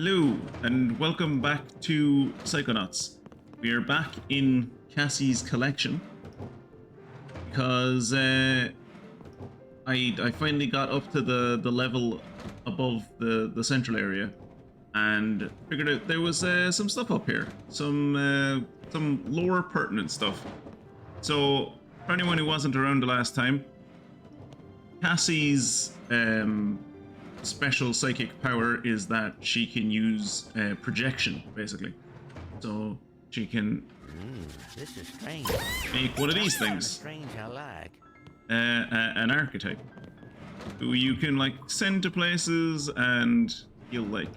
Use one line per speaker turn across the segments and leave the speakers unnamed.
Hello, and welcome back to Psychonauts. We are back in Cassie's collection because I finally got up to the level above the central area and figured out there was some stuff up here, some lore pertinent stuff. So for anyone who wasn't around the last time, Cassie's special psychic power is that she can use projection, basically. So she can
this is strange.
make one of these things.
Strange I like.
An archetype who you can like send to places, and he'll like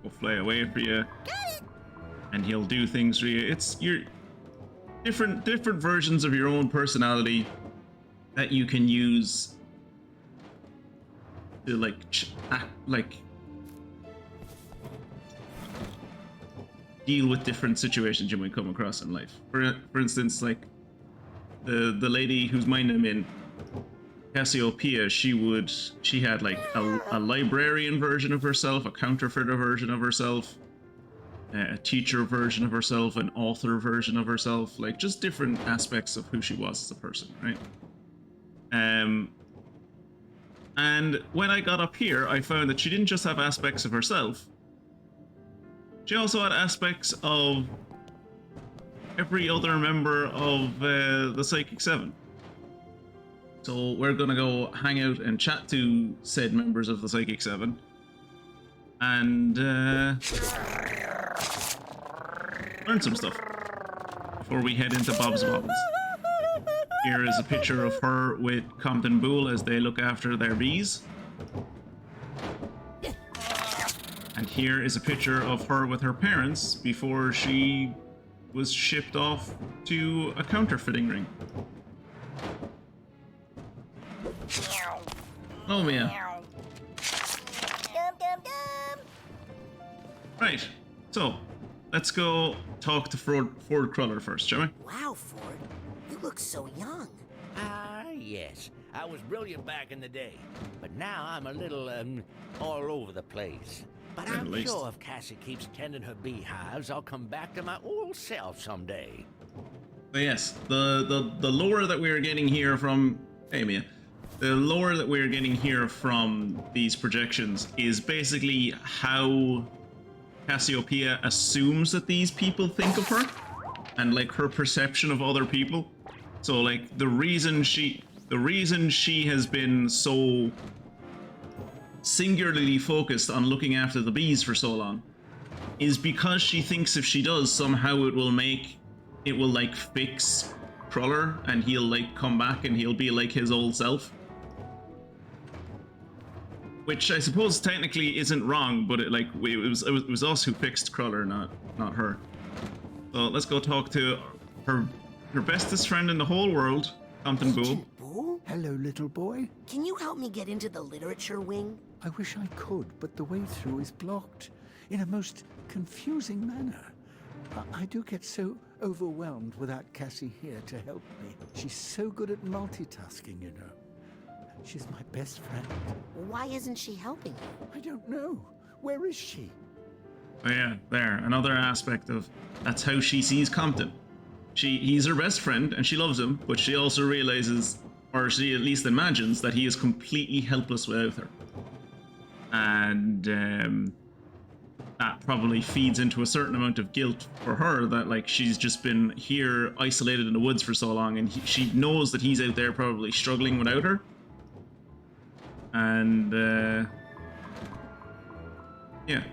go fly away for you, and he'll do things for you. It's your different versions of your own personality that you can use to like deal with different situations you might come across in life. For instance, like the lady whose mind I'm in, Cassiopeia, she had like a librarian version of herself, a counterfeiter version of herself, a teacher version of herself, an author version of herself, like just different aspects of who she was as a person, right? And when I got up here, I found that she didn't just have aspects of herself. She also had aspects of every other member of the Psychic Seven. So we're gonna go hang out and chat to said members of the Psychic Seven, and learn some stuff before we head into Bob's Bobbles. Here is a picture of her with Compton Boole as they look after their bees. And here is a picture of her with her parents before she was shipped off to a counterfeiting ring. Oh yeah. Right, so let's go talk to Ford Cruller first, shall we?
Wow, Ford. You look so young.
Ah, yes. I was brilliant back in the day. But now I'm a little, all over the place. But I'm sure if Cassie keeps tending her beehives, I'll come back to my old self someday.
But yes, the lore that we're getting here from... Hey, Mia. The lore that we're getting here from these projections is basically how Cassiopeia assumes that these people think of her, and like her perception of other people. So like the reason she has been so singularly focused on looking after the bees for so long is because she thinks if she does, somehow it will like fix Cruller, and he'll like come back and he'll be like his old self. Which I suppose technically isn't wrong, but it was us who fixed Cruller, not her. So let's go talk to her bestest friend in the whole world, Compton Boole.
Boole?
Hello, little boy.
Can you help me get into the literature wing?
I wish I could, but the way through is blocked in a most confusing manner. I do get so overwhelmed without Cassie here to help me. She's so good at multitasking, you know. She's my best friend.
Why isn't she helping you?
I don't know. Where is she?
Oh yeah, there. Another aspect of that's how she sees Compton. He's her best friend and she loves him, but she also realizes, or she at least imagines, that he is completely helpless without her. And that probably feeds into a certain amount of guilt for her, that like she's just been here isolated in the woods for so long, and she knows that he's out there probably struggling without her. And yeah.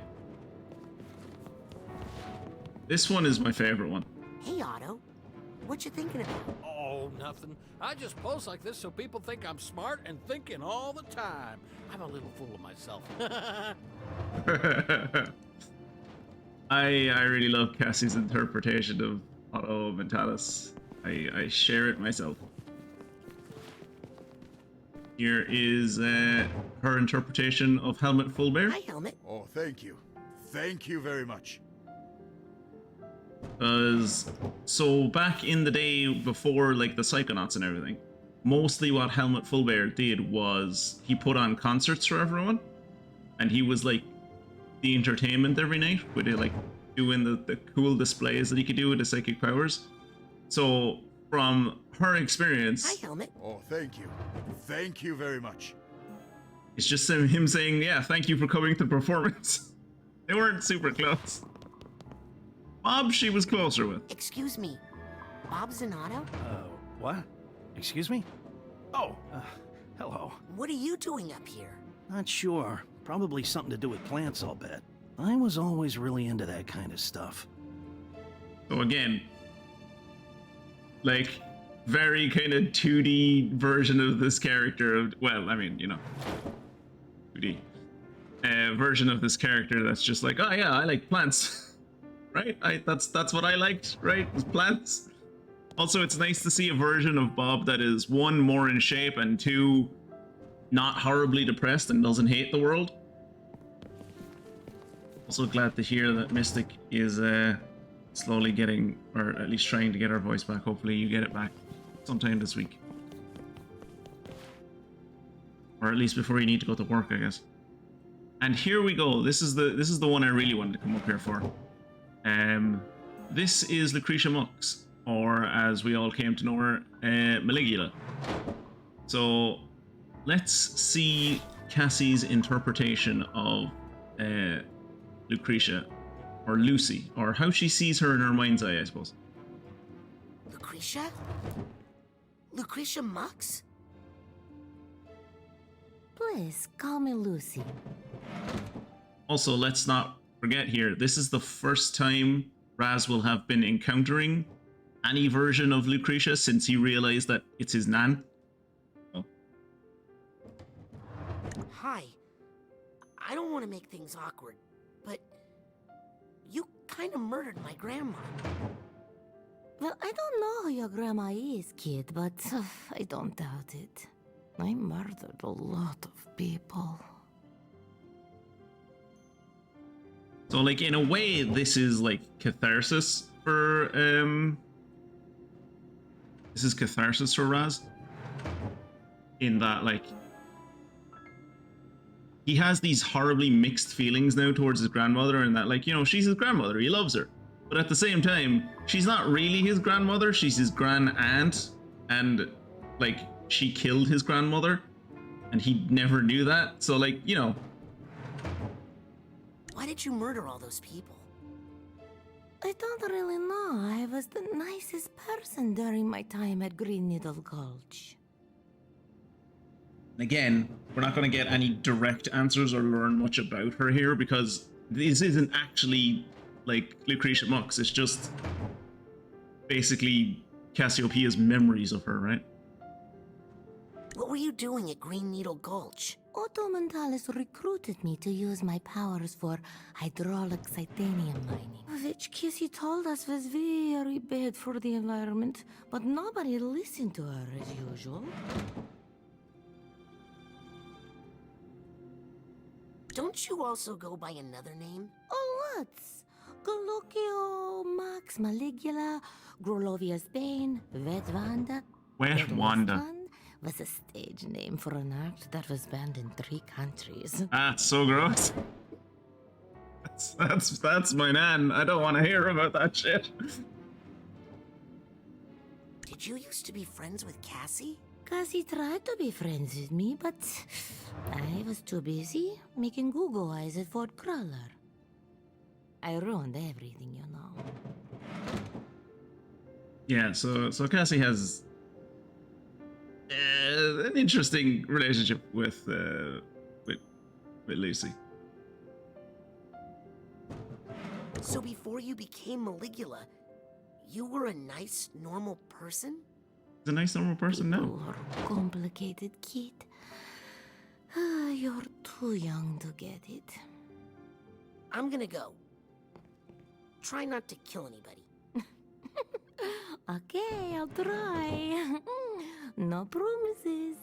This one is my favorite one.
Hey, Otto. What you thinking about?
Oh, nothing. I just post like this so people think I'm smart and thinking all the time. I'm a little full of myself.
I really love Cassie's interpretation of Otto Mentalis. I share it myself. Here is her interpretation of Helmut Fullbear.
Hi, Helmut.
Oh, thank you. Thank you very much.
Because, so back in the day before like the Psychonauts and everything, mostly what Helmut Fullbear did was he put on concerts for everyone, and he was like the entertainment every night with it, like doing the cool displays that he could do with his psychic powers. So from her experience,
Hi, Helmet.
Oh, thank you. Thank you very much.
it's just him saying, yeah, thank you for coming to the performance. They weren't super close. Bob, she was closer with.
Excuse me. Bob Zanatto?
What? Excuse me? Oh, hello.
What are you doing up here?
Not sure. Probably something to do with plants, I'll bet. I was always really into that kind of stuff.
So again, like, very kind of 2D version of this character. Well, I mean, you know, 2D version of this character that's just like, oh yeah, I like plants, right? That's what I liked, right? Was plants. Also, it's nice to see a version of Bob that is, one, more in shape, and two, not horribly depressed and doesn't hate the world. Also glad to hear that Mystic is slowly getting, or at least trying to get her voice back. Hopefully you get it back sometime this week. Or at least before you need to go to work, I guess. And here we go. This is the one I really wanted to come up here for. This is Lucretia Mux, or as we all came to know her, Maligula. So let's see Cassie's interpretation of Lucretia, or Lucy, or how she sees her in her mind's eye, I suppose.
Lucretia? Lucretia Mux?
Please, call me Lucy.
Also, let's not forget here, this is the first time Raz will have been encountering any version of Lucretia since he realized that it's his nan. Oh.
Hi. I don't want to make things awkward, but you kind of murdered my grandma.
Well, I don't know who your grandma is, kid, but I don't doubt it. I murdered a lot of people.
So, like, in a way, this is like catharsis for this is catharsis for Raz. In that, like, he has these horribly mixed feelings now towards his grandmother, and that, like, you know, she's his grandmother, he loves her. But at the same time, she's not really his grandmother, she's his grand aunt, and, like, she killed his grandmother, and he never knew that. So, like, you know.
Why did you murder all those people?
I don't really know. I was the nicest person during my time at Green Needle Gulch.
Again, we're not going to get any direct answers or learn much about her here, because this isn't actually, like, Lucretia Mux. It's just basically Cassiopeia's memories of her, right?
What were you doing at Green Needle Gulch?
Otto Mentalis recruited me to use my powers for hydraulic titanium mining, which Kissy told us was very bad for the environment, but nobody listened to her as usual.
Don't you also go by another name?
Oh, what? Galluccio, Max, Maligula, Grolovia's Bane, Wet Wanda.
Wet Wanda.
Was a stage name for an art that was banned in 3 countries.
Ah, so gross. That's my nan. I don't want to hear about that shit.
Did you used to be friends with Cassie?
Cassie tried to be friends with me, but I was too busy making Google eyes at Fort Crawler. I ruined everything, you know.
Yeah, so Cassie has an interesting relationship with Lucy.
So before you became Maligula, you were a nice, normal person?
He's a nice, normal person now.
You are complicated, kid. You're too young to get it.
I'm gonna go. Try not to kill anybody.
Okay, I'll try. No promises.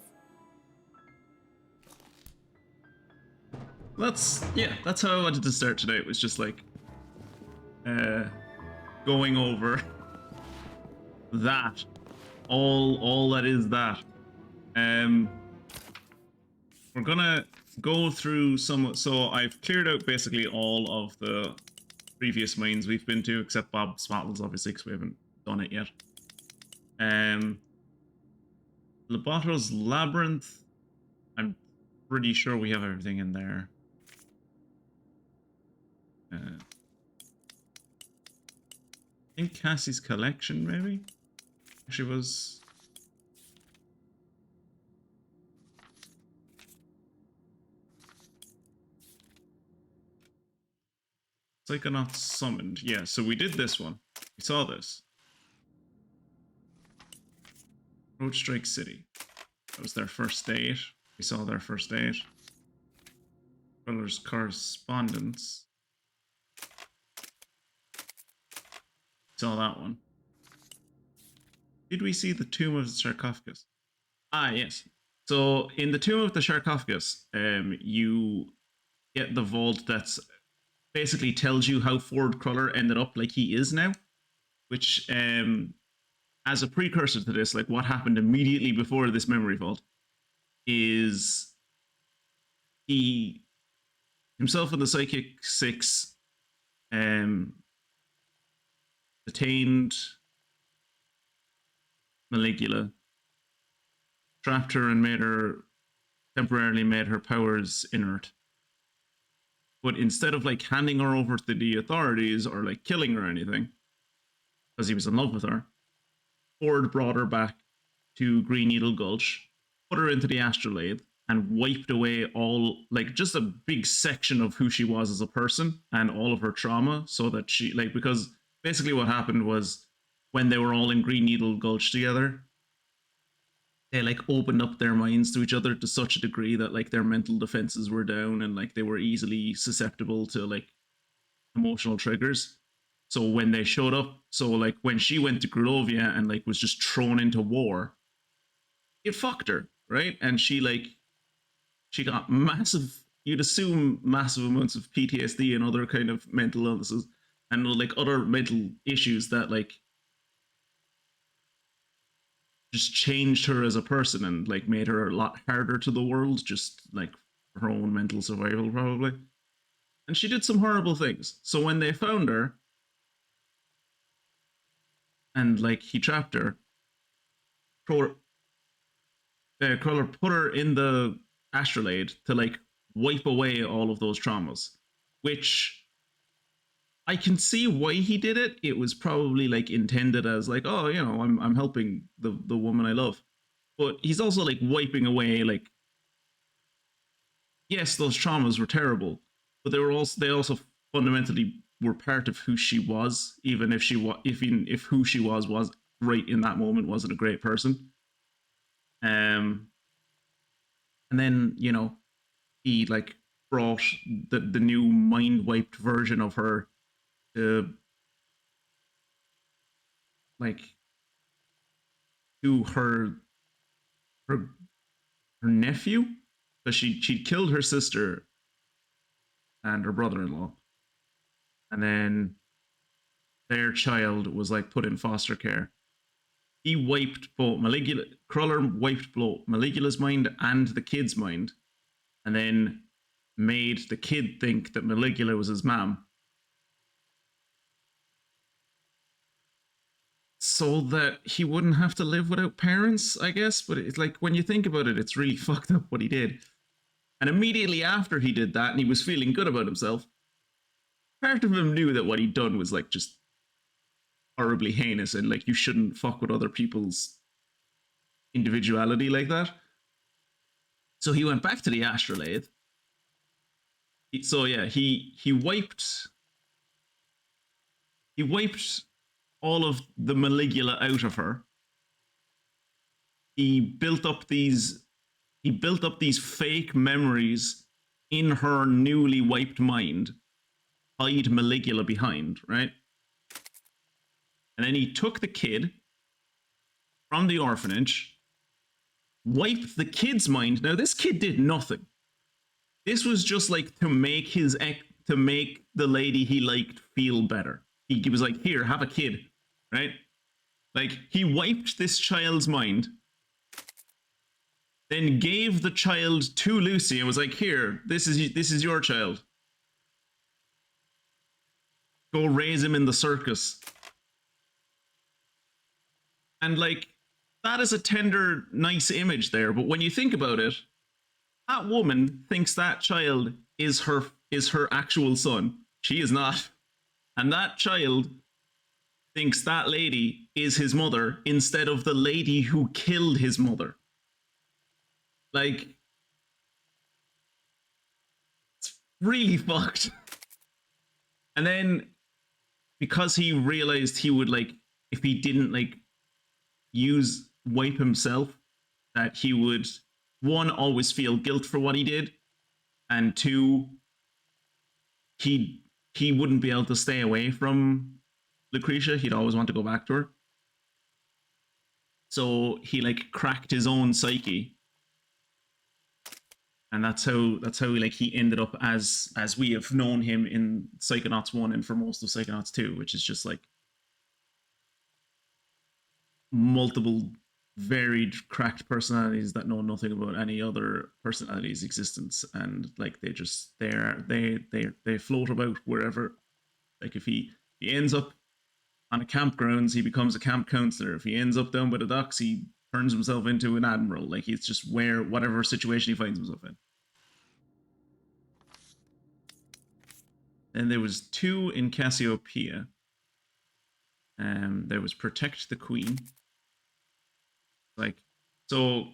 That's how I wanted to start today. It was just like going over that. All that is that. We're gonna go through some. So I've cleared out basically all of the previous mines we've been to, except Bob's Battles, obviously, because we haven't done it yet. Loboto's Labyrinth. I'm pretty sure we have everything in there. I think Cassie's collection, maybe? She was... Psychonauts summoned. Yeah, so we did this one. We saw this. Road Strike City. That was their first date. We saw their first date. Brother's Correspondence. Saw that one. Did we see the Tomb of the Sarcophagus? Ah, yes. So in the Tomb of the Sarcophagus, you get the vault that's basically tells you how Ford Cruller ended up like he is now, which as a precursor to this, like what happened immediately before this memory vault is he himself and the Psychic Six detained Maligula, trapped her and temporarily made her powers inert. But instead of like handing her over to the authorities or like killing her or anything, because he was in love with her, Ford brought her back to Green Needle Gulch, put her into the astrolabe, and wiped away all, like, just a big section of who she was as a person and all of her trauma, so that she, like, because basically what happened was when they were all in Green Needle Gulch together, they, like, opened up their minds to each other to such a degree that, like, their mental defenses were down and, like, they were easily susceptible to, like, emotional triggers. So when they showed up, so, like, when she went to Grulovia and, like, was just thrown into war, it fucked her, right? And she, like, she got massive, you'd assume massive amounts of PTSD and other kind of mental illnesses and, like, other mental issues that, like, just changed her as a person and, like, made her a lot harder to the world, just, like, for her own mental survival, probably. And she did some horrible things. So when they found her, and, like, he trapped her, Cruller put her in the astrolabe to, like, wipe away all of those traumas, which I can see why he did it. It was probably, like, intended as, like, oh, you know, I'm helping the woman I love. But he's also, like, wiping away, like, yes, those traumas were terrible, but they also fundamentally were part of who she was, even if who she was right in that moment wasn't a great person. And then, you know, he, like, brought the new mind wiped version of her to, like, to her nephew, because she'd killed her sister and her brother-in-law, and then their child was, like, put in foster care. He wiped both Cruller wiped both Maligula's mind and the kid's mind, and then made the kid think that Maligula was his mom, so that he wouldn't have to live without parents, I guess. But it's like, when you think about it, it's really fucked up what he did. And immediately after he did that, and he was feeling good about himself, part of him knew that what he'd done was, like, just horribly heinous, and, like, you shouldn't fuck with other people's individuality like that. So he went back to the astrolabe. So yeah, he wiped all of the Maligula out of her. He built up these fake memories in her newly wiped mind, hide Maligula behind, right? And then he took the kid from the orphanage, wiped the kid's mind. Now, this kid did nothing. This was just, like, to make the lady he liked feel better. He was like, here, have a kid, right? Like, he wiped this child's mind, then gave the child to Lucy and was like, here, this is your child. Go raise him in the circus. And like, that is a tender, nice image there. But when you think about it, that woman thinks that child is her actual son. She is not. And that child thinks that lady is his mother instead of the lady who killed his mother. Like, it's really fucked. And then, because he realized he would, like, if he didn't, like, wipe himself, that he would, one, always feel guilt for what he did, and two, he wouldn't be able to stay away from Lucretia. He'd always want to go back to her. So he, like, cracked his own psyche. And that's how like he ended up as we have known him in Psychonauts 1 and for most of Psychonauts 2, which is just like multiple varied cracked personalities that know nothing about any other personality's existence, and like they float about wherever. Like if he ends up on a campgrounds, he becomes a camp counselor. If he ends up down by the docks, he turns himself into an admiral. Like it's just whatever situation he finds himself in. And there was 2 in Cassiopeia. There was Protect the Queen. Like, so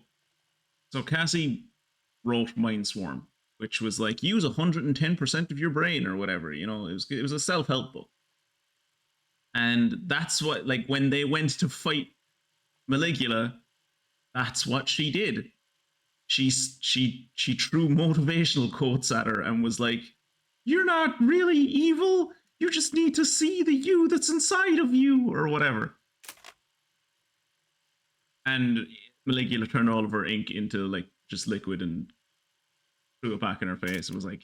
Cassie wrote Mindswarm, which was like, use 110% of your brain or whatever, you know, it was a self-help book. And that's what, like, when they went to fight Maligula, that's what she did. She threw motivational quotes at her and was like, you're not really evil, you just need to see the you that's inside of you, or whatever. And Maligula turned all of her ink into, like, just liquid and threw it back in her face and was like,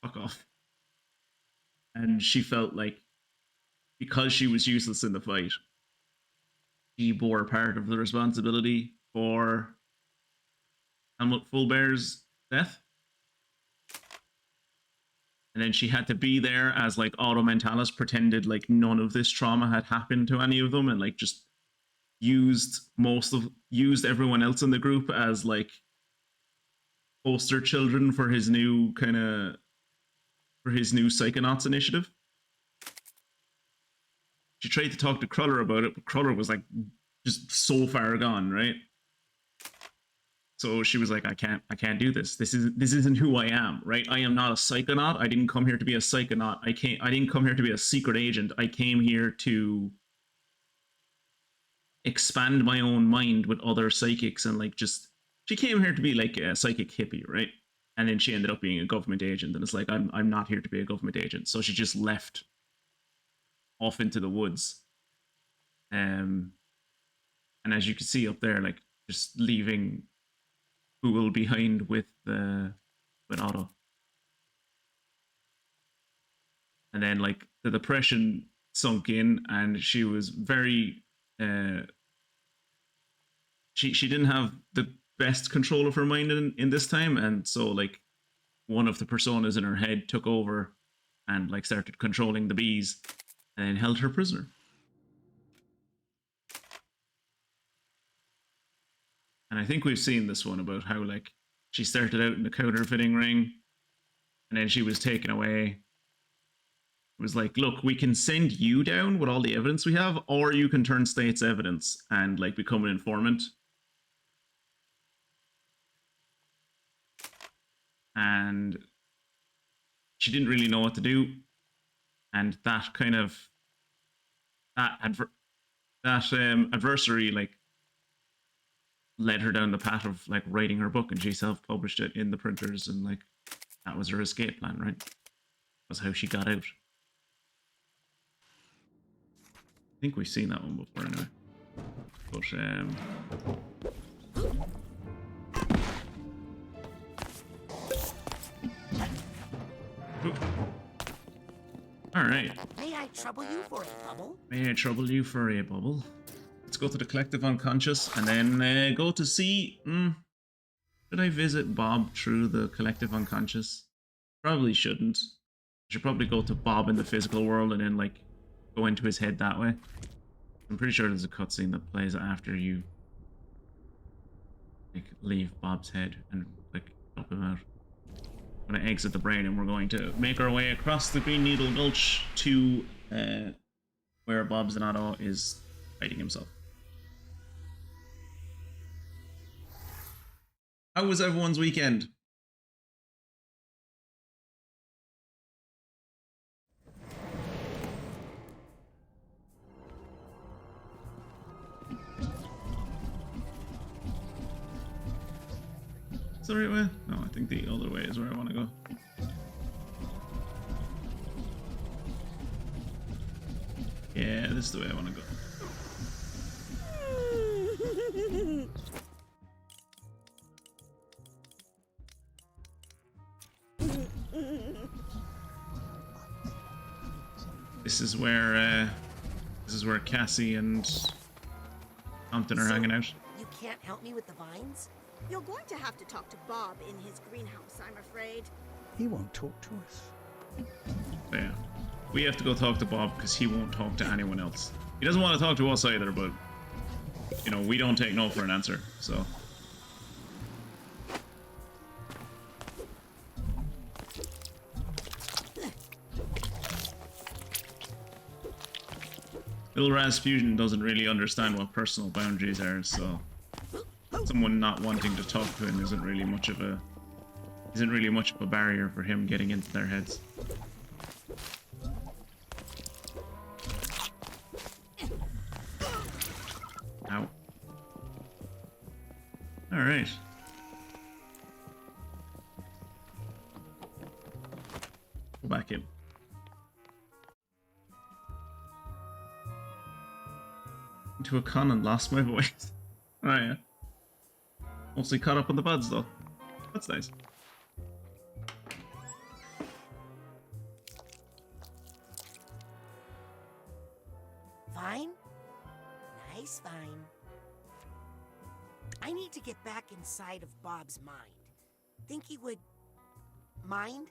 fuck off. And she felt like, because she was useless in the fight, she bore part of the responsibility for Helmut Fulbear's death. And then she had to be there as, like, Auto Mentalis pretended like none of this trauma had happened to any of them, and, like, just used everyone else in the group as, like, poster children for his new Psychonauts initiative. She tried to talk to Cruller about it, but Cruller was, like, just so far gone, right? So she was like, I can't do this. This isn't who I am, right? I am not a Psychonaut. I didn't come here to be a Psychonaut. I didn't come here to be a secret agent. I came here to expand my own mind with other psychics, and, like, just, she came here to be like a psychic hippie, right? And then she ended up being a government agent, and it's like, I'm not here to be a government agent. So she just left off into the woods. And as you can see up there, like, just leaving Google behind with Otto. And then, like, the depression sunk in, and she was very she didn't have the best control of her mind in this time, and so, like, one of the personas in her head took over and, like, started controlling the bees and held her prisoner. And I think we've seen this one about how, like, she started out in the counterfeiting ring, and then she was taken away. It was like, look, we can send you down with all the evidence we have, or you can turn state's evidence and, like, become an informant. And she didn't really know what to do. And that kind of, adversary, like, led her down the path of, like, writing her book, and she self-published it in the printers, and, like, that was her escape plan, right? That's how she got out. I think we've seen that one before anyway. But alright.
May I trouble you for a bubble?
May I trouble you for a bubble? Let's go to the collective unconscious and then go to see Should I visit Bob through the collective unconscious? Probably shouldn't. I should probably go to Bob in the physical world and then, like, go into his head that way. I'm pretty sure there's a cutscene that plays after you, like, leave Bob's head and, like, help him out. I'm going to exit the brain and we're going to make our way across the Green Needle Gulch to where Bob Zanatto is fighting himself. How was everyone's weekend? Is that the right way? No, I think the other way is where I want to go. Yeah, this is the way I want to go. This is where Cassie and Compton are hanging out.
You can't help me with the vines?
You're going to have to talk to Bob in his greenhouse, I'm afraid.
He won't talk to us.
So yeah, we have to go talk to Bob because he won't talk to anyone else. He doesn't want to talk to us either, but you know, we don't take no for an answer, so. Little Rasputin doesn't really understand what personal boundaries are, so someone not wanting to talk to him isn't really much of a barrier for him getting into their heads. Ow. Alright. Go back in. Into a con and lost my voice. Oh yeah. Mostly caught up on the buds though. That's nice.
Vine? Nice vine. I need to get back inside of Bob's mind. Think he would mind?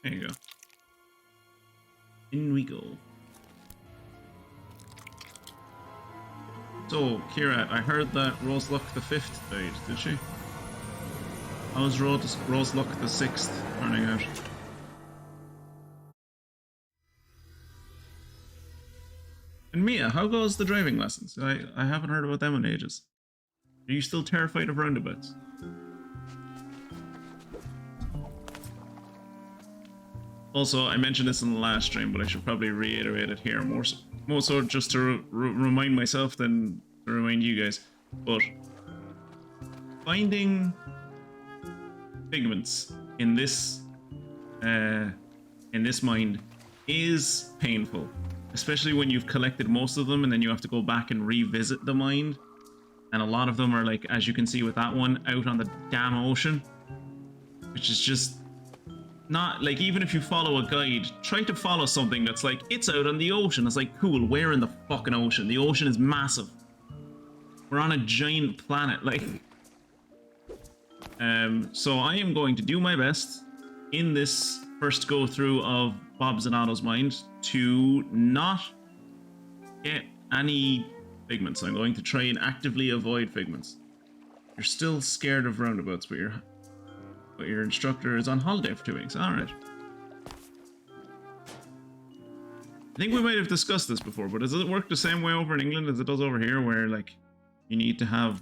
There you go. In we go. So, Kira, I heard that Rose Luck the 5th died, did she? How was Rose Luck the 6th turning out? And Mia, how goes the driving lessons? I haven't heard about them in ages. Are you still terrified of roundabouts? Also, I mentioned this in the last stream, but I should probably reiterate it here more so just to remind myself than to remind you guys. But finding pigments in this mind is painful, especially when you've collected most of them and then you have to go back and revisit the mind. And a lot of them are, like, as you can see with that one, out on the damn ocean, which is just not, like, even if you follow a guide, try to follow something that's like, it's out on the ocean. It's like, cool, where in the fucking ocean? The ocean is massive. We're on a giant planet, like. So I am going to do my best in this first go through of Bob Zanatto's mind to not get any figments. I'm going to try and actively avoid figments. You're still scared of roundabouts, but your instructor is on holiday for 2 weeks. Alright. I think we might have discussed this before, but does it work the same way over in England as it does over here, where, like, you need to have,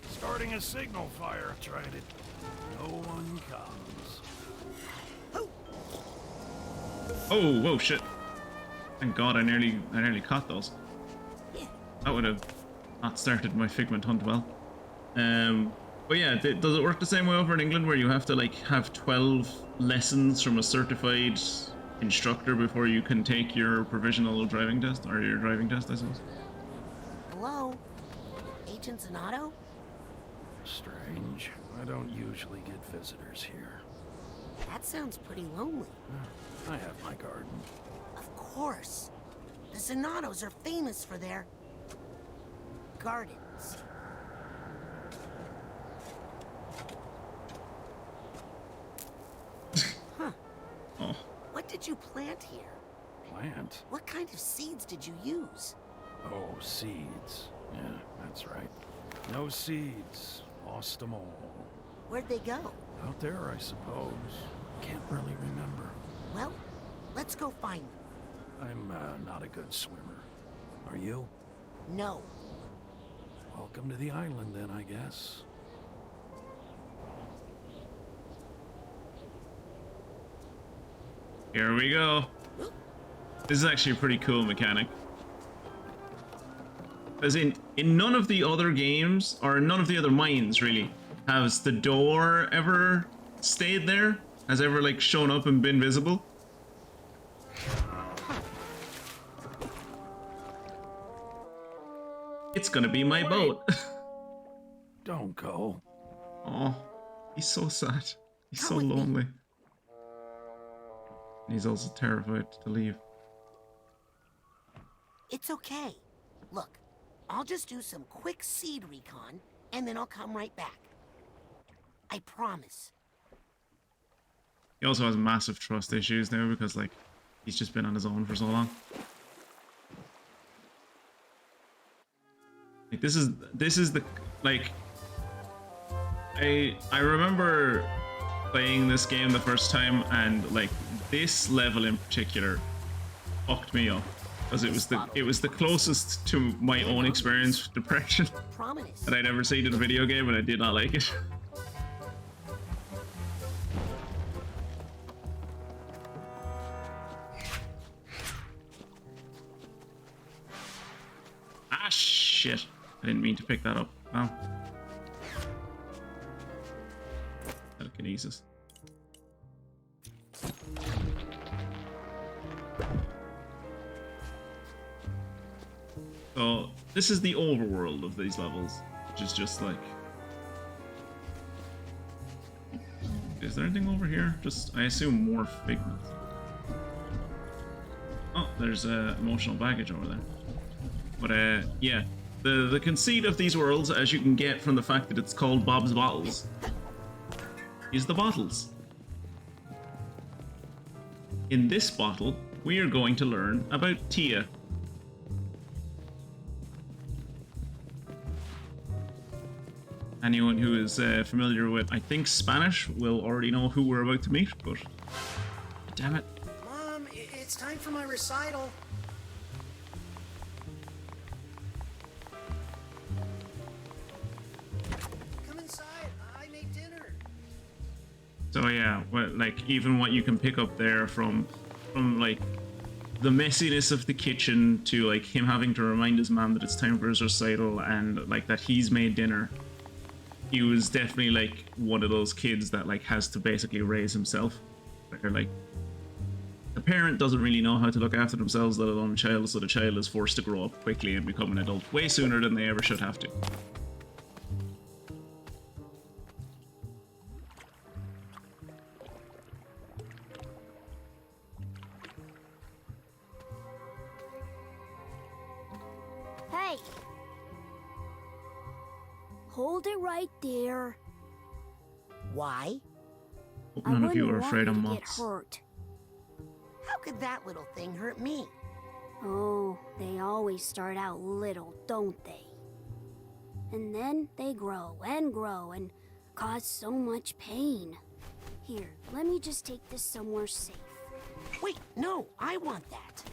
Starting a signal fire, tried it. No one comes.
Oh, whoa, shit. Thank God I nearly caught those. That would have not started my figment hunt well. But yeah, does it work the same way over in England where you have to like have 12 lessons from a certified instructor before you can take your provisional driving test, or your driving test, I suppose?
Hello? Agent Zanatto?
Strange. I don't usually get visitors here.
That sounds pretty lonely.
I have my garden.
Of course. The Zanattos are famous for their gardens. Huh.
Oh.
What did you plant here?
Plant?
What kind of seeds did you use?
Oh, seeds. Yeah, that's right. No seeds. Lost them all.
Where'd they go?
Out there, I suppose. Can't really remember.
Well, let's go find them.
I'm not a good swimmer. Are you?
No.
Welcome to the island then, I guess.
Here we go. This is actually a pretty cool mechanic. As in none of the other games, or none of the other mines really, has the door ever stayed there? Has ever like shown up and been visible? It's gonna be my boat.
Don't go.
Oh, he's so sad. He's so
Come with me.
lonely. And he's also terrified to leave.
It's okay. Look, I'll just do some quick seed recon, and then I'll come right back. I promise.
He also has massive trust issues now because like he's just been on his own for so long. Like this is the like I remember playing this game the first time, and like this level in particular fucked me up because it was the closest to my own experience with depression
Promise.
that I'd ever seen in a video game, and I did not like it. Ah shit. I didn't mean to pick that up. Oh. Telekinesis. So this is the overworld of these levels, which is just like... Is there anything over here? Just, I assume more figments. Oh, there's emotional baggage over there. But yeah, the conceit of these worlds, as you can get from the fact that it's called Bob's Bottles, is the bottles. In this bottle, we are going to learn about Tia. Anyone who is familiar with, I think, Spanish will already know who we're about to meet, but... Damn it.
Mom, it's time for my recital. Come inside. I made dinner.
So yeah, like even what you can pick up there from like the messiness of the kitchen to like him having to remind his mom that it's time for his recital, and like that he's made dinner. He was definitely like one of those kids that like has to basically raise himself. Or like the parent doesn't really know how to look after themselves, let alone a child, so the child is forced to grow up quickly and become an adult way sooner than they ever should have to.
Hey! Hold it right there.
Why?
Hope none of you are afraid of
get
moths.
hurt.
How could that little thing hurt me?
Oh, they always start out little, don't they? And then they grow and cause so much pain. Here, let me just take this somewhere safe.
Wait, no, I want that.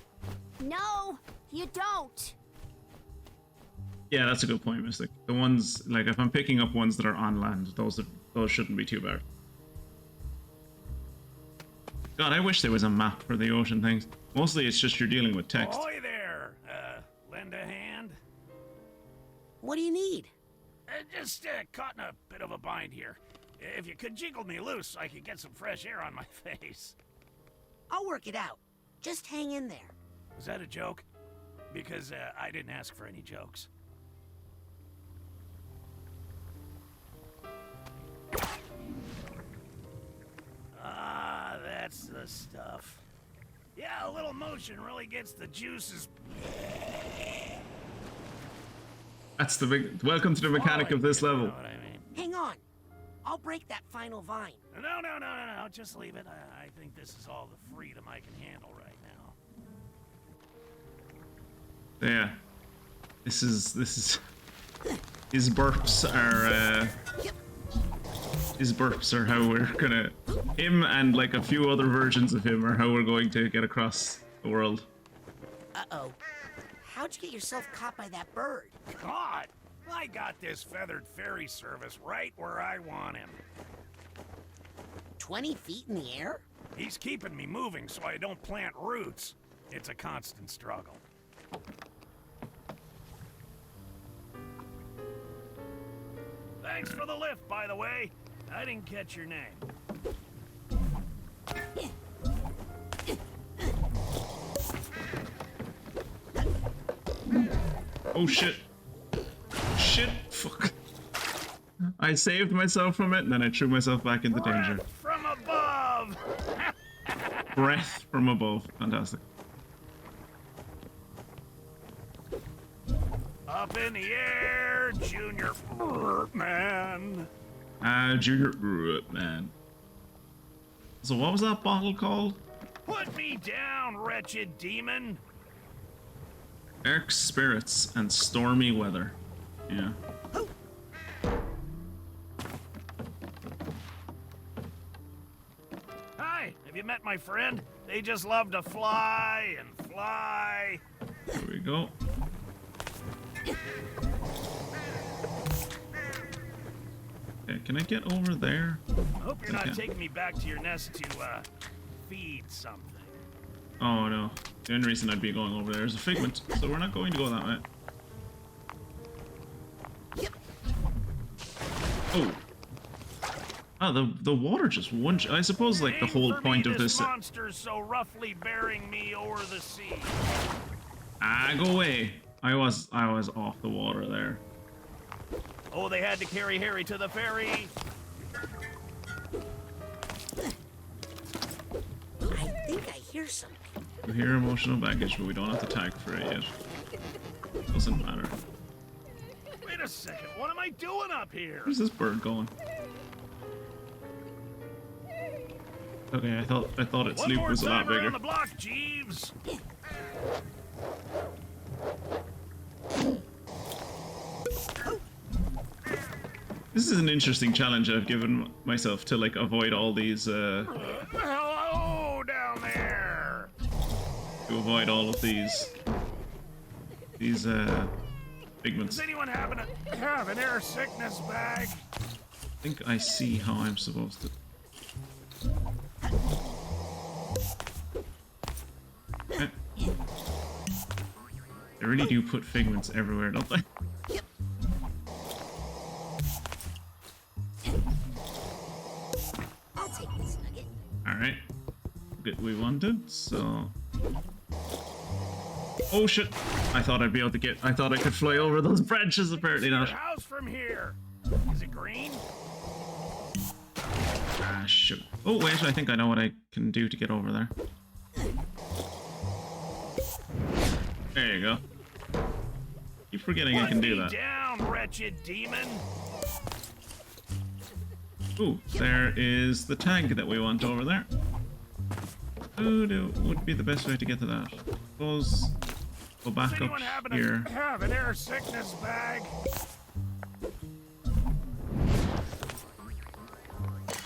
No, you don't.
Yeah, that's a good point, Mystic. The ones, like, if I'm picking up ones that are on land, those shouldn't be too bad. God, I wish there was a map for the ocean things. Mostly it's just you're dealing with text.
Ahoy there! Lend a hand?
What do you need?
Just caught in a bit of a bind here. If you could jiggle me loose so I could get some fresh air on my face.
I'll work it out. Just hang in there.
Was that a joke? Because I didn't ask for any jokes. Ah, that's the stuff. Yeah, a little motion really gets the juices.
That's the big. Welcome to the mechanic of this level.
You know what I mean?
Hang on. I'll break that final vine.
No. Just leave it. I think this is all the freedom I can handle right now.
Yeah. This is. His burps are. His burps are how we're gonna. Him and like a few other versions of him are how we're going to get across the world.
Uh-oh. How'd you get yourself caught by that bird?
God! I got this feathered ferry service right where I want him.
20 feet in the air?
He's keeping me moving so I don't plant roots. It's a constant struggle. Thanks for the lift, by the way. I didn't catch your name.
Oh shit. Shit. Fuck. I saved myself from it and then I threw myself back into danger.
Breath from above!
Breath from above. Fantastic.
Up in the air, Junior man.
Junior man. So what was that bottle called?
Put me down, wretched demon.
Dark spirits and stormy weather. Yeah.
Hi, have you met my friend? They just love to fly and fly.
There we go. Okay, can I get over there?
I hope you're not taking me back to your nest to, feed something.
Oh no. The only reason I'd be going over there is a figment, so we're not going to go that way. Oh. Oh, the water just one. I suppose like the whole point of this.
Monster's so roughly bearing me over the sea.
Ah, go away. I was off the water there.
Oh, they had to carry Harry to the ferry.
I think I hear something.
We hear emotional baggage, but we don't have to tag for it yet. Doesn't matter.
Wait a second, what am I doing up here?
Where's this bird going? Okay, I thought its loop was a lot bigger.
On the block, Jeeves.
This is an interesting challenge I've given myself to like avoid all these
Hello down there.
To avoid all of these pigments.
Does anyone happen to have an air sickness bag?
I think I see how I'm supposed to. Okay. They really do put figments everywhere, don't they?
I'll take this nugget.
Alright. Good we wanted, so. Oh shit! I thought I'd be able to get. I thought I could fly over those branches, apparently not.
Your house from here. Is it green?
Ah, shit. Oh, wait, I think I know what I can do to get over there. There you go. Keep forgetting I can do that.
Down, wretched demon.
Ooh, there is the tag that we want over there. What would be the best way to get to that? Suppose go back up here.
Have an air sickness bag?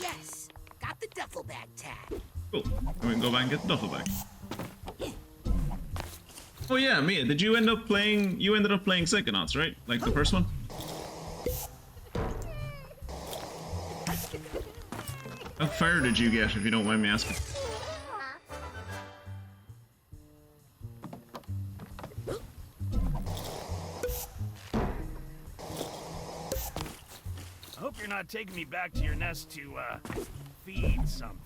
Yes, got the duffel bag tag.
Cool. And we can go back and get the duffel bag. Oh yeah, Mia, did you end up playing? You ended up playing Psychonauts, right? Like the first one. How far did you get, if you don't mind me asking?
you're not taking me back to your nest to, feed something.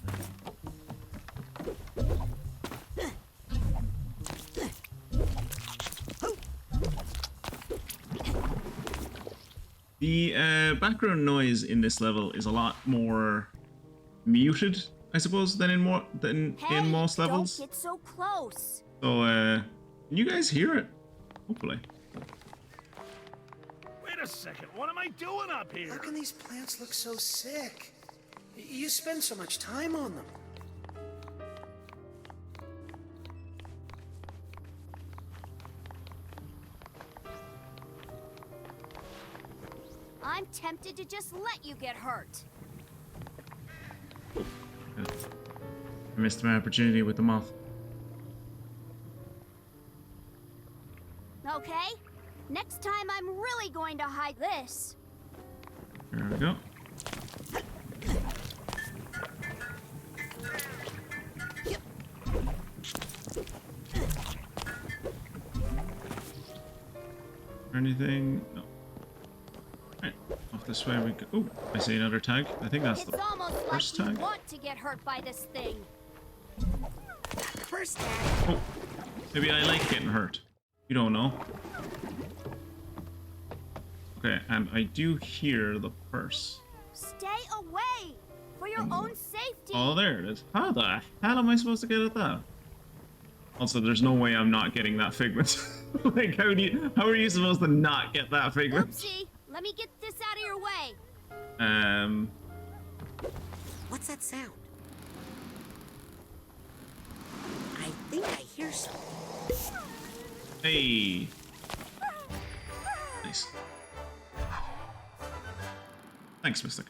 The background noise in this level is a lot more muted, I suppose, than in most levels.
Don't get so close.
So, can you guys hear it? Hopefully.
Wait a second, what am I doing up here?
How can these plants look so sick? You spend so much time on them.
I'm tempted to just let you get hurt.
I missed my opportunity with the moth.
Okay? Next time I'm really going to hide this.
There we go. Anything? No. Right, off this way we go. Oh, I see another tag. I think that's the first tag.
You want to get hurt by this thing.
First tag.
Oh, maybe I like getting hurt. You don't know. Okay, and I do hear the purse.
Stay away for your own safety.
Oh, there it is. How the hell am I supposed to get at that? Also, there's no way I'm not getting that figment. Like, how are you supposed to not get that figment?
Oopsie. Let me get this out of your way.
What's that sound? I think I hear something.
Hey. Nice. Thanks, Mystic.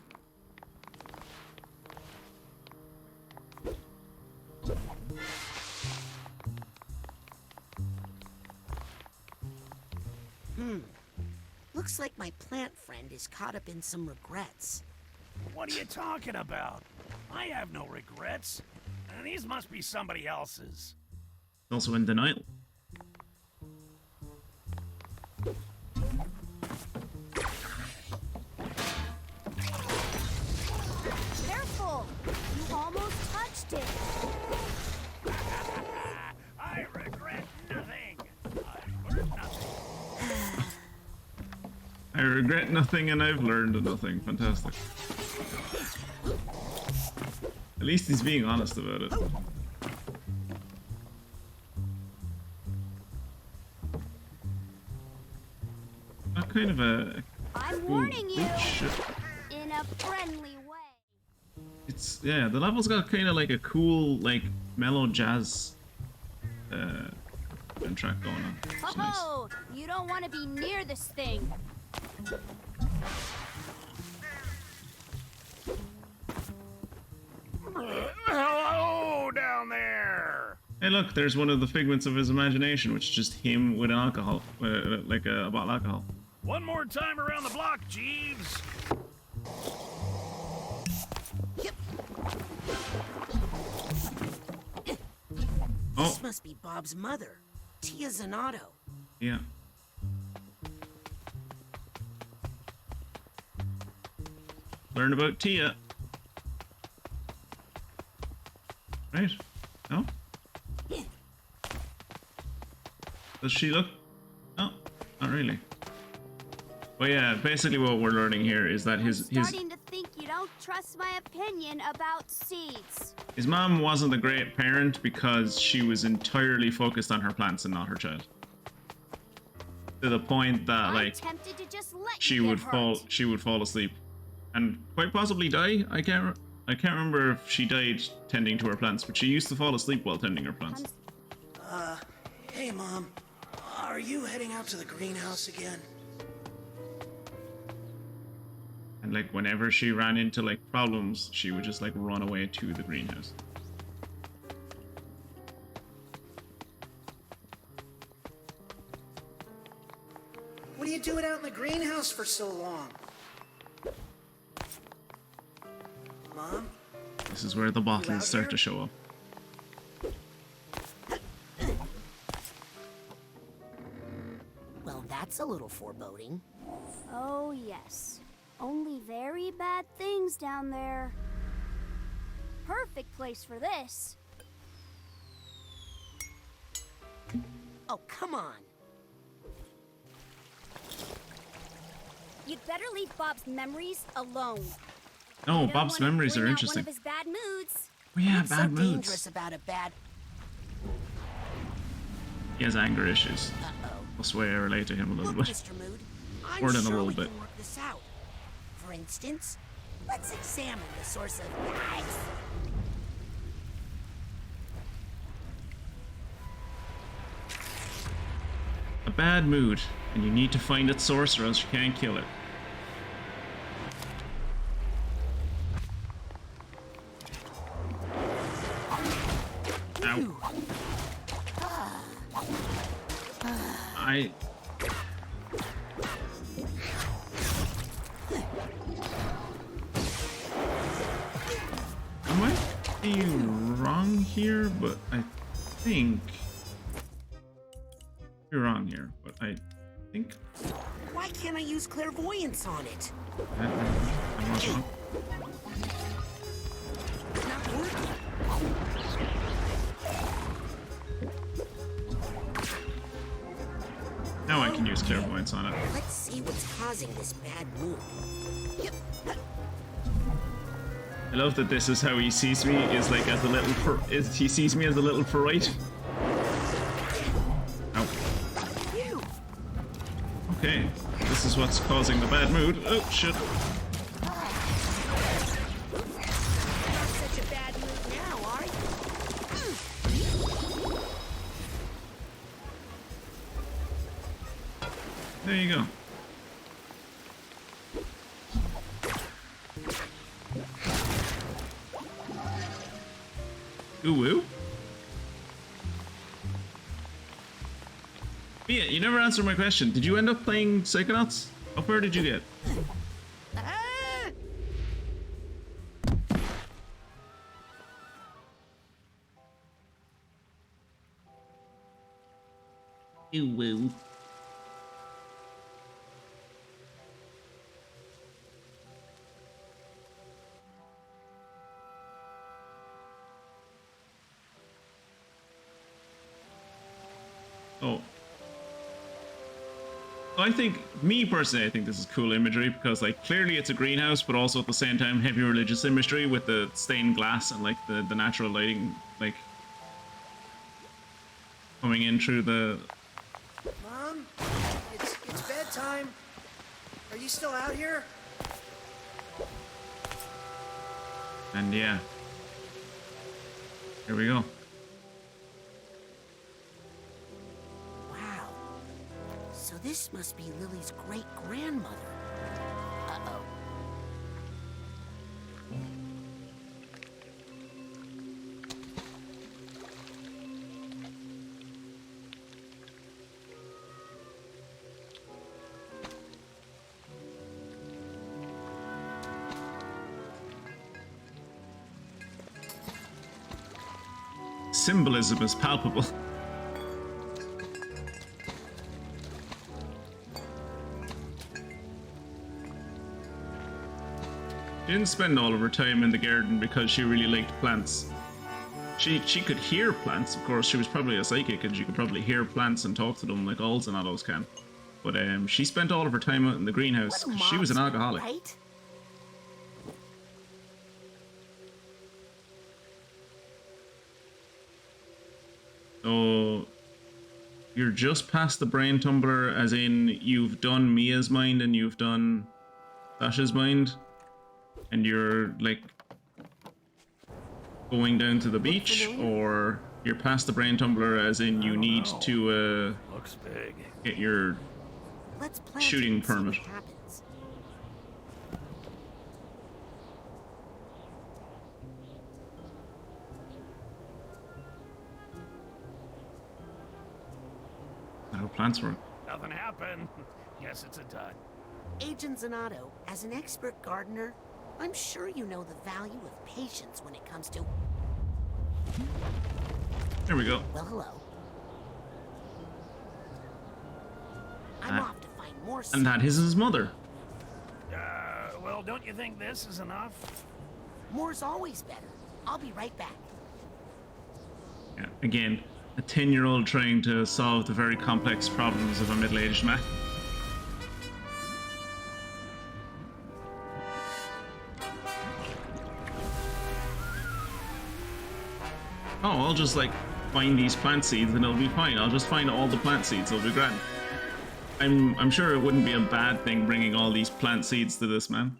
Looks like my plant friend is caught up in some regrets.
What are you talking about? I have no regrets. And these must be somebody else's.
Also in denial.
Careful! You almost touched it.
I regret nothing. I've learned nothing.
I regret nothing and I've learned nothing. Fantastic. At least he's being honest about it. Not kind of a...
I'm warning you
shit.
in a friendly way.
It's, yeah, the level's got kind of like a cool, like, mellow jazz track going on. It's nice.
Oh, you don't want to be near this thing.
Hello down there.
Hey, look, there's one of the figments of his imagination, which is just him with alcohol, like a bottle of alcohol.
One more time around the block, Jeeves.
Yep.
Oh.
This must be Bob's mother, Tia Zanatto.
Yeah. Learn about Tia. Right? No? Does she look? No, not really. But yeah, basically what we're learning here is that
I'm starting to think you don't trust my opinion about seeds.
His mom wasn't a great parent because she was entirely focused on her plants and not her child. To the point that like
tempted to just let
she
you
would
get
fall
hurt.
she would fall asleep and quite possibly die. I can't remember if she died tending to her plants, but she used to fall asleep while tending her plants.
Hey, Mom. Are you heading out to the greenhouse again?
And like whenever she ran into like problems, she would just like run away to the greenhouse.
What are you doing out in the greenhouse for so long? Mom?
This is where the bottles start to show up.
Well, that's a little foreboding.
Oh, yes. Only very bad things down there. Perfect place for this.
Oh, come on.
You'd better leave Bob's memories alone.
Oh,
You don't
Bob's
wanna
memories
bring
are
out
interesting.
One of his bad moods.
Oh yeah,
What's
bad
so
moods.
dangerous about a bad...
He has anger issues.
Uh-oh.
That's the way I relate to him a little
Look,
bit.
Mr. Mood, I'm
More than a
sure
little
we
bit.
can work this out. For instance, let's examine the source of life.
A bad mood, and you need to find its source or else you can't kill it. Ow. I might be wrong here, but I think you're wrong here, but I think
Why can't I use clairvoyance on it?
I was wrong.
It's not working.
Now I can use clairvoyance on it.
Let's see what's causing this bad mood. Yep.
I love that this is how he sees me, is like as a little he sees me as a little ferrite. Ow. Okay, this is what's causing the bad mood. Oh shit.
Not such a bad mood now, are you?
There you go. Ooh woo. Yeah, you never answered my question. Did you end up playing Psychonauts? How far did you get? Ooh woo. Oh. I think, me personally, I think this is cool imagery because, like, clearly it's a greenhouse, but also at the same time heavy religious imagery with the stained glass and, like, the natural lighting, like, coming in through the...
Mom, it's bedtime. Are you still out here?
And yeah. Here we go.
Wow. So this must be Lily's great-grandmother. Uh-oh.
Symbolism is palpable. She didn't spend all of her time in the garden because she really liked plants. She could hear plants, of course. She was probably a psychic and she could probably hear plants and talk to them like all Zanattos can. But she spent all of her time out in the greenhouse because she was an alcoholic.
Right?
So you're just past the brain tumbler, as in you've done Mia's mind and you've done Sasha's mind, and you're like going down to the beach, or you're past the brain tumbler as in you need to
Looks big.
get your
Let's plant
shooting
it and see
permit.
what happens.
How plants work.
Nothing happened. Guess it's a dud.
Agent Zanatto, as an expert gardener, I'm sure you know the value of patience when it comes to...
There we go.
Well, hello. I'm off to find more...
And that is his mother.
Still, don't you think this is enough?
More's always better. I'll be right back.
Yeah, again, a 10-year-old trying to solve the very complex problems of a middle-aged man. Oh, I'll just like find these plant seeds and it'll be fine. I'll just find all the plant seeds, it'll be grand. I'm sure it wouldn't be a bad thing bringing all these plant seeds to this man.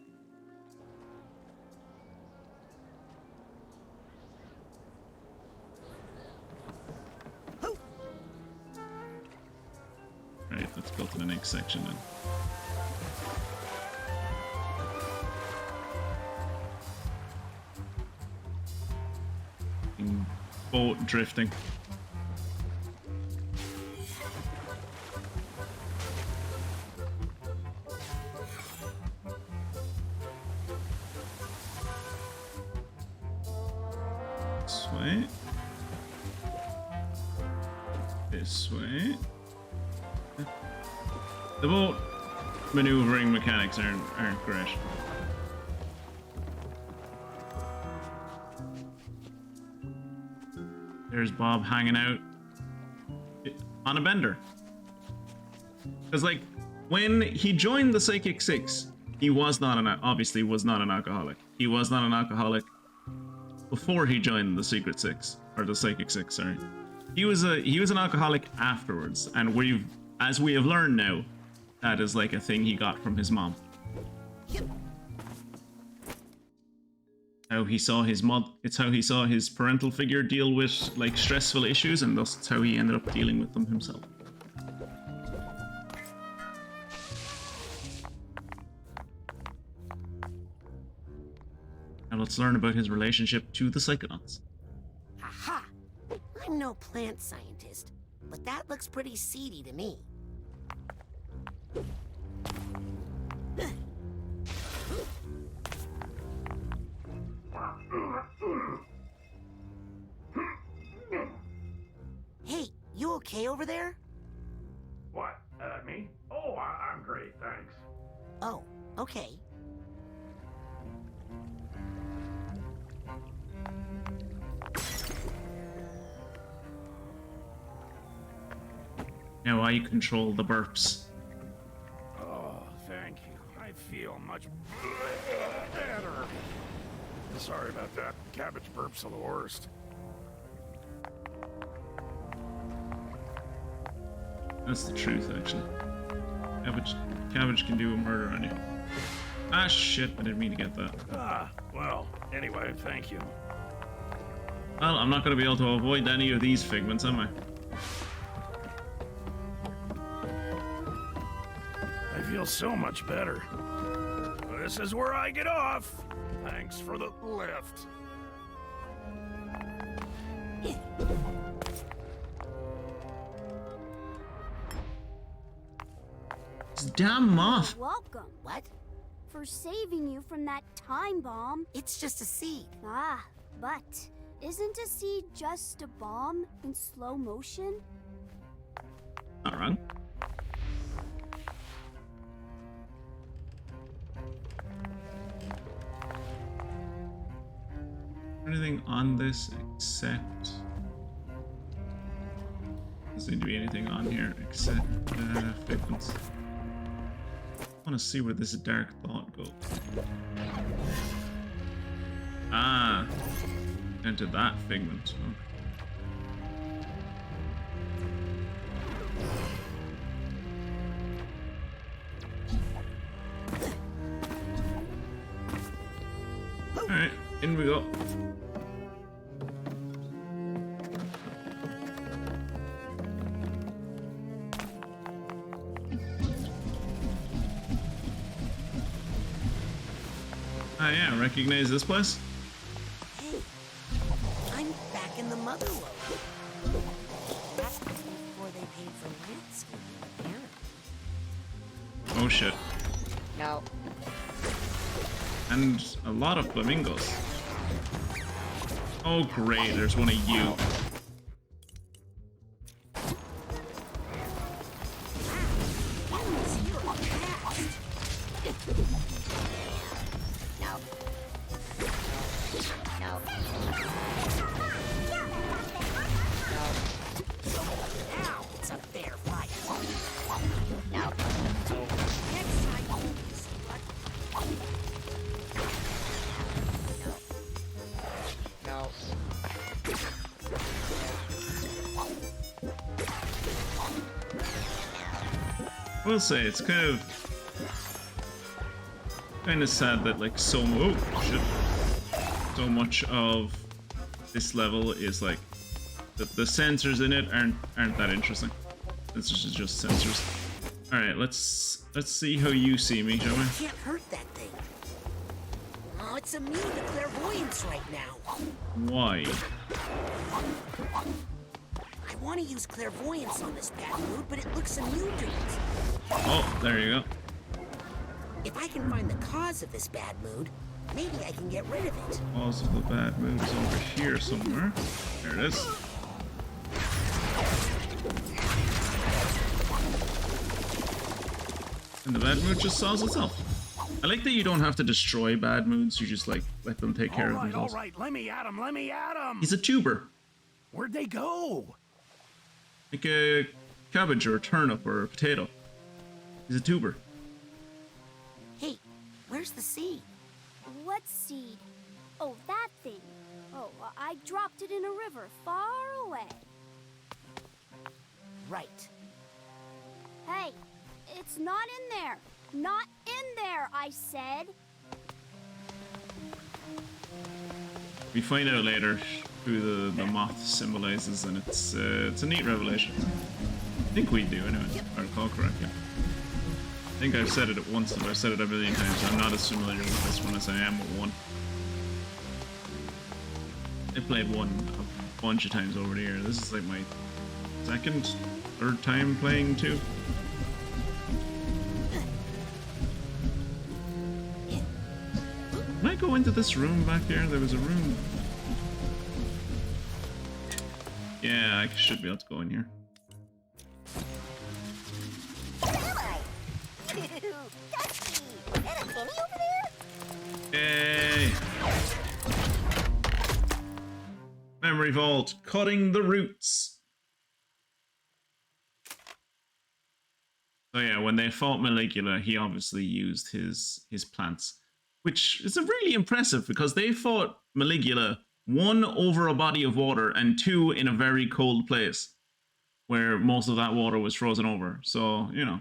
Right, let's go to the next section then. Boat drifting. This way. This way. The boat maneuvering mechanics aren't great. There's Bob hanging out on a bender. Because, like, when he joined the Psychic Six, he was not obviously was not an alcoholic. He was not an alcoholic before he joined the Secret Six, or the Psychic Six, sorry. He was an alcoholic afterwards, and as we have learned now, that is like a thing he got from his mom. How he saw his it's how he saw his parental figure deal with like stressful issues, and thus it's how he ended up dealing with them himself. Now let's learn about his relationship to the Psychonauts.
Aha! I'm no plant scientist, but that looks pretty seedy to me. Hey, you okay over there?
What? Me? Oh, I'm great, thanks.
Oh, okay.
Now I control the burps.
Oh, thank you. I feel much better. Sorry about that. Cabbage burps are the worst.
That's the truth, actually. Cabbage can do a murder on you. Ah, shit, I didn't mean to get that.
Well, anyway, thank you.
Well, I'm not going to be able to avoid any of these figments, am I?
I feel so much better. This is where I get off. Thanks for the lift.
Damn moth.
Welcome.
What?
For saving you from that time bomb.
It's just a seed.
Ah, but isn't a seed just a bomb in slow motion?
Not wrong. Anything on this except... Doesn't need to be anything on here except figments. I want to see where this dark thought goes. Ah, into that figment. Okay. Alright, in we go. Ah, yeah, recognize this place?
Hey, I'm back in the mother lode. That's before they paid for rent school, apparently.
Oh shit.
No.
And a lot of flamingos. Oh great, there's one of you. I will say it's kind of sad that like so much of this level is like the sensors in it aren't that interesting. This is just sensors. All right, let's see how you see me, shall we?
I can't hurt that thing. Oh, it's immune to clairvoyance right now.
Why?
I want to use clairvoyance on this bad mood, but it looks immune to it.
Oh, there you go.
If I can find the cause of this bad mood, maybe I can get rid of it.
Cause of the bad mood is over here somewhere. There it is. And the bad mood just solves itself. I like that you don't have to destroy bad moods, you just like let them take care of themselves.
All right, let me at him, let me at him!
He's a tuber.
Where'd they go?
Like a cabbage or a turnip or a potato. He's a tuber.
Hey, where's the seed?
What seed? Oh, that thing. Oh, I dropped it in a river far away.
Right.
Hey, it's not in there. Not in there, I said.
We find out later who the moth symbolizes, and it's a neat revelation. I think we do anyway, if I recall correctly. I think I've said it at once, and I've said it a million times. I'm not as familiar with this one as I am with one. I played one a bunch of times over the year. This is like my third time playing two. Can I go into this room back there? There was a room. Yeah, I should be able to go in here. Yay! Memory vault, cutting the roots. So yeah, when they fought Maligula, he obviously used his plants, which is really impressive because they fought Maligula, one, over a body of water, and two, in a very cold place where most of that water was frozen over. So, you know,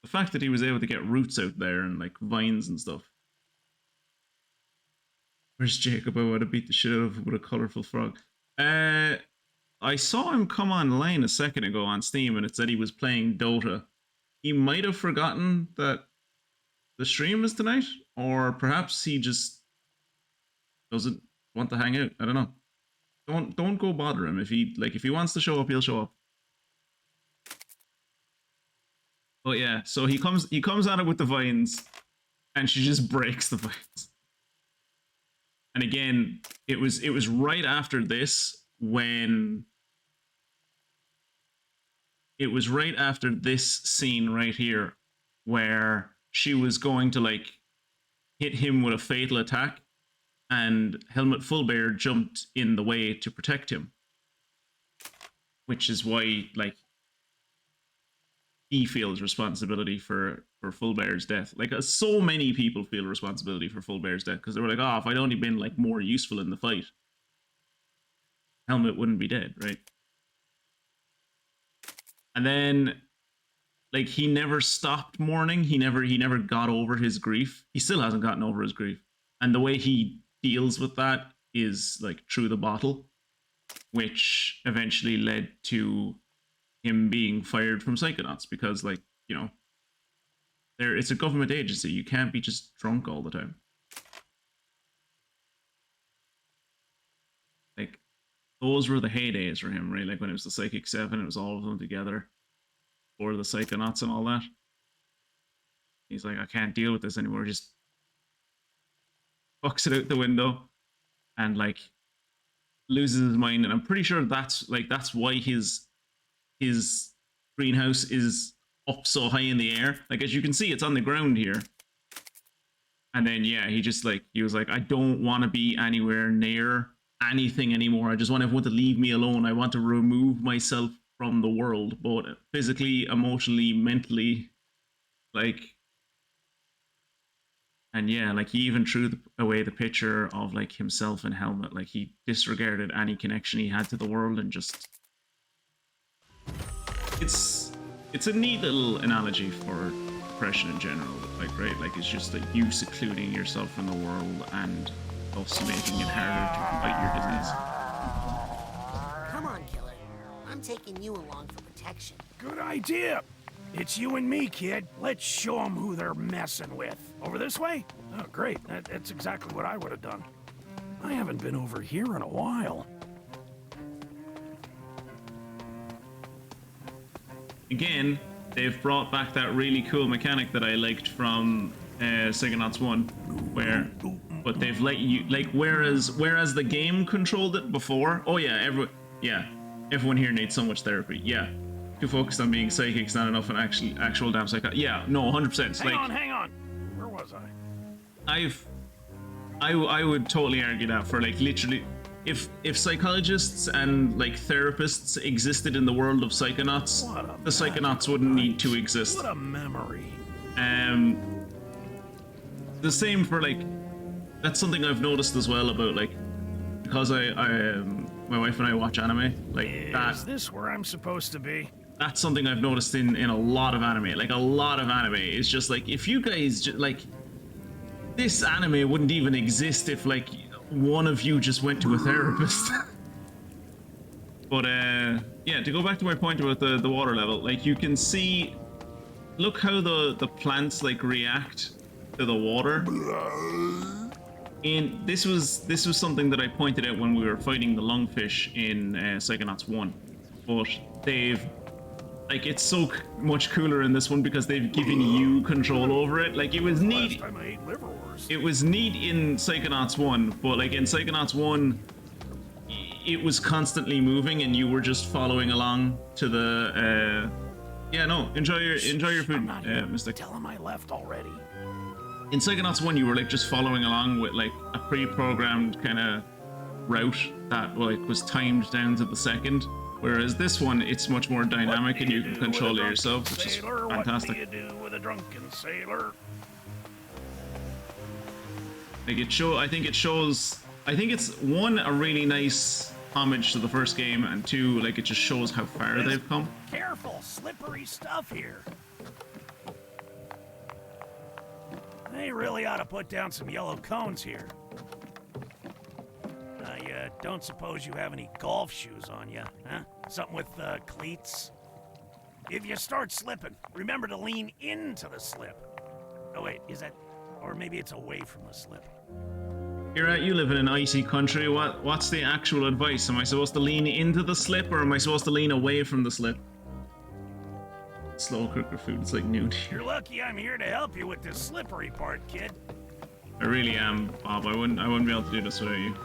the fact that he was able to get roots out there and like vines and stuff. Where's Jacob? I would have beat the shit out of him with a colorful frog. I saw him come online a second ago on Steam and it said he was playing Dota. He might have forgotten that the stream is tonight, or perhaps he just doesn't want to hang out. I don't know. Don't go bother him. If he wants to show up, he'll show up. But yeah, so he comes at it with the vines, and she just breaks the vines. And again, it was right after this when it was right after this scene right here where she was going to like hit him with a fatal attack, and Helmut Fullbear jumped in the way to protect him, which is why like he feels responsibility for Fullbear's death. Like so many people feel responsibility for Fullbear's death because they were like, oh, if I'd only been like more useful in the fight, Helmut wouldn't be dead, right? And then like he never stopped mourning. He never got over his grief. He still hasn't gotten over his grief. And the way he deals with that is like through the bottle, which eventually led to him being fired from Psychonauts because, like, you know, it's a government agency. You can't be just drunk all the time. Like, those were the heydays for him, right? Like when it was the Psychic 7, it was all of them together. Or the Psychonauts and all that. He's like, I can't deal with this anymore. Just fucks it out the window and like loses his mind. And I'm pretty sure that's why his greenhouse is up so high in the air. Like, as you can see, it's on the ground here. And then yeah, he was like, I don't want to be anywhere near anything anymore. I just want everyone to leave me alone. I want to remove myself from the world, both physically, emotionally, mentally, like. And yeah, like he even threw away the picture of like himself and Helmut. Like he disregarded any connection he had to the world and just. It's It's a neat little analogy for depression in general, like, right? Like, it's just that you secluding yourself from the world and thus making it harder to fight your disease.
Come on, killer. I'm taking you along for protection.
Good idea. It's you and me, kid. Let's show them who they're messing with. Over this way? Oh, great. That's exactly what I would have done. I haven't been over here in a while.
Again, they've brought back that really cool mechanic that I liked from Psychonauts 1, where, but they've let you, like, whereas the game controlled it before. Oh yeah, everyone here needs so much therapy. Yeah, too focused on being psychic is not enough on actual damn psycho. Yeah, no, 100%.
Hang on. Where was I?
I would totally argue that for, like, literally, if psychologists and, like, therapists existed in the world of Psychonauts, the Psychonauts wouldn't need to exist.
What a memory.
The same for, like, that's something I've noticed as well about, like, because my wife and I watch anime, like,
Is this where I'm supposed to be?
That's something I've noticed in a lot of anime. Like, a lot of anime is just like, if you guys like, this anime wouldn't even exist if, like, one of you just went to a therapist. But yeah, to go back to my point about the water level, like, you can see, look how the plants, like, react to the water. And this was something that I pointed out when we were fighting the lungfish in Psychonauts 1. But they've, like, it's so much cooler in this one because they've given you control over it. Like, it was neat. It was neat in Psychonauts 1, but, like, in Psychonauts 1, it was constantly moving and you were just following along to the yeah, no, enjoy your food, Mystic.
Tell him I left already.
In Psychonauts 1, you were, like, just following along with, like, a pre-programmed kind of route that, like, was timed down to the second. Whereas this one, it's much more dynamic and you can control it yourself, which is fantastic.
What do you do with a drunken sailor?
Like, I think it's, one, a really nice homage to the first game, and two, like, it just shows how far they've come.
Careful, slippery stuff here. They really ought to put down some yellow cones here. I don't suppose you have any golf shoes on you, huh? Something with cleats? If you start slipping, remember to lean into the slip. Oh wait, is that... or maybe it's away from the slip.
You're right, you live in an icy country. What's the actual advice? Am I supposed to lean into the slip, or am I supposed to lean away from the slip? Slow cooker food, it's like noon here.
You're lucky I'm here to help you with this slippery part, kid.
I really am, Bob. I wouldn't be able to do this without you.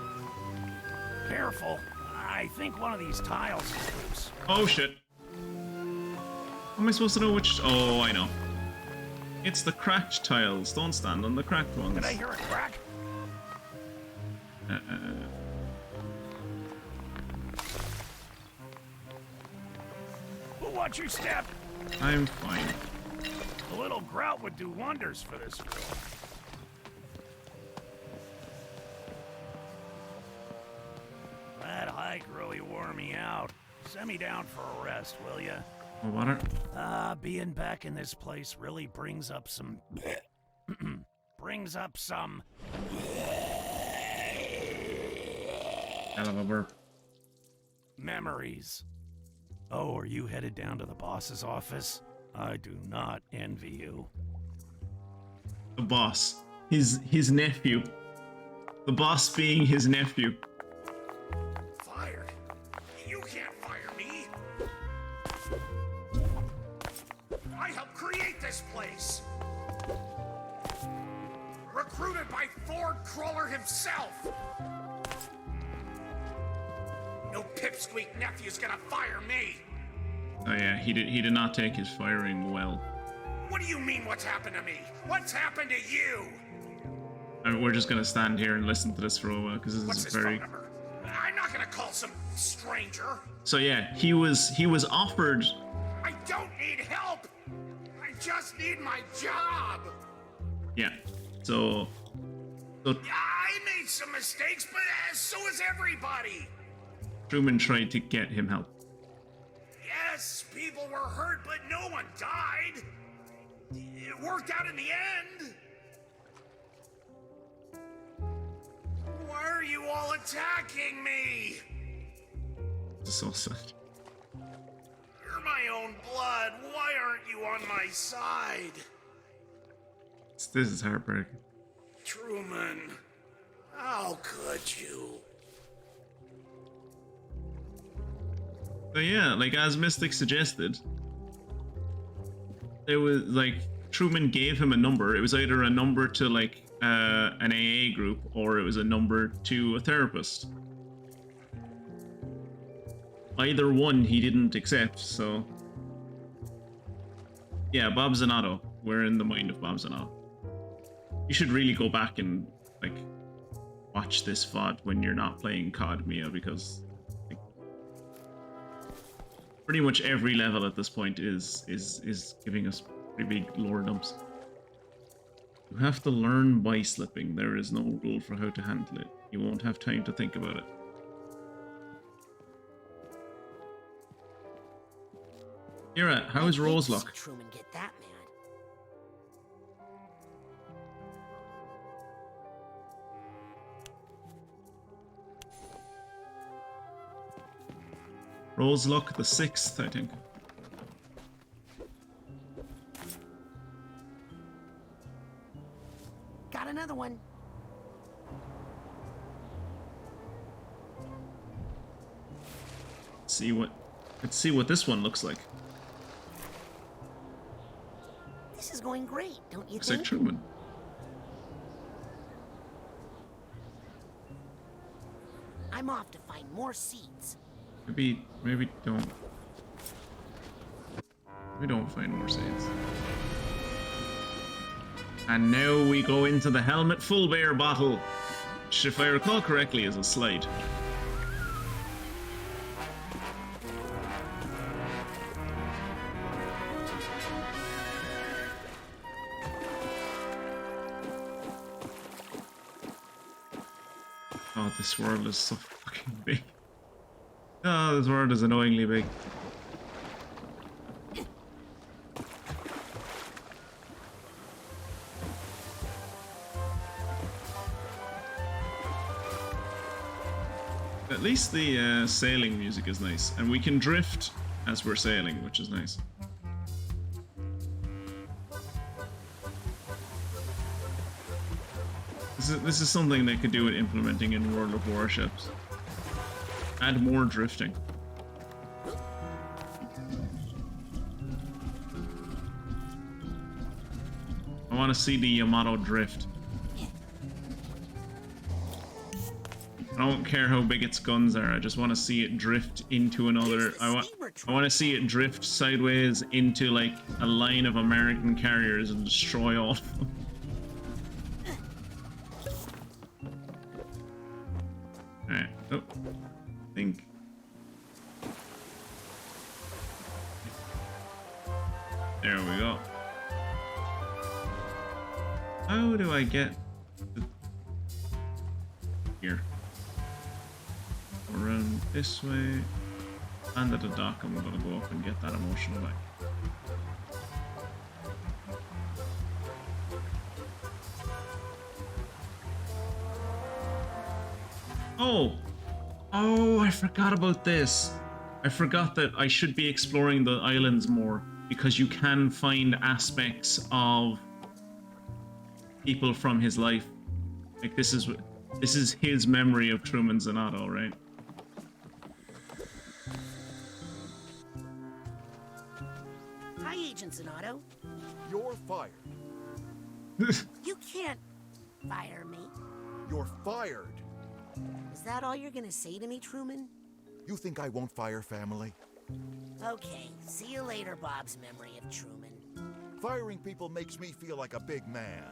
Careful. I think one of these tiles is loose.
Oh shit. How am I supposed to know which... Oh, I know. It's the cracked tiles. Don't stand on the cracked ones.
Did I hear a crack? Watch your step.
I'm fine.
A little grout would do wonders for this girl. That hike really wore me out. Send me down for a rest, will ya?
More water?
Being back in this place really brings up some... brings up some...
Hell of a burp.
memories. Oh, are you headed down to the boss's office? I do not envy you.
The boss. His nephew. The boss being his nephew.
Fired? You can't fire me! I helped create this place! Recruited by Ford Crawler himself! No pipsqueak nephew's gonna fire me!
Oh yeah, he did not take his firing well.
What do you mean what's happened to me? What's happened to you?
I mean, we're just gonna stand here and listen to this for a while because this
What's
is
his
very...
phone number? I'm not gonna call some stranger.
So yeah, he was offered...
I don't need help! I just need my job!
Yeah, so
I made some mistakes, but so has everybody!
Truman tried to get him help.
Yeah, Yes, people were hurt, but no one died. It worked out in the end. Why are you all attacking me?
So sad.
You're my own blood. Why aren't you on my side?
This is heartbreaking.
Truman, how could you?
So yeah, like as Mystic suggested, there was like Truman gave him a number. It was either a number to like an AA group or it was a number to a therapist. Either one he didn't accept, so yeah, Bob Zanatto. We're in the mind of Bob Zanatto. You should really go back and like watch this VoD when you're not playing COD, Mia, because like, pretty much every level at this point is giving us pretty big lore dumps. You have to learn by slipping. There is no rule for how to handle it. You won't have time to think about it. Kira, how is Roselock?
Truman get that mad.
Roselock the 6th, I think.
Got another one.
Let's see what this one looks like.
This is going great, don't you
Looks
think?
like Truman.
I'm off to find more seeds.
Maybe don't. We don't find more seeds. And now we go into the helmet full bear battle, which, if I recall correctly, is a slide. Oh, this world is so fucking big. Oh, this world is annoyingly big. At least the sailing music is nice, and we can drift as we're sailing, which is nice. This is something they could do with implementing in World of Warships. Add more drifting. I want to see the Yamato drift. I don't care how big its guns are, I just want to see it drift into another... I want to see it drift sideways into like a line of American carriers and destroy all of them. Alright, oh, I think... There we go. How do I get the... Here. Around this way. And at the dock, I'm gonna go up and get that emotional back. Oh! Oh, I forgot about this. I forgot that I should be exploring the islands more, because you can find aspects of people from his life. Like this is his memory of Truman Zanatto, right?
Hi, Agent Zanatto.
You're fired.
You can't fire me.
You're fired.
Is that all you're gonna say to me, Truman?
You think I won't fire family?
Okay, see you later, Bob's memory of Truman.
Firing people makes me feel like a big man.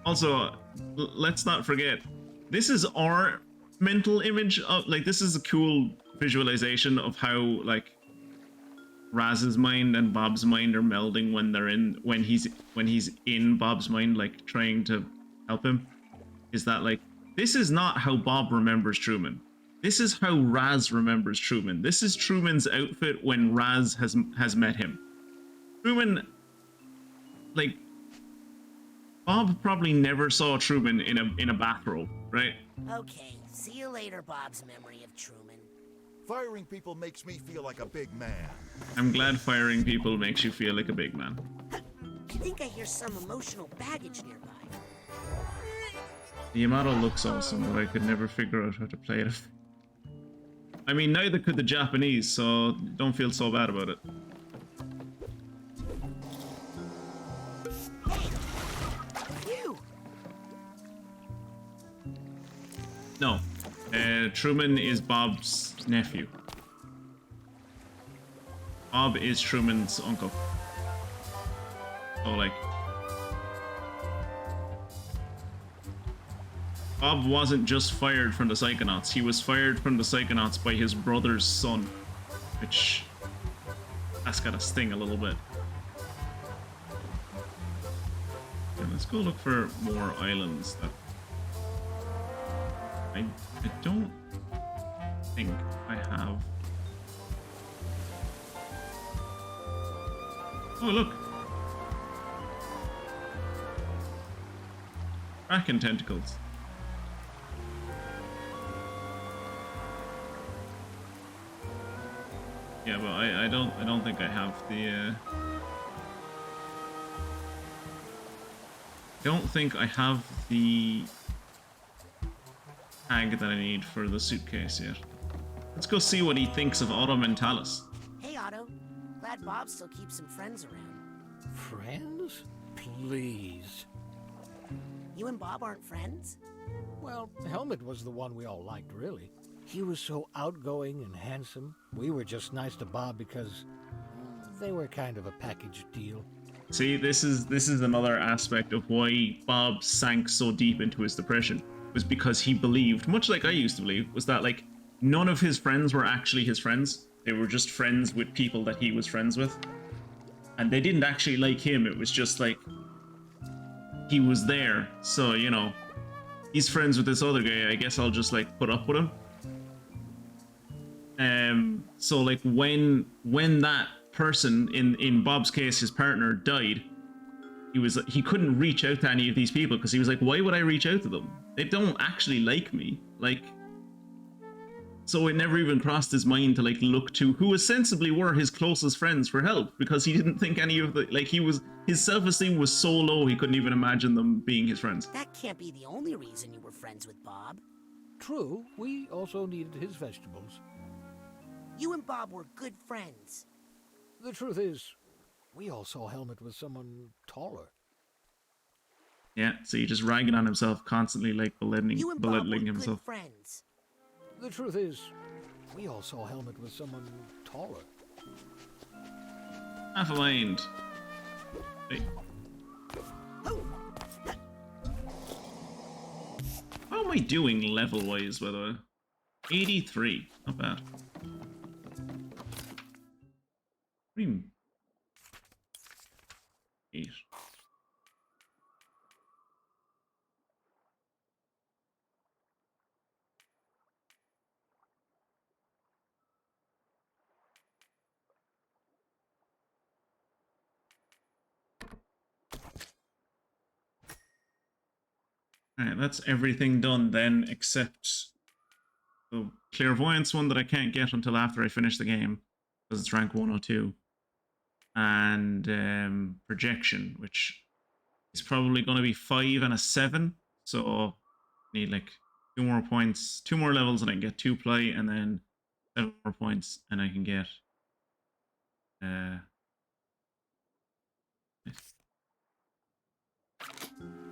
Also, let's not forget, this is our mental image of, like, this is a cool visualization of how, like, Raz's mind and Bob's mind are melding when he's in Bob's mind, like, trying to help him. Is that, like, this is not how Bob remembers Truman. This is how Raz remembers Truman. This is Truman's outfit when Raz has met him. Truman, like, Bob probably never saw Truman in a bathrobe, right?
Okay, see you later, Bob's memory of Truman.
Firing people makes me feel like a big man.
I'm glad firing people makes you feel like a big man.
I think I hear some emotional baggage nearby.
The Yamato looks awesome, but I could never figure out how to play it. I mean, neither could the Japanese, so don't feel so bad about it.
You.
No. Truman is Bob's nephew. Bob is Truman's uncle. So, like... Bob wasn't just fired from the Psychonauts, he was fired from the Psychonauts by his brother's son. Which... that's gotta sting a little bit. Okay, let's go look for more islands that... I don't think I have. Oh, look! Kraken tentacles. Yeah, but I don't think I have the don't think I have the tag that I need for the suitcase yet. Let's go see what he thinks of Otto Mentalis.
Hey, Otto. Glad Bob still keeps some friends around.
Friends? Please.
You and Bob aren't friends?
Well, Helmet was the one we all liked, really. He was so outgoing and handsome. We were just nice to Bob because they were kind of a package deal.
See, this is another aspect of why Bob sank so deep into his depression. Was because he believed, much like I used to believe, was that like none of his friends were actually his friends. They were just friends with people that he was friends with. And they didn't actually like him. It was just like he was there. So, you know, he's friends with this other guy. I guess I'll just like put up with him. So like when that person, in Bob's case, his partner, died, he couldn't reach out to any of these people because he was like, why would I reach out to them? They don't actually like me. Like, so it never even crossed his mind to like look to who ostensibly were his closest friends for help, because he didn't think any of the, like, his self-esteem was so low he couldn't even imagine them being his friends.
That can't be the only reason you were friends with Bob.
True, we also needed his vegetables.
You and Bob were good friends.
The truth is, we all saw Helmet with someone taller.
Yeah, so he just ragging on himself constantly, like belittling himself.
Good friends.
The truth is, we all saw Helmet with someone taller.
Half a mind. Wait. How am I doing level-wise, by the way? 83. Not bad. Cream. 8. Alright, that's everything done then, except the clairvoyance one that I can't get until after I finish the game, because it's rank 102. And projection, which is probably going to be 5 and a 7. So need like 2 more points, 2 more levels, and I can get 2 play, and then 7 more points, and I can get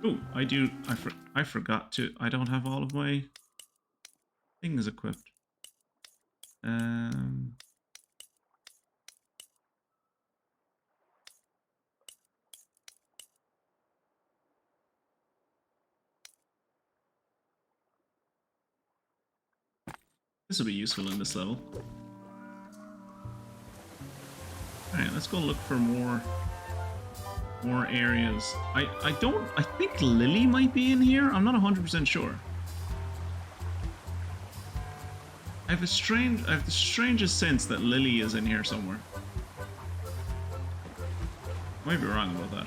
oh, I forgot to, I don't have all of my things equipped. This will be useful in this level. Alright, let's go look for more areas. I think Lily might be in here. I'm not 100% sure. I have the strangest sense that Lily is in here somewhere. I might be wrong about that.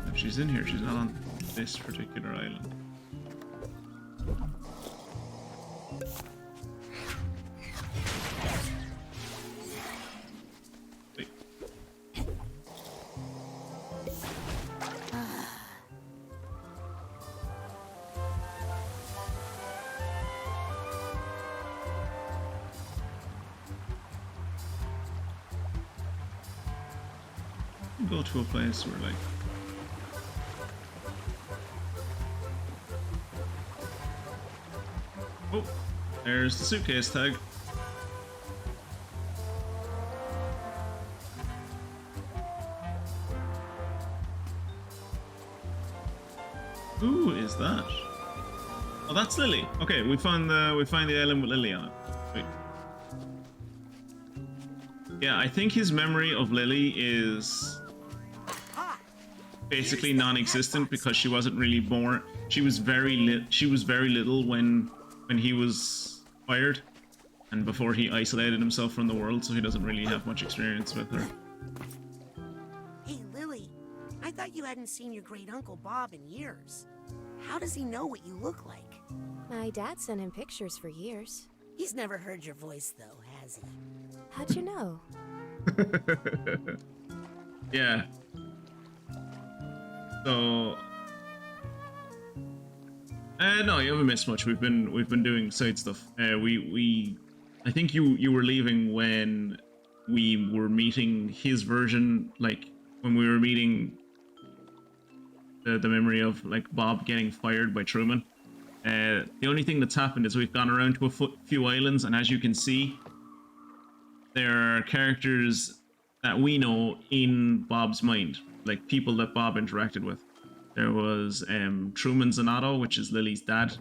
If she's in here, she's not on this particular island. Wait. Go to a place where, like, oh, there's the suitcase tag. Who is that? Oh, that's Lily. Okay, we find the island with Lily on it. Wait. Yeah, I think his memory of Lily is basically non-existent because she wasn't really born. She was very little when he was fired, and before he isolated himself from the world, so he doesn't really have much experience with her.
Hey, Lily, I thought you hadn't seen your great uncle Bob in years. How does he know what you look like?
My dad sent him pictures for years.
He's never heard your voice, though, has he?
How'd you know?
Yeah. So, no, you haven't missed much. We've been doing side stuff. I think you were leaving when we were meeting his version, like when we were meeting the memory of like Bob getting fired by Truman. The only thing that's happened is we've gone around to a few islands, and as you can see, there are characters that we know in Bob's mind, like people that Bob interacted with. There was Truman Zanatto, which is Lily's dad,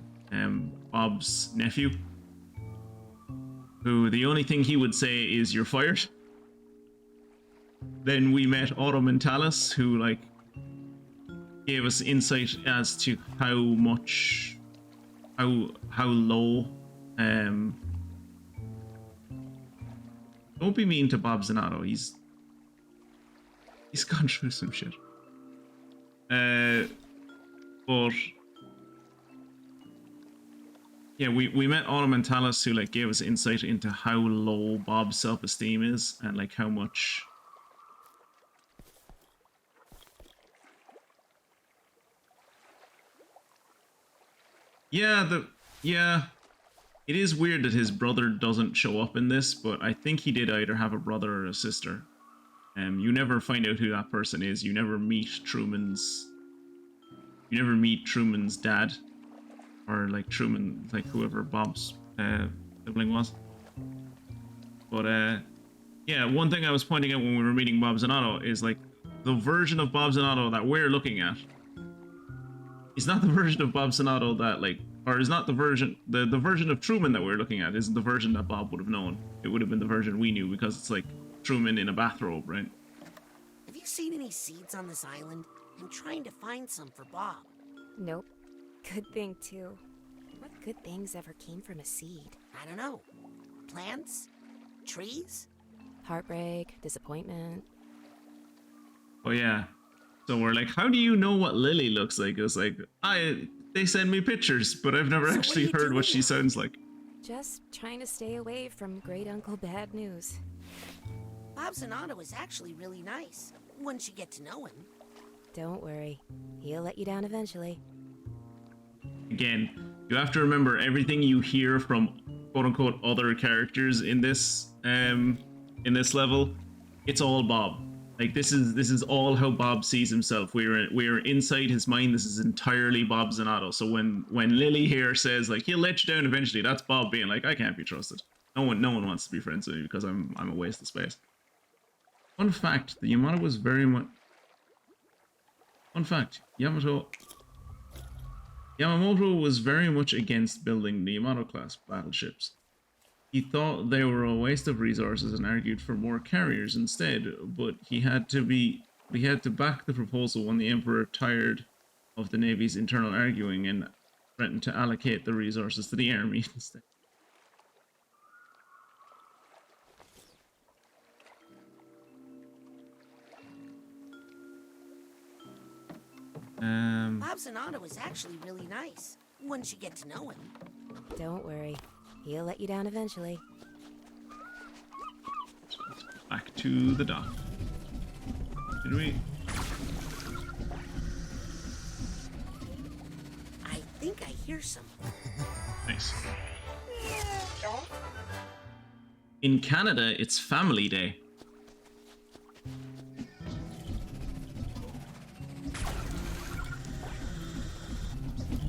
Bob's nephew, who the only thing he would say is "you're fired." Then we met Otto Mentalis, who like gave us insight as to how low. Don't be mean to Bob Zanatto. He's gone through some shit. But yeah, we met Otto Mentalis, who like gave us insight into how low Bob's self-esteem is, and like how much. Yeah, it is weird that his brother doesn't show up in this, but I think he did either have a brother or a sister. You never find out who that person is. You never meet Truman's dad, or like Truman, like whoever Bob's sibling was. But yeah, one thing I was pointing out when we were meeting Bob Zanatto is like the version of Bob Zanatto that we're looking at is not the version of Bob Zanatto that like, or is not the version of Truman that we're looking at isn't the version that Bob would have known. It would have been the version we knew, because it's like Truman in a bathrobe, right?
Have you seen any seeds on this island? I'm trying to find some for Bob.
Nope. Good thing, too. What good things ever came from a seed?
I don't know. Plants? Trees?
Heartbreak, disappointment.
Oh yeah. So we're like, how do you know what Lily looks like? It was like, they send me pictures, but I've never actually heard what she sounds like.
Just trying to stay away from Great Uncle Bad News.
Bob Zanatto is actually really nice, once you get to know him.
Don't worry. He'll let you down eventually.
Again, you have to remember everything you hear from quote-unquote other characters in this level, it's all Bob. Like this is all how Bob sees himself. We're inside his mind. This is entirely Bob Zanatto. So when Lily here says like he'll let you down eventually, that's Bob being like, I can't be trusted. No one wants to be friends with me because I'm a waste of space. Fun fact: the Yamato was very much. Fun fact, Yamamoto was very much against building the Yamato-class battleships. He thought they were a waste of resources and argued for more carriers instead, but he had to back the proposal when the Emperor tired of the Navy's internal arguing and threatened to allocate the resources to the army instead.
Bob Zanatto is actually really nice, once you get to know him.
Don't worry. He'll let you down eventually.
Back to the dock. Did we?
I think I hear something.
Nice. In Canada, it's Family Day.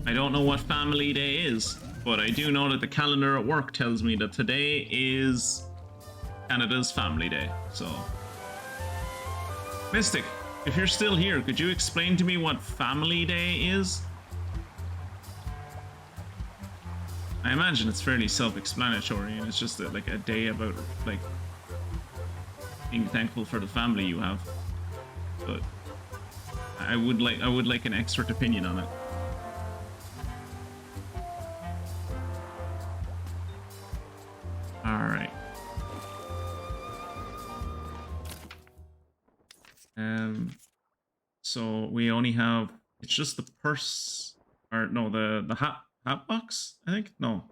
I don't know what Family Day is, but I do know that the calendar at work tells me that today is Canada's Family Day, so... Mystic, if you're still here, could you explain to me what Family Day is? I imagine it's fairly self-explanatory, and it's just like a day about, like, being thankful for the family you have. But I would like an expert opinion on it. Alright. So we only have, it's just the purse, or no, the hat box, I think? No.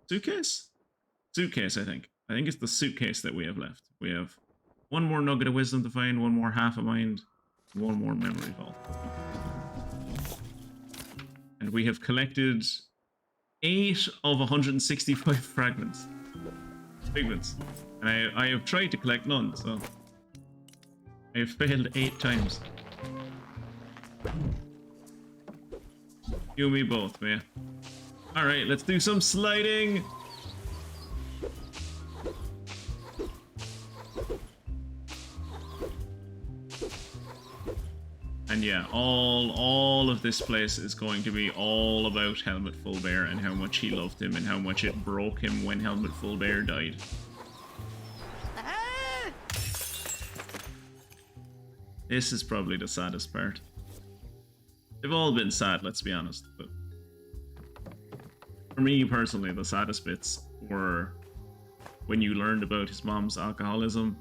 Suitcase? Suitcase, I think. I think it's the suitcase that we have left. We have one more nugget of wisdom to find, one more half a mind, one more memory vault. And we have collected 8 of 165 fragments. Pigments. And I have tried to collect none, so I have failed 8 times. You and me both, man. Alright, let's do some sliding! And yeah, all of this place is going to be all about Helmut Fullbear and how much he loved him and how much it broke him when Helmut Fullbear died. This is probably the saddest part. They've all been sad, let's be honest, but for me personally, the saddest bits were when you learned about his mom's alcoholism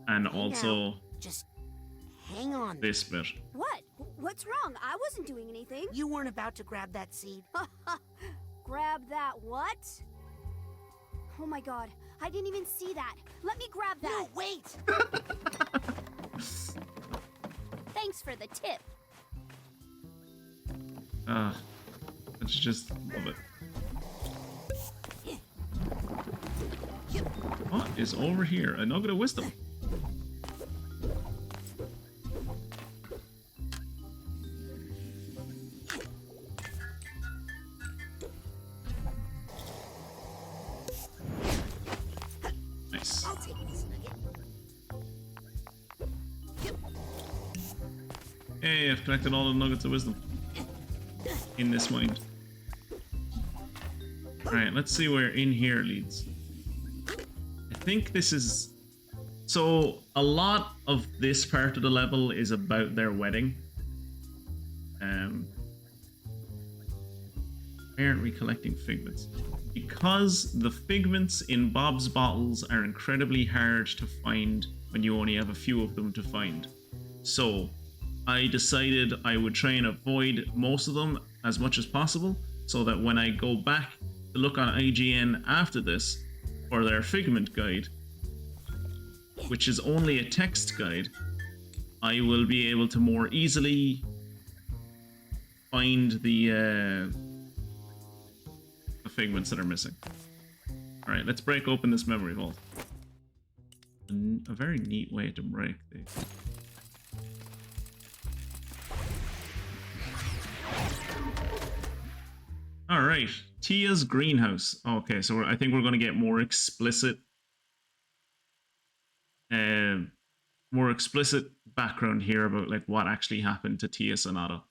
and also
just hang on.
This bit.
What? What's wrong? I wasn't doing anything.
You weren't about to grab that seed.
Grab that what? Oh my god, I didn't even see that. Let me grab that.
No, wait!
Thanks for the tip.
It's just love it. What is over here? A nugget of wisdom. Nice.
I'll take this nugget.
Hey, I've collected all the nuggets of wisdom in this mind. Alright, let's see where in here leads. I think this is... So, a lot of this part of the level is about their wedding. Why aren't we collecting figments? Because the figments in Bob's bottles are incredibly hard to find when you only have a few of them to find. So, I decided I would try and avoid most of them as much as possible, so that when I go back to look on IGN after this for their figment guide, which is only a text guide, I will be able to more easily find the figments that are missing. Alright, let's break open this memory vault. A very neat way to break these. Alright, Tia's greenhouse. Okay, so I think we're going to get more explicit background here about like what actually happened to Tia Zanatto.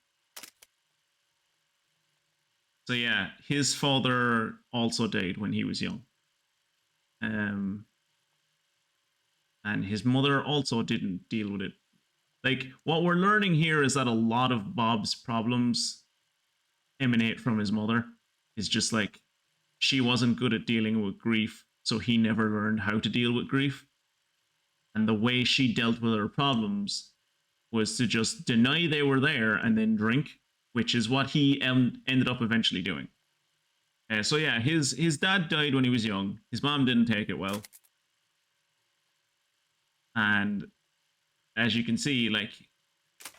So yeah, his father also died when he was young. And his mother also didn't deal with it. Like, what we're learning here is that a lot of Bob's problems emanate from his mother. It's just like, she wasn't good at dealing with grief, so he never learned how to deal with grief. And the way she dealt with her problems was to just deny they were there and then drink, which is what he ended up eventually doing. So yeah, his dad died when he was young. His mom didn't take it well. And as you can see, like,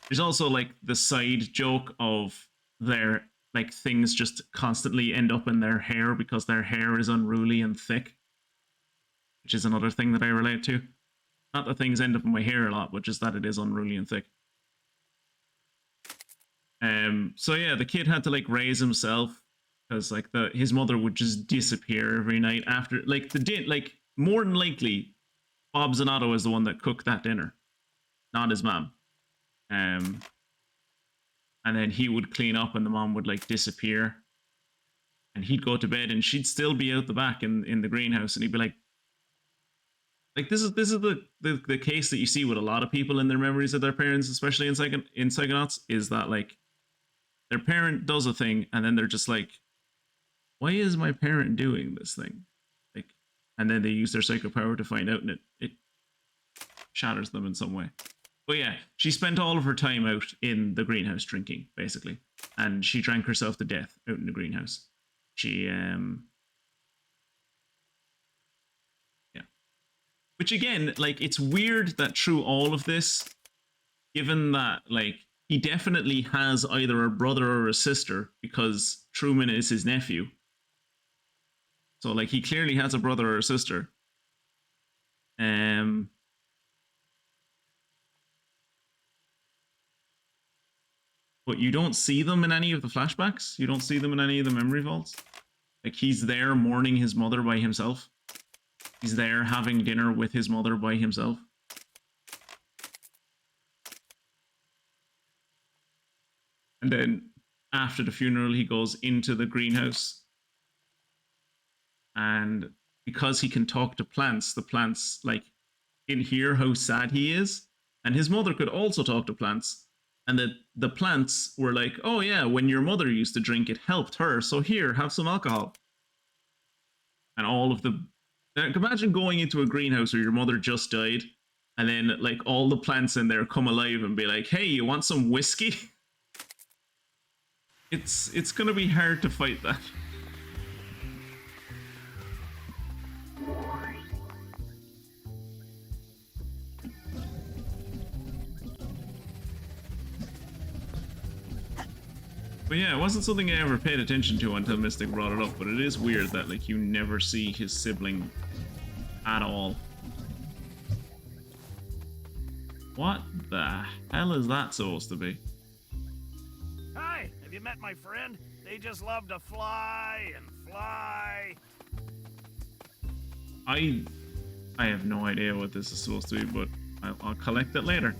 there's also like the side joke of their, like, things just constantly end up in their hair because their hair is unruly and thick, which is another thing that I relate to. Not that things end up in my hair a lot, but just that it is unruly and thick. So yeah, the kid had to like raise himself because like his mother would just disappear every night after like more than likely Bob Zanatto is the one that cooked that dinner, not his mom. And then he would clean up and the mom would like disappear. And he'd go to bed and she'd still be out the back in the greenhouse, and he'd be like this is the case that you see with a lot of people in their memories of their parents, especially in Psychonauts, is that like their parent does a thing and then they're just like, why is my parent doing this thing? Like, and then they use their psycho power to find out, and it shatters them in some way. But yeah, she spent all of her time out in the greenhouse drinking, basically. And she drank herself to death out in the greenhouse. She, yeah. Which again, like, it's weird that through all of this, given that, like, he definitely has either a brother or a sister, because Truman is his nephew. So, like, he clearly has a brother or a sister. But you don't see them in any of the flashbacks. You don't see them in any of the memory vaults. Like, he's there mourning his mother by himself. He's there having dinner with his mother by himself. And then after the funeral, he goes into the greenhouse. And because he can talk to plants, the plants, like, can hear how sad he is. And his mother could also talk to plants. And the plants were like, oh yeah, when your mother used to drink, it helped her. So here, have some alcohol. And all of the... Imagine going into a greenhouse where your mother just died, and then like all the plants in there come alive and be like, hey, you want some whiskey? It's gonna be hard to fight that. But yeah, it wasn't something I ever paid attention to until Mystic brought it up, but it is weird that like you never see his sibling at all. What the hell is that supposed to be?
Hi, have you met my friend? They just love to fly and fly.
I have no idea what this is supposed to be, but I'll collect it later.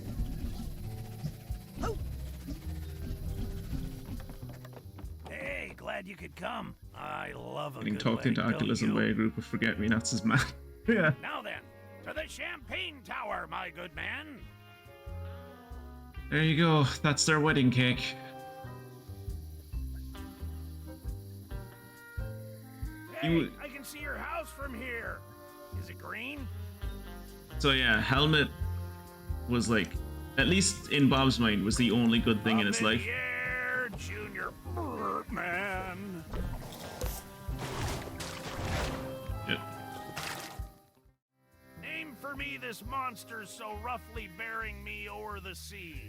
Hey, glad you could come. I love a
Getting
good
talked into
wedding, don't
Oculism
you?
by a group of forget-me-nots is mad. Yeah.
Now then, to the Champagne Tower, my good man.
There you go. That's their wedding cake.
Hey, I can see your house from here. Is it green?
So yeah, Helmet was like, at least in Bob's mind, was the only good thing in his life.
Yeah, Junior Birdman.
Yeah.
Name for me this monster so roughly bearing me o'er the sea.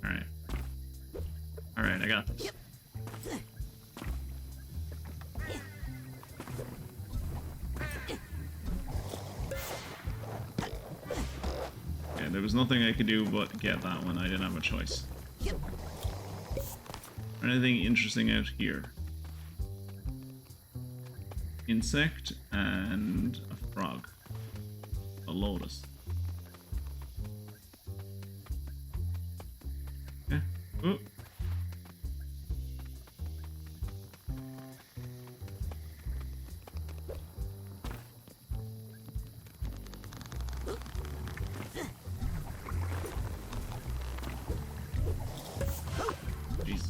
Alright. Alright, I got this. Yeah, there was nothing I could do but get that one. I didn't have a choice. Anything interesting out here? Insect and a frog. A lotus. Ooh. Jeez.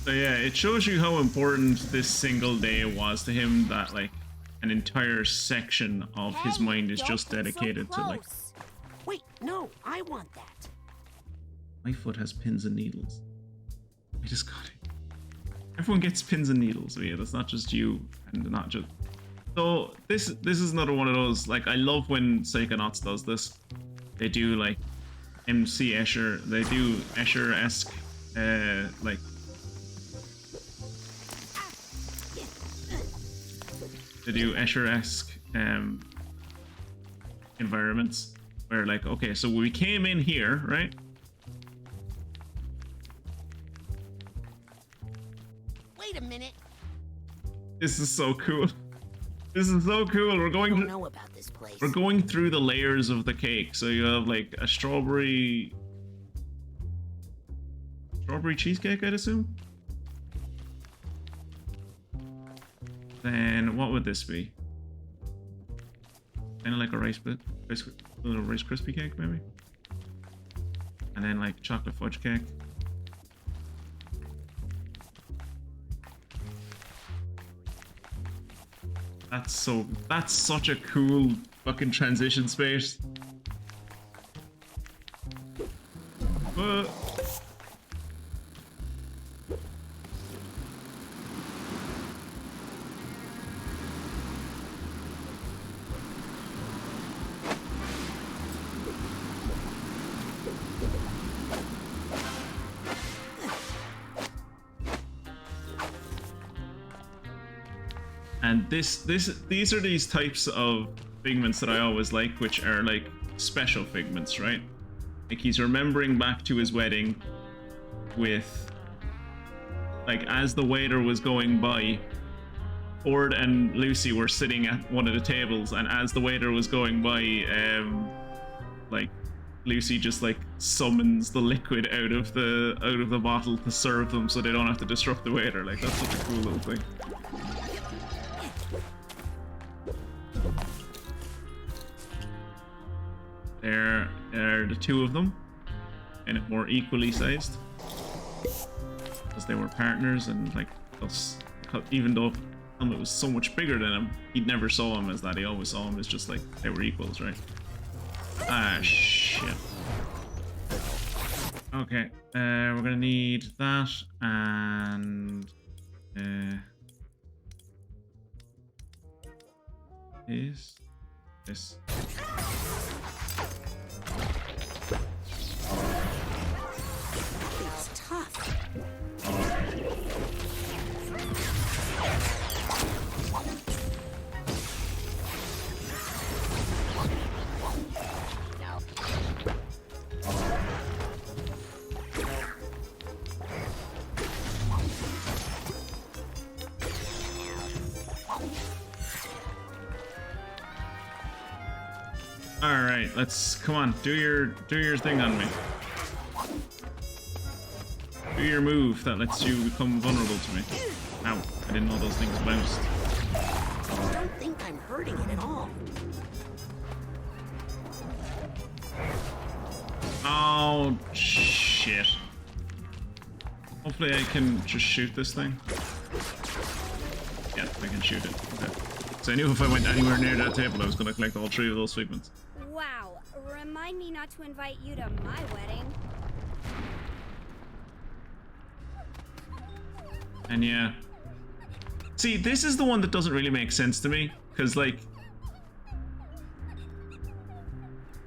So yeah, it shows you how important this single day was to him, that like an entire section of his mind is just dedicated to like...
Wait, no, I want that.
My foot has pins and needles. I just got it. Everyone gets pins and needles, yeah, that's not just you, and not just... So this is another one of those, like, I love when Psychonauts does this. They do like MC Escher, they do Escher-esque like they do Escher-esque environments where, like, okay, so we came in here, right?
Wait a minute.
This is so cool. This is so cool. We're going.
I don't know about this place.
We're going through the layers of the cake. So you have like a strawberry cheesecake, I'd assume. Then what would this be? Kind of like a little Rice Krispie cake, maybe. And then like chocolate fudge cake. That's such a cool fucking transition space. And these are these types of figments that I always like, which are like special figments, right? Like he's remembering back to his wedding with, like, as the waiter was going by, Ford and Lucy were sitting at one of the tables, and as the waiter was going by, like Lucy just like summons the liquid out of the bottle to serve them so they don't have to disrupt the waiter. Like, that's such a cool little thing. There are the two of them, and more equally sized, because they were partners, and like us, even though Helmut was so much bigger than him, he never saw him as that. He always saw him as just like they were equals, right? Ah, shit. Okay, we're gonna need that and this.
It's tough.
All right, let's come on. Do your thing on me. Do your move that lets you become vulnerable to me. Ow! I didn't know those things bounced.
I don't think I'm hurting it at all.
Oh shit! Hopefully I can just shoot this thing. Yeah, I can shoot it. Okay. So I knew if I went anywhere near that table, I was going to collect all three of those figments.
Wow, remind me not to invite you to my wedding.
And yeah. See, this is the one that doesn't really make sense to me, because, like,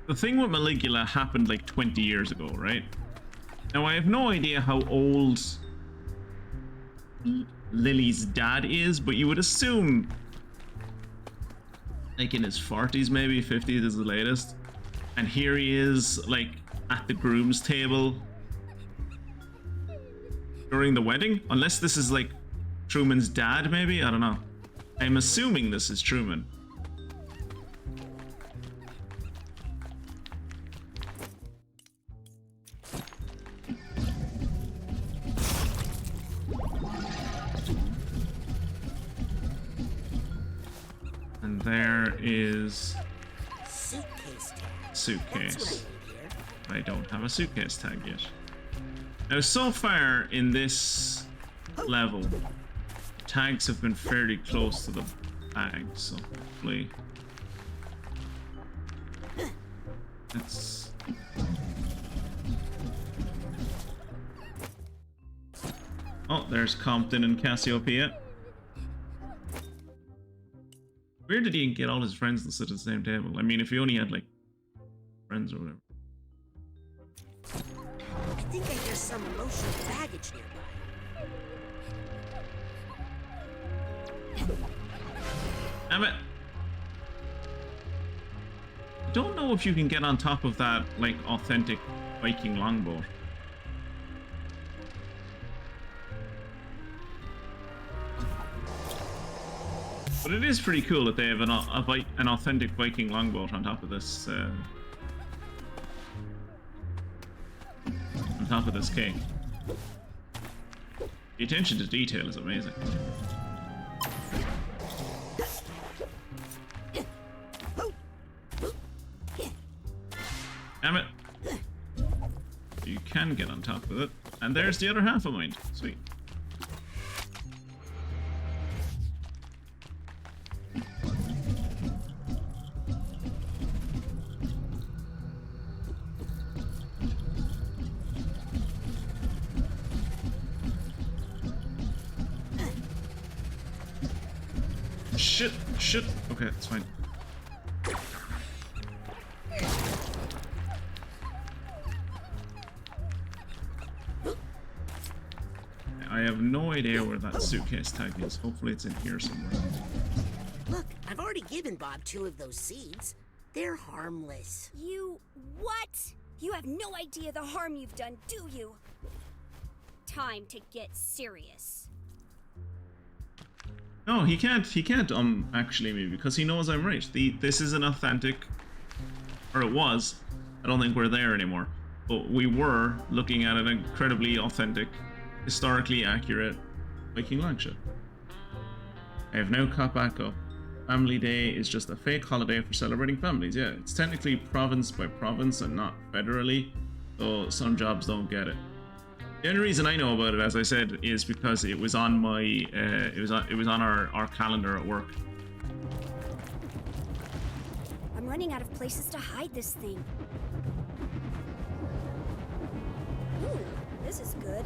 the thing with Maligula happened like 20 years ago, right? Now, I have no idea how old Lily's dad is, but you would assume like in his 40s, maybe 50s is the latest. And here he is, like, at the groom's table. during the wedding, unless this is like Truman's dad, maybe? I don't know. I'm assuming this is Truman. And there is
Suitcase tag.
Suitcase. I don't have a suitcase tag yet. Now, so far in this level, tags have been fairly close to the bag, so hopefully it's... Oh, there's Compton and Cassiopeia. Where did he get all his friends to sit at the same table? I mean, if he only had, like, friends or whatever.
I think I hear some emotional baggage nearby.
Damn it! I don't know if you can get on top of that, like, authentic Viking longboat. But it is pretty cool that they have an authentic Viking longboat on top of this, cake. The attention to detail is amazing. Damn it! You can get on top of it. And there's the other half of mine. Sweet. Shit. Okay, it's fine. I have no idea where that suitcase tag is. Hopefully it's in here somewhere.
Look, I've already given Bob 2 of those seeds. They're harmless.
You... what? You have no idea the harm you've done, do you? Time to get serious.
No, he can't actually me, because he knows I'm right. This is an authentic, or it was. I don't think we're there anymore. But we were looking at an incredibly authentic, historically accurate Viking longship. I have now caught back up. Family Day is just a fake holiday for celebrating families. Yeah, it's technically province by province and not federally, so some jobs don't get it. The only reason I know about it, as I said, is because it was on my it was on our calendar at work.
I'm running out of places to hide this thing. Ooh, this is good.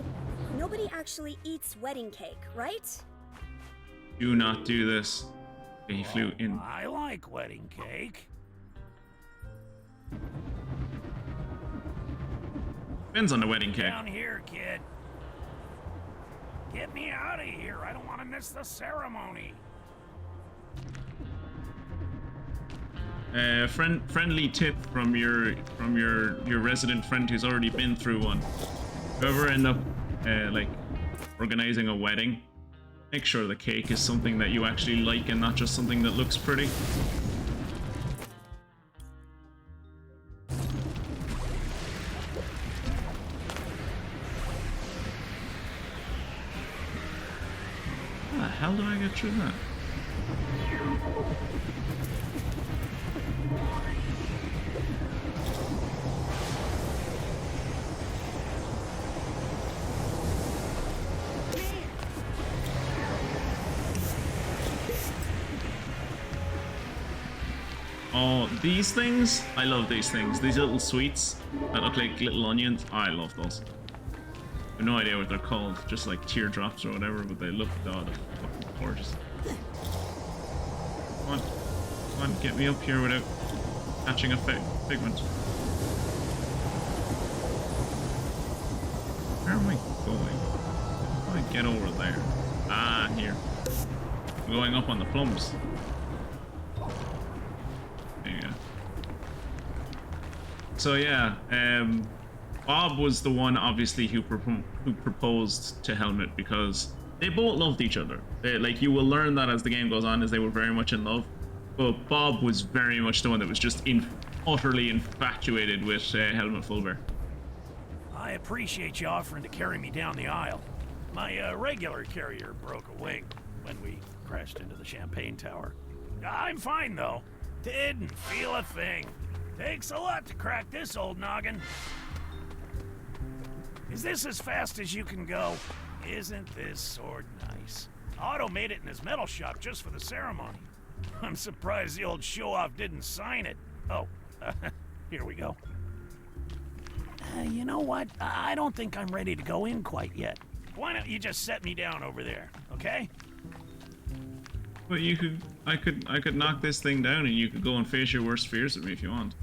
Nobody actually eats wedding cake, right?
Do not do this. He flew in.
I like wedding cake.
Depends on the wedding cake.
Down here, kid. Get me out of here. I don't want to miss the ceremony.
Friendly tip from your resident friend who's already been through one. If you ever end up like organizing a wedding, make sure the cake is something that you actually like and not just something that looks pretty. How do I get through that? Oh, these things? I love these things. These little sweets that look like little onions. Oh, I love those. I have no idea what they're called, just like teardrops or whatever, but they look, oh, they're fucking gorgeous. Come on, get me up here without catching a figment. Where am I going? How do I get over there? Ah, here. I'm going up on the plums. There you go. So yeah, Bob was the one, obviously, who proposed to Helmut because they both loved each other. Like, you will learn that as the game goes on, as they were very much in love. But Bob was very much the one that was just utterly infatuated with Helmut Fulber.
I appreciate you offering to carry me down the aisle. My regular carrier broke a wing when we crashed into the Champagne Tower. I'm fine, though. Didn't feel a thing. Takes a lot to crack this old noggin. Is this as fast as you can go? Isn't this sword nice? Otto made it in his metal shop just for the ceremony. I'm surprised the old show-off didn't sign it. Oh, here we go. You know what? I don't think I'm ready to go in quite yet. Why don't you just set me down over there, okay?
But I could knock this thing down and you could go and face your worst fears with me if you want.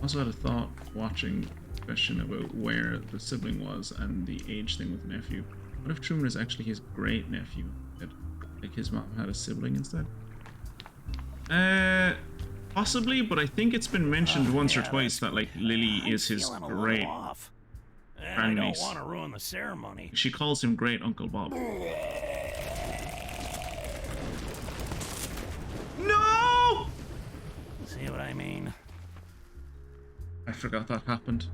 Also had a thought watching a question about where the sibling was and the age thing with nephew. What if Truman is actually his great nephew? Like his mom had a sibling instead? Possibly, but I think it's been mentioned once or twice that like Lily is his great grandniece.
I don't want to ruin the ceremony.
She calls him Great Uncle Bob. No!
See what I mean?
I forgot that happened.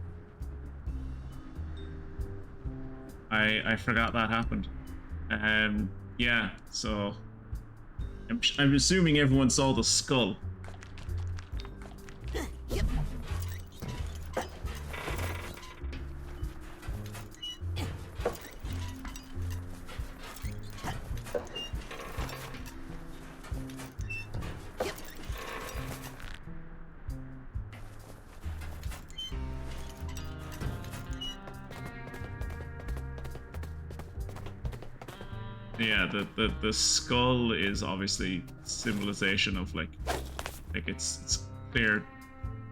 I forgot that happened. Yeah, so I'm assuming everyone saw the skull. Yeah, the skull is obviously symbolization of like it's clear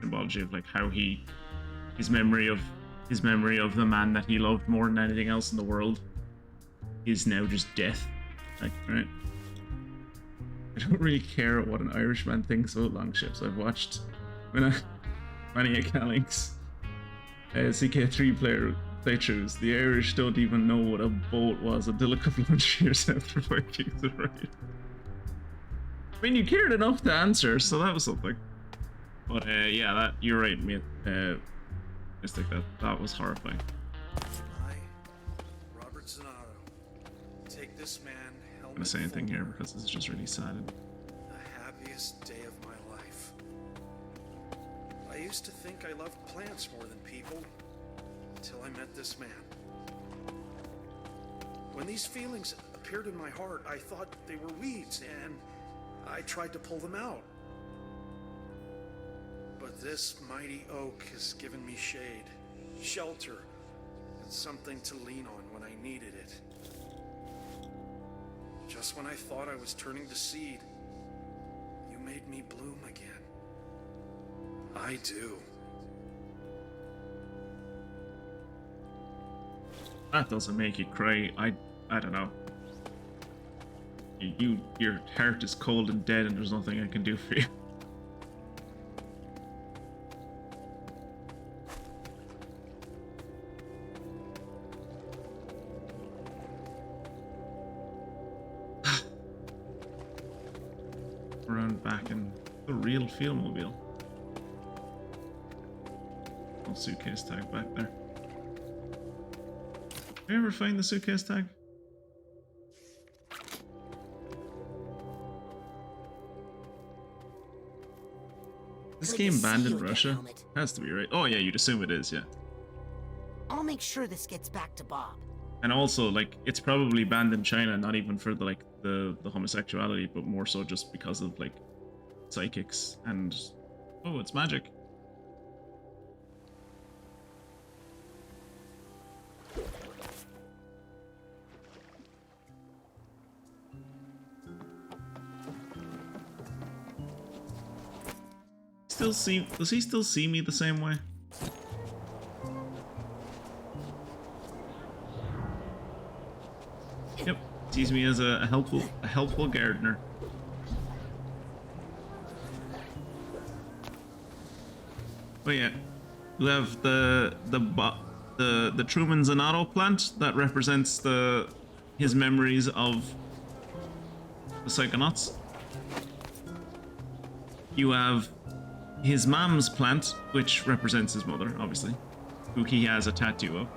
symbology of like how his memory of the man that he loved more than anything else in the world is now just death. Like, right? I don't really care what an Irishman thinks about longships. I've watched many accountings CK3 playthroughs. The Irish don't even know what a boat was until a couple of years after Vikings arrived. I mean, you cared enough to answer, so that was something. But yeah, you're right, mate. Mystic, that was horrifying.
I, Robert Zanatto, take this man.
I'm not gonna say anything here because this is just really sad.
The happiest day of my life. I used to think I loved plants more than people. Until I met this man. When these feelings appeared in my heart, I thought they were weeds, and I tried to pull them out. But this mighty oak has given me shade, shelter, and something to lean on when I needed it. Just when I thought I was turning to seed, you made me bloom again. I do.
That doesn't make you cry. I don't know. Your heart is cold and dead, and there's nothing I can do for you. Around back in the real Fieldmobile. No suitcase tag back there. Did you ever find the suitcase tag? This game banned in Russia? Has to be, right? Oh yeah, you'd assume it is, yeah.
I'll make sure this gets back to Bob.
And also, like, it's probably banned in China, not even for the homosexuality, but more so just because of like psychics and oh, it's magic. Does he still see me the same way? Yep, sees me as a helpful gardener. Oh yeah, you have the Truman Zanatto plant that represents his memories of the Psychonauts. You have his mom's plant, which represents his mother, obviously, who he has a tattoo of.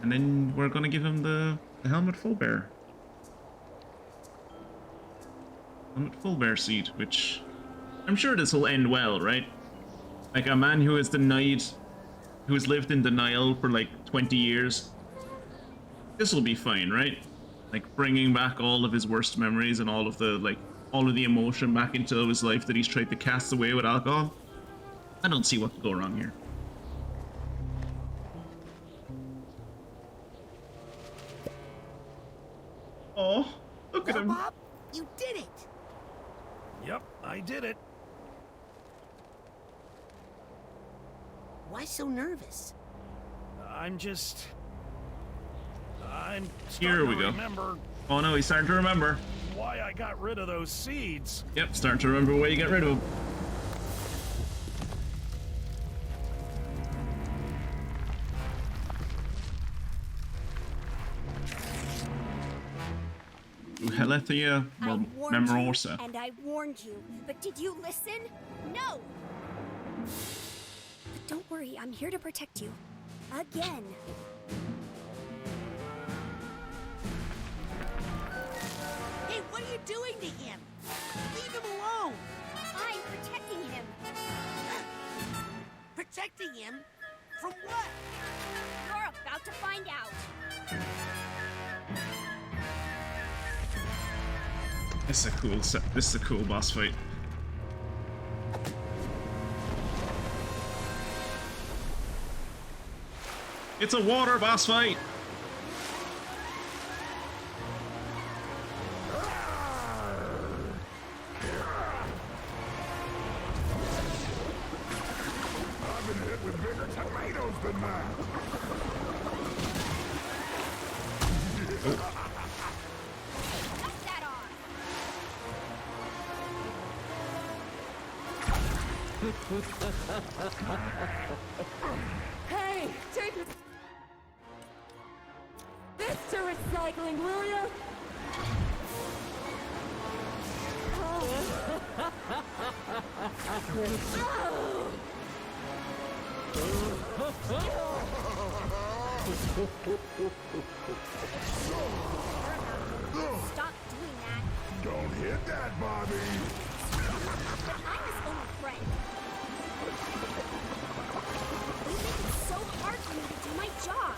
And then we're gonna give him the helmet full bear. Helmet full bear seed, which I'm sure this will end well, right? Like a man who has lived in denial for like 20 years. This will be fine, right? Like bringing back all of his worst memories and all of the emotion back into his life that he's tried to cast away with alcohol. I don't see what could go wrong here. Oh, look at him.
Bob, you did it.
Yep, I did it.
Why so nervous?
I'm
Here we go.
Remember
Oh no, he's starting to remember.
why I got rid of those seeds.
Yep, starting to remember why you got rid of them. Helethia Memorosa.
And I warned you, but did you listen? No! But don't worry, I'm here to protect you. Again.
Hey, what are you doing to him? Leave him alone.
I'm protecting him.
Protecting him? From what?
You're about to find out.
This is a cool boss fight. It's a water boss fight.
I've been hit with bigger tomatoes than that.
Hey, take this to recycling, will ya?
Stop doing that.
Don't hit that, Bobby.
I'm his only friend. You make it so hard for me to do my job.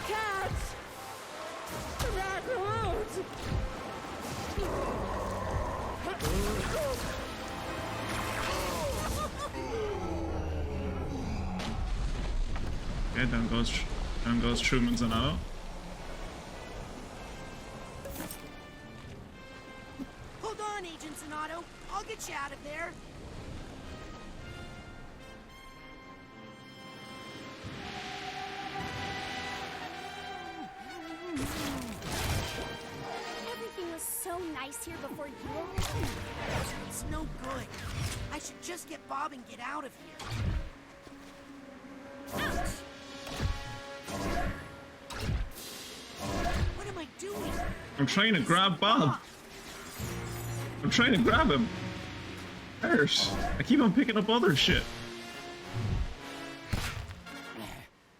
Catch! That root!
Okay, down goes Truman Zanatto.
Hold on, Agent Zanatto. I'll get you out of there.
Everything was so nice here before you.
It's no good. I should just get Bob and get out of here. What am I doing?
I'm trying to grab Bob. I'm trying to grab him. There's. I keep on picking up other shit.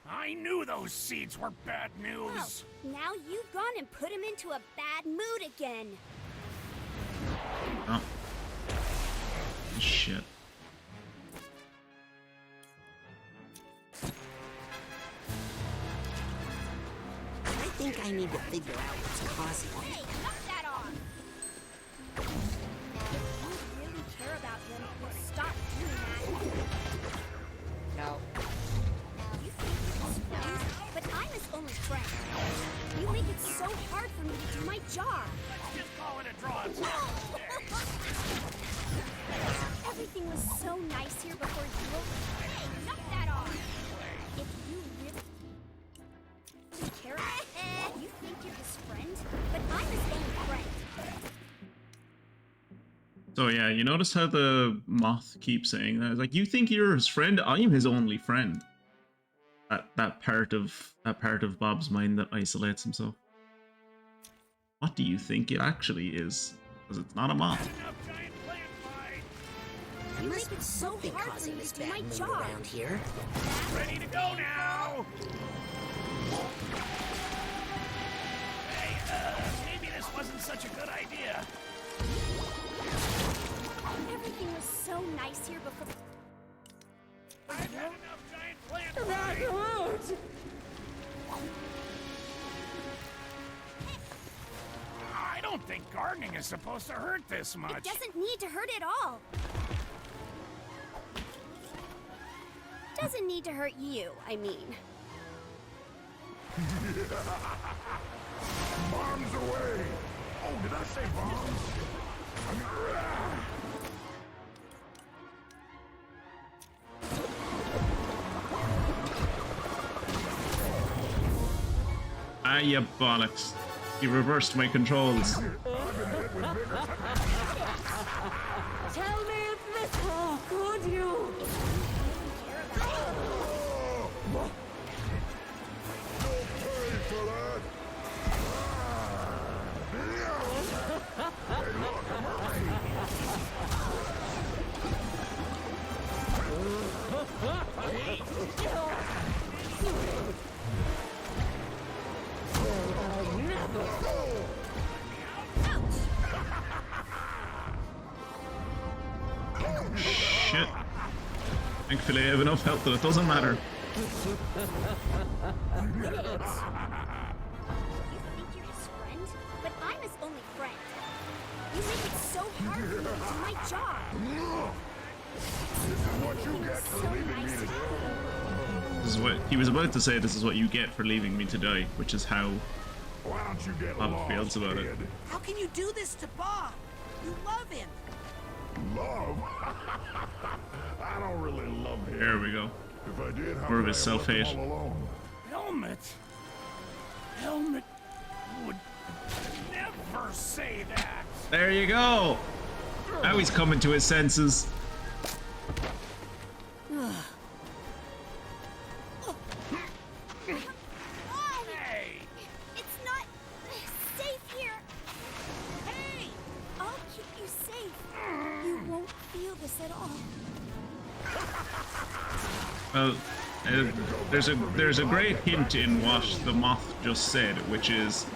I knew those seeds were bad news.
Well, now you've gone and put him into a bad mood again.
Oh. Shit.
I think I need to figure out what's causing it.
Hey, knock that off! If you really care about him, you'll stop doing that.
No.
You think you're his friend, but I'm his only friend. You make it so hard for me to do my job.
Let's just call it a draw.
Everything was so nice here before you. Hey, knock that off! If you really care, you think
So yeah, you notice how the moth keeps saying that? Like, you think you're his friend? I'm his only friend. That part of Bob's mind that isolates himself. What do you think it actually is? Because it's not a moth.
You must be something causing this bad mood around here.
Ready to go now! Hey, maybe this wasn't such a good idea.
Everything was so nice here before.
I've had enough giant plant flies. I don't think gardening is supposed to hurt this much.
It doesn't need to hurt at all. Doesn't need to hurt you, I mean.
Bombs away! Oh, did I say bombs?
Ah, you bollocks. You reversed my controls.
Tell me if this hole, could you?
Shit. Thankfully I have enough health that it doesn't matter.
You think you're his friend? But I'm his only friend. You make it so hard for me to do my job.
This is what you get for leaving me to die.
This is what he was about to say. This is what you get for leaving me to die, which is how
Why don't you get
Bob
lost,
feels about it.
kid?
How can you do this to Bob? You love him.
Love? I don't really love him.
There we go.
If I did, how
More of
could
his
I have left him
self-hate.
all alone?
Helmet would never say that.
There you go. Now he's coming to his senses.
Hey!
It's not safe here. Hey! I'll keep you safe. You won't feel this at all.
Well, there's a great hint in what the moth just said, which is,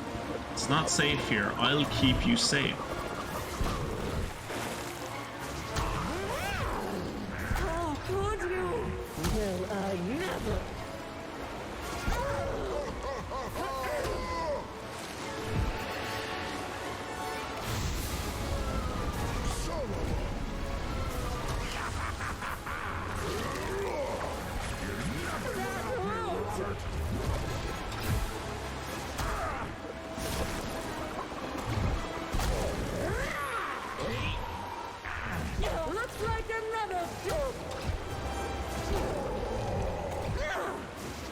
it's not safe here. I'll keep you safe.
Oh, could you? Well, I never. Looks like another joke.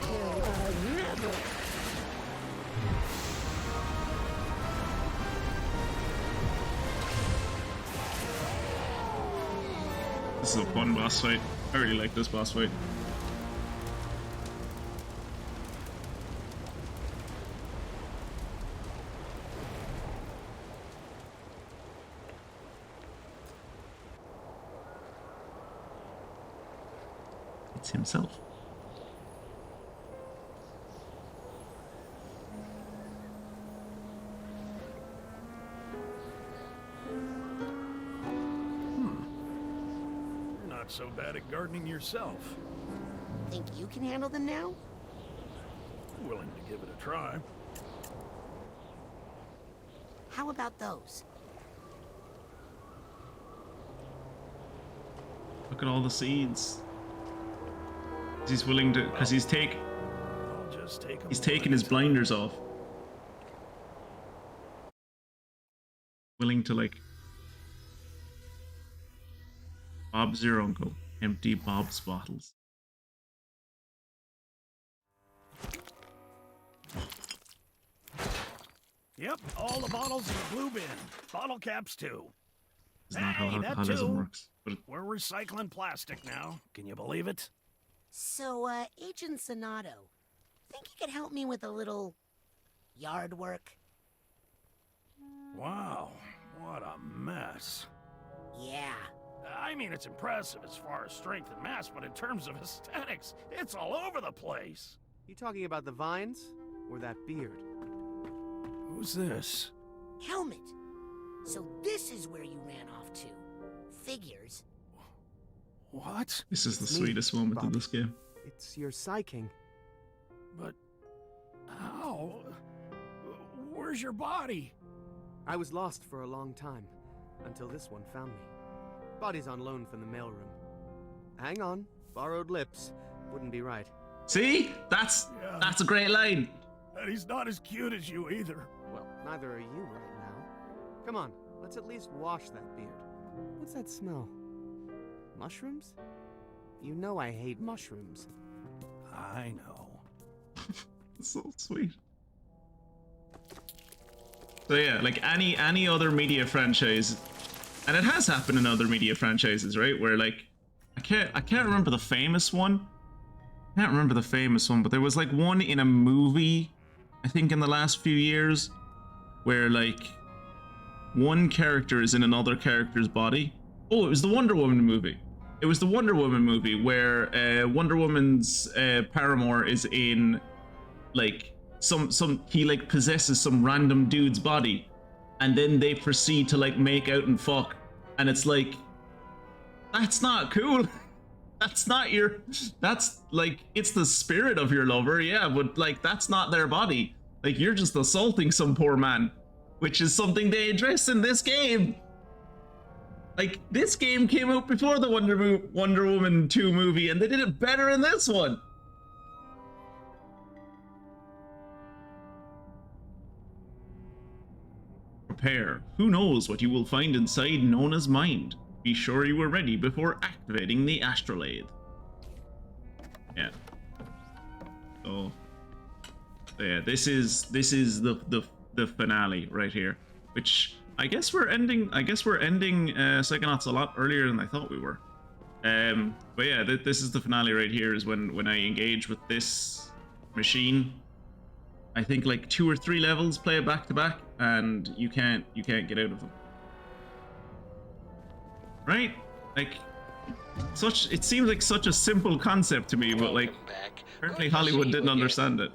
Well, I never.
This is a fun boss fight. I really like this boss fight. It's himself.
You're not so bad at gardening yourself.
Think you can handle them now?
I'm willing to give it a try.
How about those?
Look at all the seeds. He's willing to, because he's taking his blinders off. Willing to, like, Bob's your uncle. Empty Bob's bottles.
Yep, all the bottles in the blue bin. Bottle caps too.
It's not how
Hey, that
alcoholism
too.
works. But
We're recycling plastic now. Can you believe it?
So, Agent Zanatto, think you could help me with a little yard work?
Wow, what a mess.
Yeah.
I mean, it's impressive as far as strength and mass, but in terms of aesthetics, it's all over the place.
You talking about the vines? Or that beard?
Who's this?
Helmet. So this is where you ran off to. Figures.
What?
this is the
It's me,
sweetest moment
Bob.
of this game.
It's your Psy-King.
But how? Where's your body?
I was lost for a long time, until this one found me. Body's on loan from the mailroom. Hang on, borrowed lips. Wouldn't be right.
See? That's a great line.
And he's not as cute as you either.
Well, neither are you right now. Come on, let's at least wash that beard. What's that smell? Mushrooms? You know I hate mushrooms.
I know.
So sweet. So yeah, like any other media franchise, and it has happened in other media franchises, right? Where like I can't remember the famous one. I can't remember the famous one, but there was like one in a movie, I think in the last few years, where like one character is in another character's body. Oh, it was the Wonder Woman movie. It was the Wonder Woman movie where Wonder Woman's paramour is in like he like possesses some random dude's body, and then they proceed to like make out and fuck, and it's like, that's not cool. That's not your, that's like, it's the spirit of your lover, yeah, but like that's not their body. Like you're just assaulting some poor man, which is something they address in this game. Like this game came out before the Wonder Woman 2 movie, and they did it better in this one. Prepare. Who knows what you will find inside Nona's mind? Be sure you were ready before activating the astrolabe. Yeah. So yeah, this is the finale right here, which I guess we're ending Psychonauts a lot earlier than I thought we were. But yeah, this is the finale right here, is when I engage with this machine. I think like 2 or 3 levels play it back to back, and you can't get out of them. Right? Like it seems like such a simple concept to me, but like apparently Hollywood didn't understand it.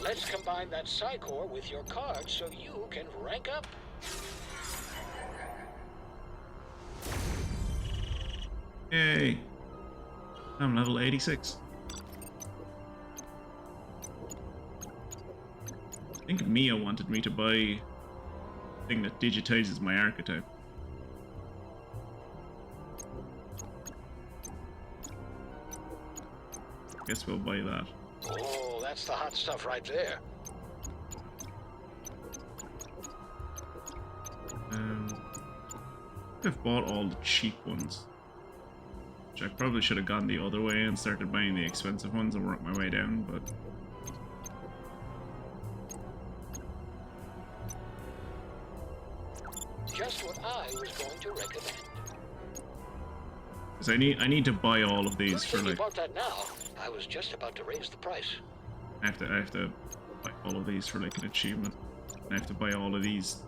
Let's combine that Psy-Core with your card so you can rank up.
Yay. I'm level 86. I think Mia wanted me to buy a thing that digitizes my archetype. Guess we'll buy that.
Oh, that's the hot stuff right there.
I've bought all the cheap ones. Which I probably should have gone the other way and started buying the expensive ones and worked my way down, but...
Just what I was going to recommend.
Because I need to buy all of these for
Good thing
like...
you bought that now. I was just about to raise the price.
I have to buy all of these for like an achievement. And I have to buy all of these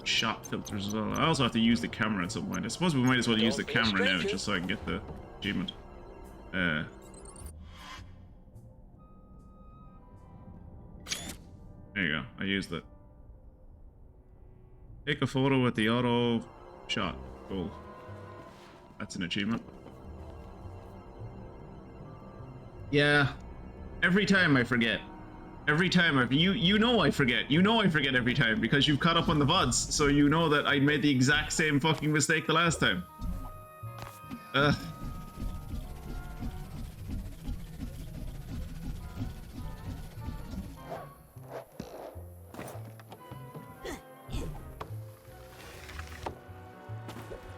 shot filters as well. I also have to use the camera at some point. I suppose we might as well use the camera now just so I can get the achievement. There you go. I used it. Take a photo with the auto shot. Cool. That's an achievement. Yeah. Every time I forget. Every time you know I forget. You know I forget every time because you've caught up on the VoDs, so you know that I made the exact same fucking mistake the last time.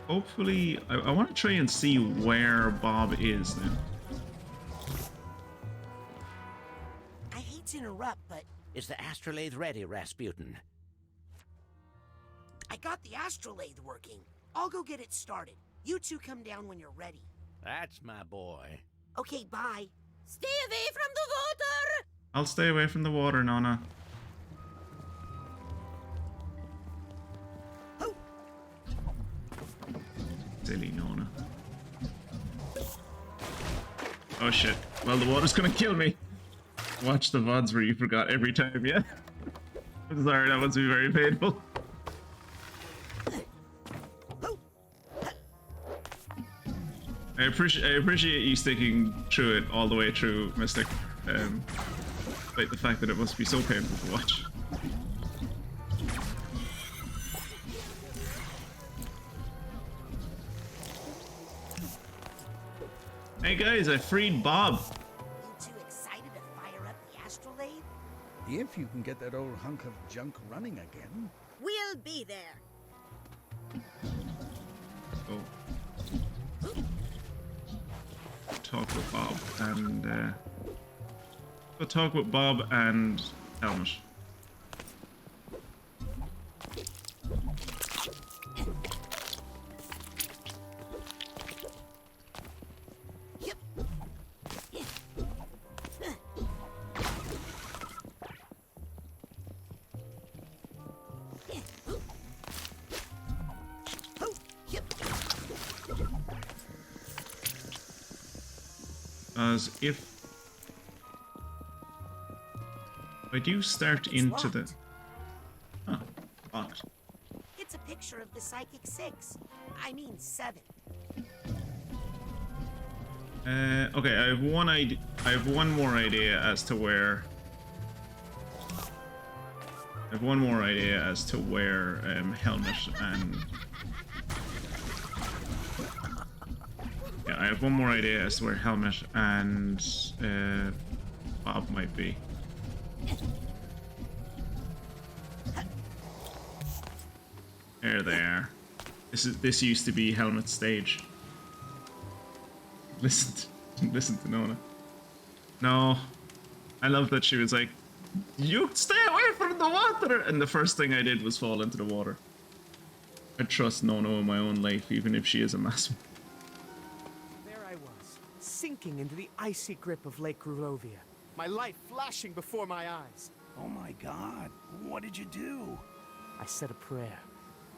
Hopefully, I want to try and see where Bob is now.
I hate to interrupt, but
Is the astrolabe ready, Rasputin?
I got the astrolabe working. I'll go get it started. You two come down when you're ready.
That's my boy.
Okay, bye.
Stay away from the water!
I'll stay away from the water, Nona.
Oh.
Silly Nona. Oh shit. Well, the water's gonna kill me. Watch the VoDs where you forgot every time, yeah? I'm sorry, that must be very painful. I appreciate you sticking through it all the way through, Mystic. Despite the fact that it must be so painful to watch. Hey guys, I freed Bob.
You two excited to fire up the astrolabe?
If you can get that old hunk of junk running again.
We'll be there.
Oh. Talk with Bob and we'll talk with Bob and Helmut. As if I do start into the... Oh, locked.
It's a picture of the Psychic 6. I mean 7.
Okay, I have one idea. I have one more idea as to where. I have one more idea as to where Helmut and. Yeah, I have one more idea as to where Helmut and Bob might be. There they are. This used to be Helmut's stage. Listen to Nona. No, I love that she was like, "You stay away from the water," and the first thing I did was fall into the water. I trust Nona in my own life, even if she is a mess.
There I was, sinking into the icy grip of Lake Grulovia, my life flashing before my eyes.
Oh my God, what did you do?
I said a prayer.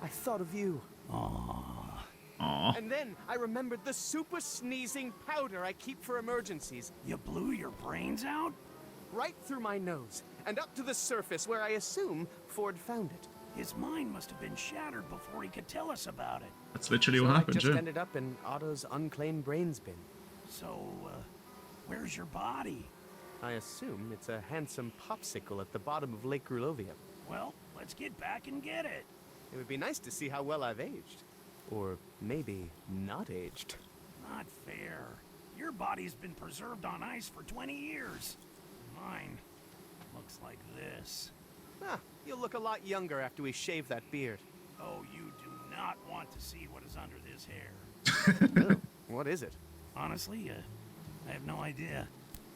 I thought of you.
Aww.
Aww.
And then I remembered the super sneezing powder I keep for emergencies.
You blew your brains out?
Right through my nose, and up to the surface where I assume Ford found it.
His mind must have been shattered before he could tell us about it.
That's literally what
I
happened,
just
yeah.
ended up in Otto's unclaimed brains bin.
So, where's your body?
I assume it's a handsome popsicle at the bottom of Lake Grulovia.
Well, let's get back and get it.
It would be nice to see how well I've aged. Or maybe not aged.
Not fair. Your body's been preserved on ice for 20 years. Mine looks like this.
Ah, you'll look a lot younger after we shave that beard.
Oh, you do not want to see what is under this hair.
Oh, what is it?
Honestly, I have no idea.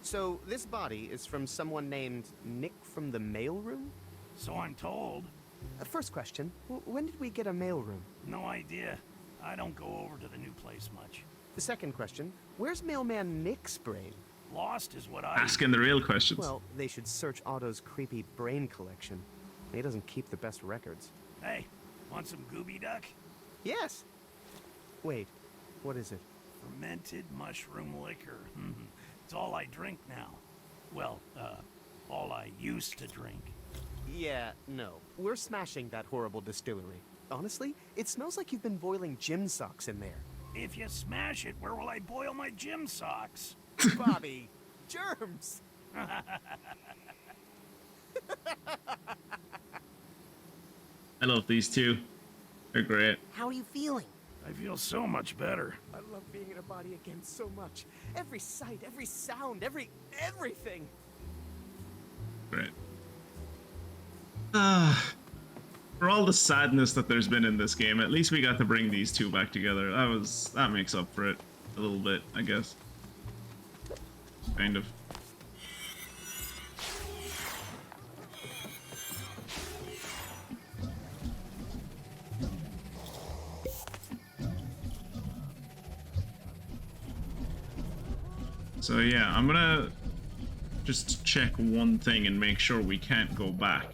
So, this body is from someone named Nick from the mailroom?
So I'm told.
First question, when did we get a mailroom?
No idea. I don't go over to the new place much.
The second question, where's mailman Nick's brain?
Lost is what I...
Asking the real questions.
Well, they should search Otto's creepy brain collection. He doesn't keep the best records.
Hey, want some Gooby Duck?
Yes. Wait, what is it?
Fermented mushroom liquor. It's all I drink now. Well, all I used to drink.
Yeah, no. We're smashing that horrible distillery. Honestly, it smells like you've been boiling gym socks in there.
If you smash it, where will I boil my gym socks?
Bobby, germs!
I love these two. They're great.
How are you feeling?
I feel so much better.
I love being in a body again so much. Every sight, every sound, everything.
Great. For all the sadness that there's been in this game, at least we got to bring these two back together. That makes up for it a little bit, I guess. Kind of. So yeah, I'm gonna just check one thing and make sure we can't go back.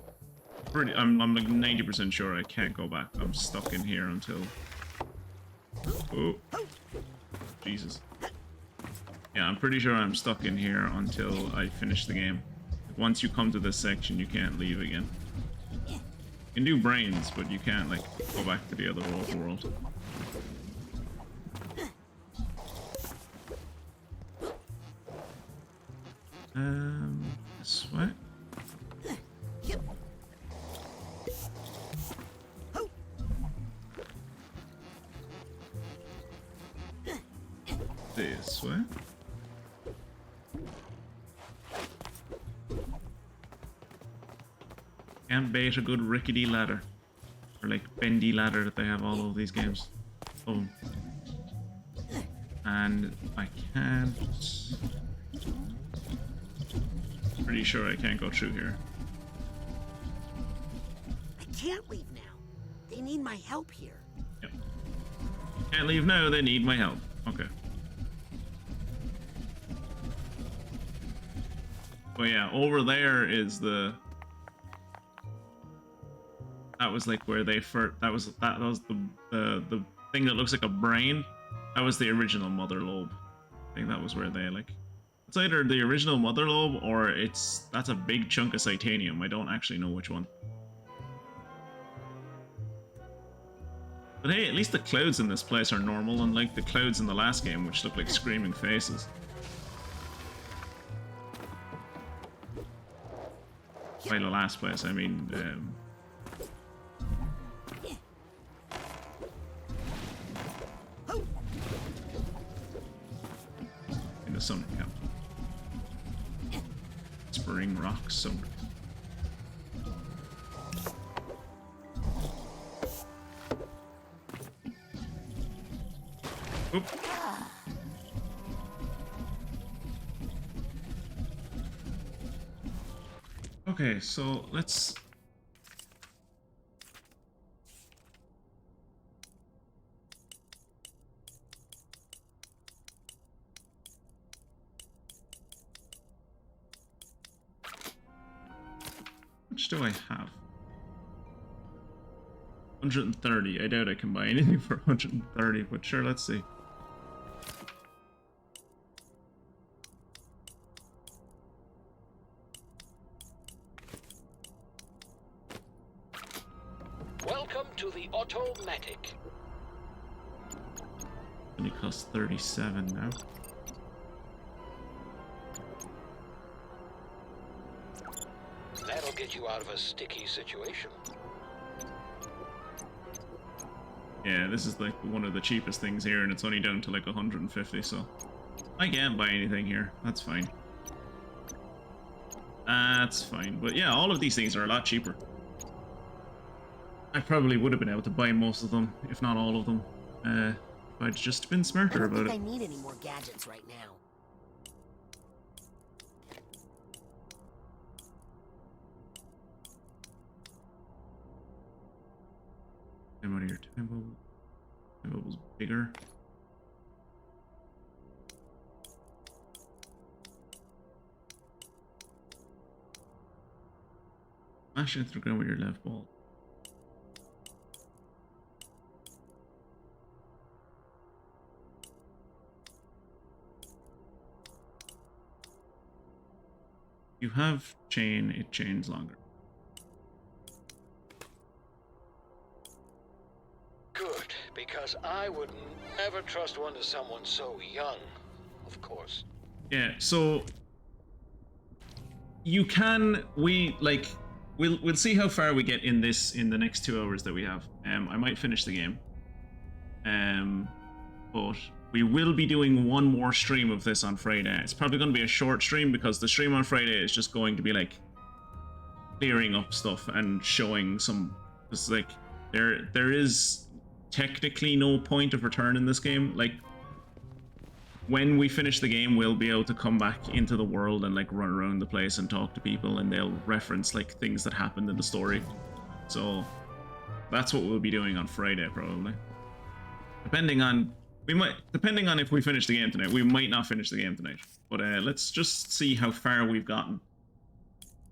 I'm like 90% sure I can't go back. I'm stuck in here until... Oh. Jesus. Yeah, I'm pretty sure I'm stuck in here until I finish the game. Once you come to this section, you can't leave again. You can do brains, but you can't, like, go back to the other overworld. This way? This way? Can't bait a good rickety ladder. Or like bendy ladder that they have all of these games. Oh. And I can't... Pretty sure I can't go through here.
I can't leave now. They need my help here.
Yep. Can't leave now, they need my help. Okay. But yeah, over there is the... That was like where they first... That was the thing that looks like a brain. That was the original mother lobe. I think that was where they like... It's either the original mother lobe or that's a big chunk of Psychonauts. I don't actually know which one. But hey, at least the clouds in this place are normal, unlike the clouds in the last game, which look like screaming faces. By the last place, I mean... in the summer camp. Spring Rock Summer. Oop. Okay, so let's... Which do I have? 130. I doubt I can buy anything for 130, but sure, let's see.
Welcome to the automatic.
Only costs 37 now.
That'll get you out of a sticky situation.
Yeah, this is like one of the cheapest things here, and it's only down to like 150, so I can't buy anything here. That's fine. That's fine. But yeah, all of these things are a lot cheaper. I probably would have been able to buy most of them, if not all of them, if I'd just been smarter about it.
I don't think I need any more gadgets right now.
Time out of your time bubble. Time bubble's bigger. Smash into the ground with your left ball. You have chain, it chains longer.
Good, because I would never trust one to someone so young, of course.
Yeah, so you can we'll see how far we get in the next 2 hours that we have. I might finish the game. But we will be doing one more stream of this on Friday. It's probably going to be a short stream because the stream on Friday is just going to be like clearing up stuff and showing some... It's like there is technically no point of return in this game. Like when we finish the game, we'll be able to come back into the world and like run around the place and talk to people, and they'll reference like things that happened in the story. So that's what we'll be doing on Friday probably. Depending on We might, depending on if we finish the game tonight, we might not finish the game tonight. But let's just see how far we've gotten.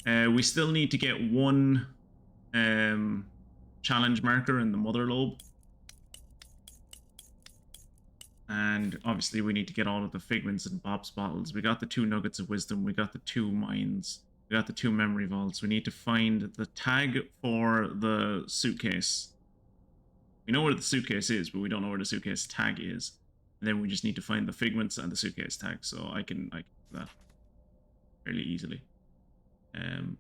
We still need to get one challenge marker in the mother lobe. And obviously we need to get all of the figments in Bob's bottles. We got the 2 nuggets of wisdom. We got the 2 mines. We got the 2 memory vaults. We need to find the tag for the suitcase. We know where the suitcase is, but we don't know where the suitcase tag is. And then we just need to find the figments and the suitcase tag. So I can do that fairly easily. And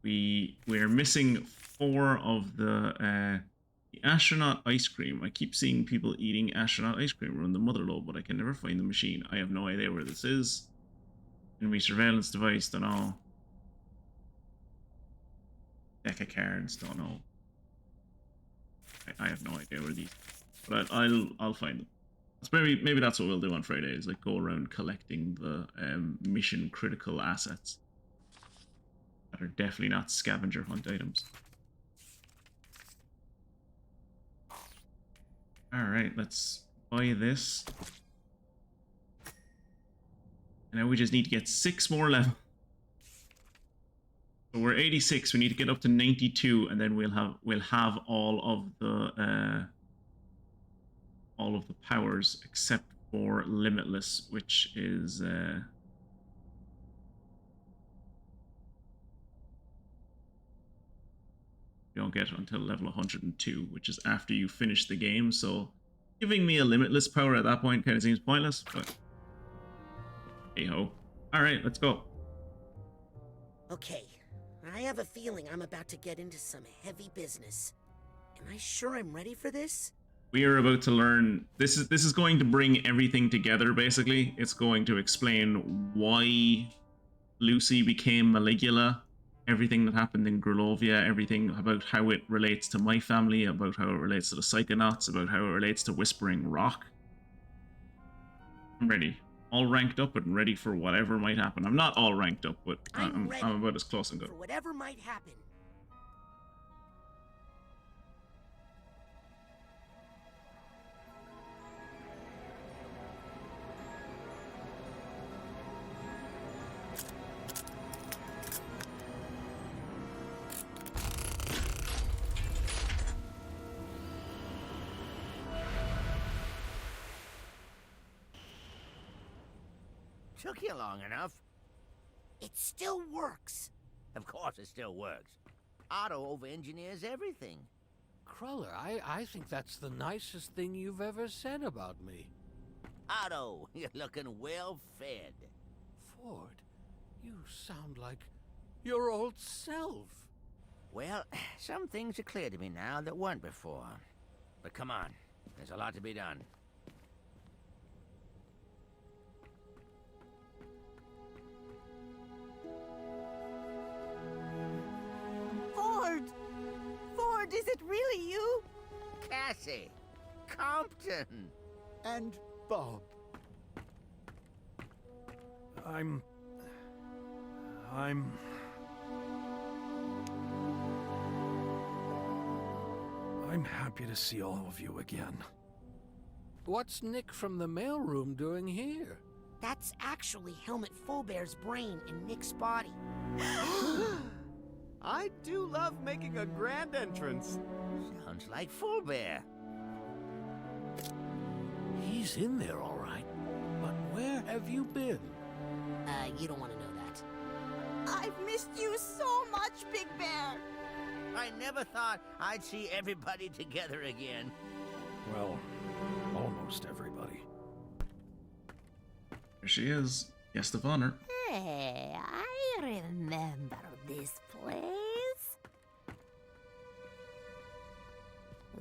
we're missing 4 of the astronaut ice cream. I keep seeing people eating astronaut ice cream around the mother lobe, but I can never find the machine. I have no idea where this is. Enemy surveillance device, don't know. Deck of cards, don't know. I have no idea where these, but I'll find them. That's maybe that's what we'll do on Friday, is like go around collecting the mission critical assets that are definitely not scavenger hunt items. Alright, let's buy this. And now we just need to get 6 more levels. So we're 86, we need to get up to 92, and then we'll have all of the powers except for Limitless, which is you don't get until level 102, which is after you finish the game. So giving me a Limitless power at that point kind of seems pointless, but hey ho. All right, let's go.
Okay, I have a feeling I'm about to get into some heavy business. Am I sure I'm ready for this?
We are about to learn. This is going to bring everything together. Basically, it's going to explain why Lucy became Maligula, everything that happened in Grulovia, everything about how it relates to my family, about how it relates to the Psychonauts, about how it relates to Whispering Rock. I'm ready. All ranked up and ready for whatever might happen. I'm not all ranked up, but I'm about as close as I'm
for whatever might happen.
Took you long enough.
It still works.
Of course it still works. Otto over-engineers everything.
Cruller, I think that's the nicest thing you've ever said about me.
Otto, you're looking well fed.
Ford, you sound like your old self.
Well, some things are clear to me now that weren't before. But come on, there's a lot to be done.
Ford, is it really you?
Cassie, Compton.
And Bob.
I'm happy to see all of you again.
What's Nick from the mailroom doing here?
That's actually Helmet Faubear's brain in Nick's body.
I do love making a grand entrance.
Sounds like Faubear.
He's in there, all right. But where have you been?
You don't want to know that.
I've missed you so much, Big Bear.
I never thought I'd see everybody together again.
Well, almost everybody.
There she is, guest of honor.
Hey, I remember this place.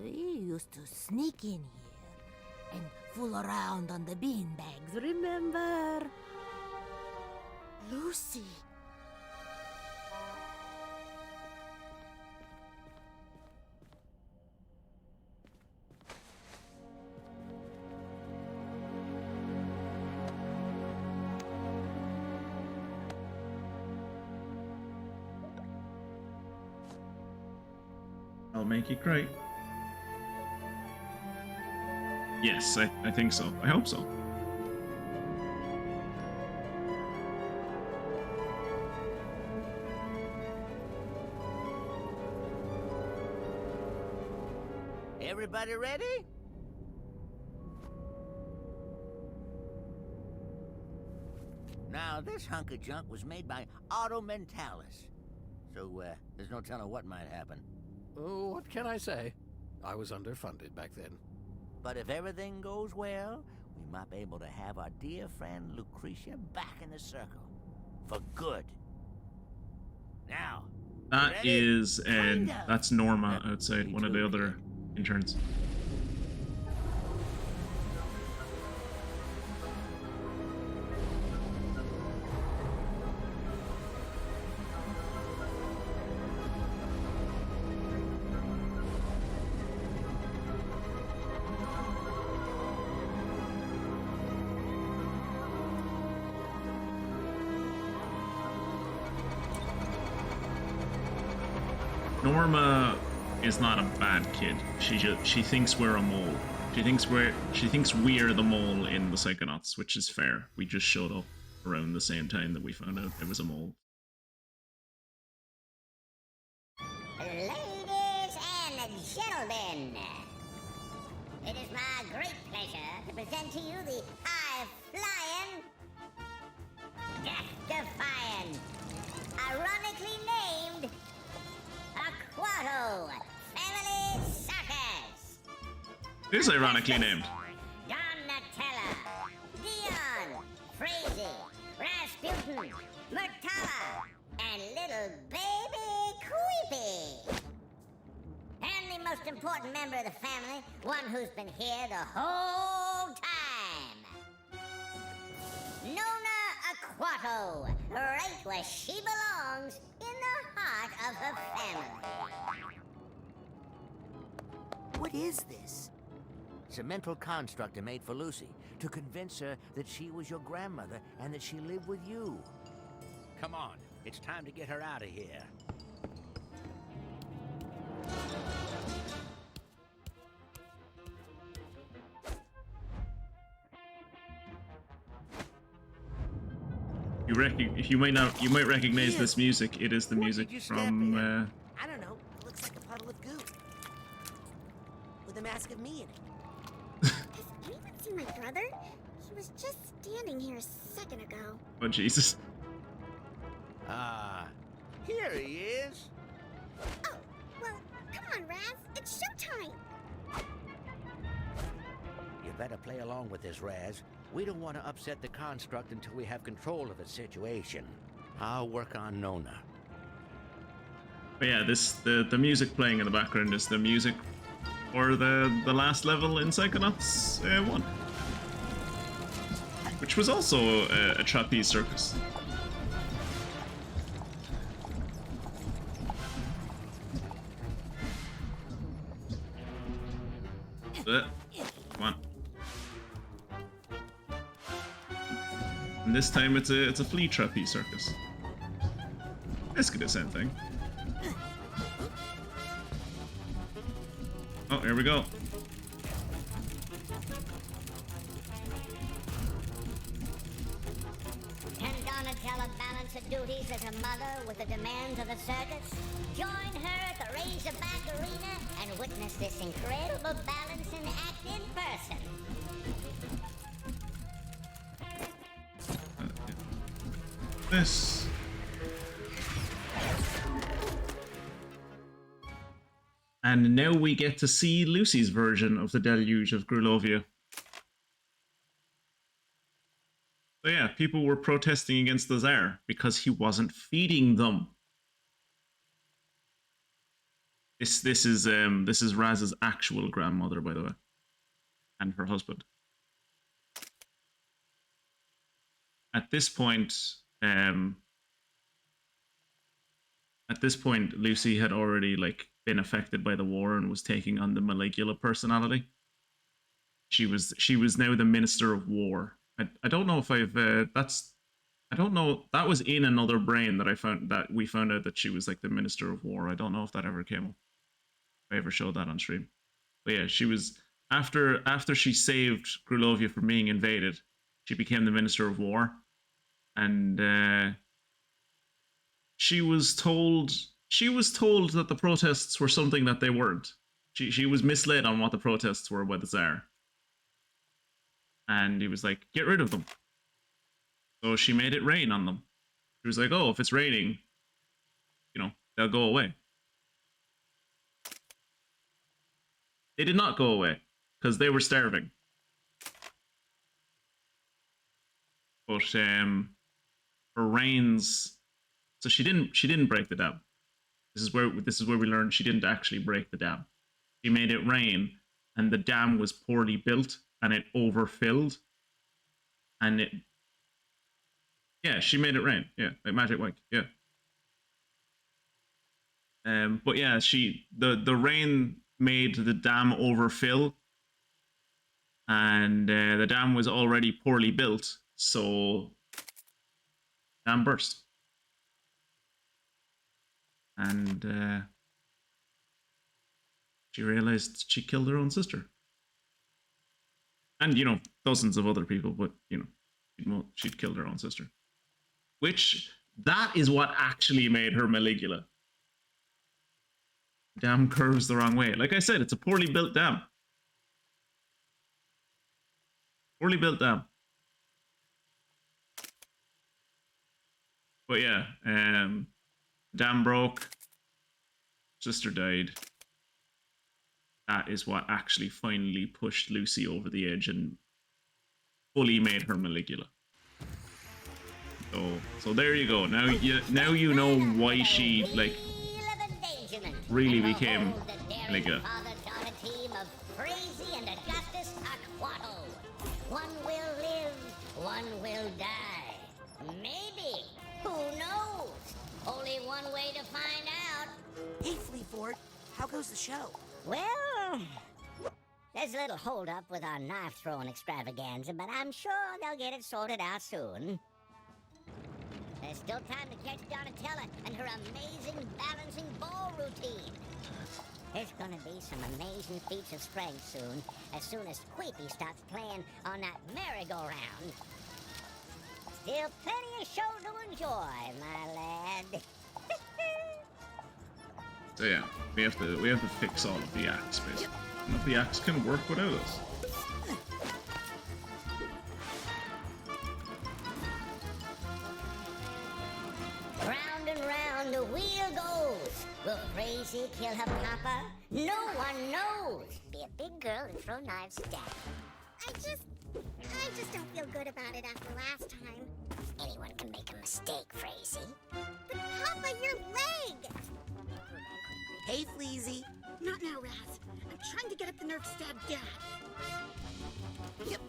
We used to sneak in here and fool around on the beanbags, remember?
Lucy.
I'll make you cry. Yes, I think so. I hope so.
Everybody ready? Now, this hunk of junk was made by Auto Mentalis. So, there's no telling what might happen.
Oh, what can I say? I was underfunded back then.
But if everything goes well, we might be able to have our dear friend Lucretia back in the circle. For good. Now,
that is, that's Norma outside, one of the other interns. Norma is not a bad kid. She thinks we're a mole. She thinks we're the mole in the Psychonauts, which is fair. We just showed up around the same time that we found out it was a mole.
Ladies and gentlemen, it is my great pleasure to present to you the high-flying, death-defying, ironically named Aquato Family Circus.
It is ironically named.
Donatella, Dion, Frazee, Rasputin, Murtala, and little baby Creepy. And the most important member of the family, one who's been here the whole time. Nona Aquato, right where she belongs, in the heart of her family.
what is this? It's a mental construct I made for Lucy, to convince her that she was your grandmother and that she lived with you. Come on, it's time to get her out of here.
You might recognize this music. It is the music from.
I don't know. It looks like a puddle of goo with a mask of me in it.
Has anyone seen my brother? He was just standing here a second ago.
Oh Jesus!
Ah, here he is.
Oh, well, come on, Raz. It's showtime.
You better play along with this, Raz. We don't want to upset the construct until we have control of the situation. I'll work on Nona.
But yeah, the music playing in the background is the music for the last level in Psychonauts 1, which was also a trapeze circus. Come on. And this time it's a flea trapeze circus. Basically the same thing. Oh, here we go.
Can Donatella balance her duties as a mother with the demands of the circus? Join her at the Razorback Arena and witness this incredible balancing act in person.
This. And now we get to see Lucy's version of the deluge of Grulovia. So yeah, people were protesting against the Tsar because he wasn't feeding them. This is Raz's actual grandmother, by the way, and her husband. At this point, Lucy had already been affected by the war and was taking on the Maligula personality. She was now the Minister of War. I don't know if I don't know, that was in another brain that we found out that she was like the Minister of War. I don't know if that ever came up. I ever showed that on stream. But yeah, she was after she saved Grulovia from being invaded, she became the Minister of War, and she was told that the protests were something that they weren't. She was misled on what the protests were by the Tsar, and he was like, "Get rid of them." So she made it rain on them. She was like, "Oh, if it's raining, you know, they'll go away." They did not go away because they were starving. But her rains, so she didn't break the dam. This is where we learned she didn't actually break the dam. She made it rain, and the dam was poorly built, and it overfilled, and she made it rain. Yeah, like Magic Mike. Yeah. But yeah, the rain made the dam overfill, and the dam was already poorly built, so dam burst, and she realized she killed her own sister, and dozens of other people, but she'd killed her own sister, which that is what actually made her Maligula. Dam curves the wrong way. Like I said, it's a poorly built dam. Poorly built dam. But yeah, dam broke. Sister died. That is what actually finally pushed Lucy over the edge and fully made her Maligula. So there you go. Now you know why she really became Maligula.
One will live, one will die. Maybe. Who knows? Only one way to find out.
Hey, Fleetford, how goes the show?
Well, there's a little holdup with our knife-throwing extravaganza, but I'm sure they'll get it sorted out soon. There's still time to catch Donatella and her amazing balancing ball routine. There's gonna be some amazing feats of strength soon as Queepy starts playing on that merry-go-round. Still plenty of show to enjoy, my lad.
So yeah, we have to fix all of the acts, basically. And if the acts can work without us.
Round and round the wheel goes. Will Crazy kill her papa? No one knows.
Be a big girl and throw knives at Dad. I just don't feel good about it after last time.
Anyone can make a mistake, Crazy.
But Papa, your leg!
Hey, Fleazy.
Not now, Raz. I'm trying to get at the nerve stab Dad.
Yep.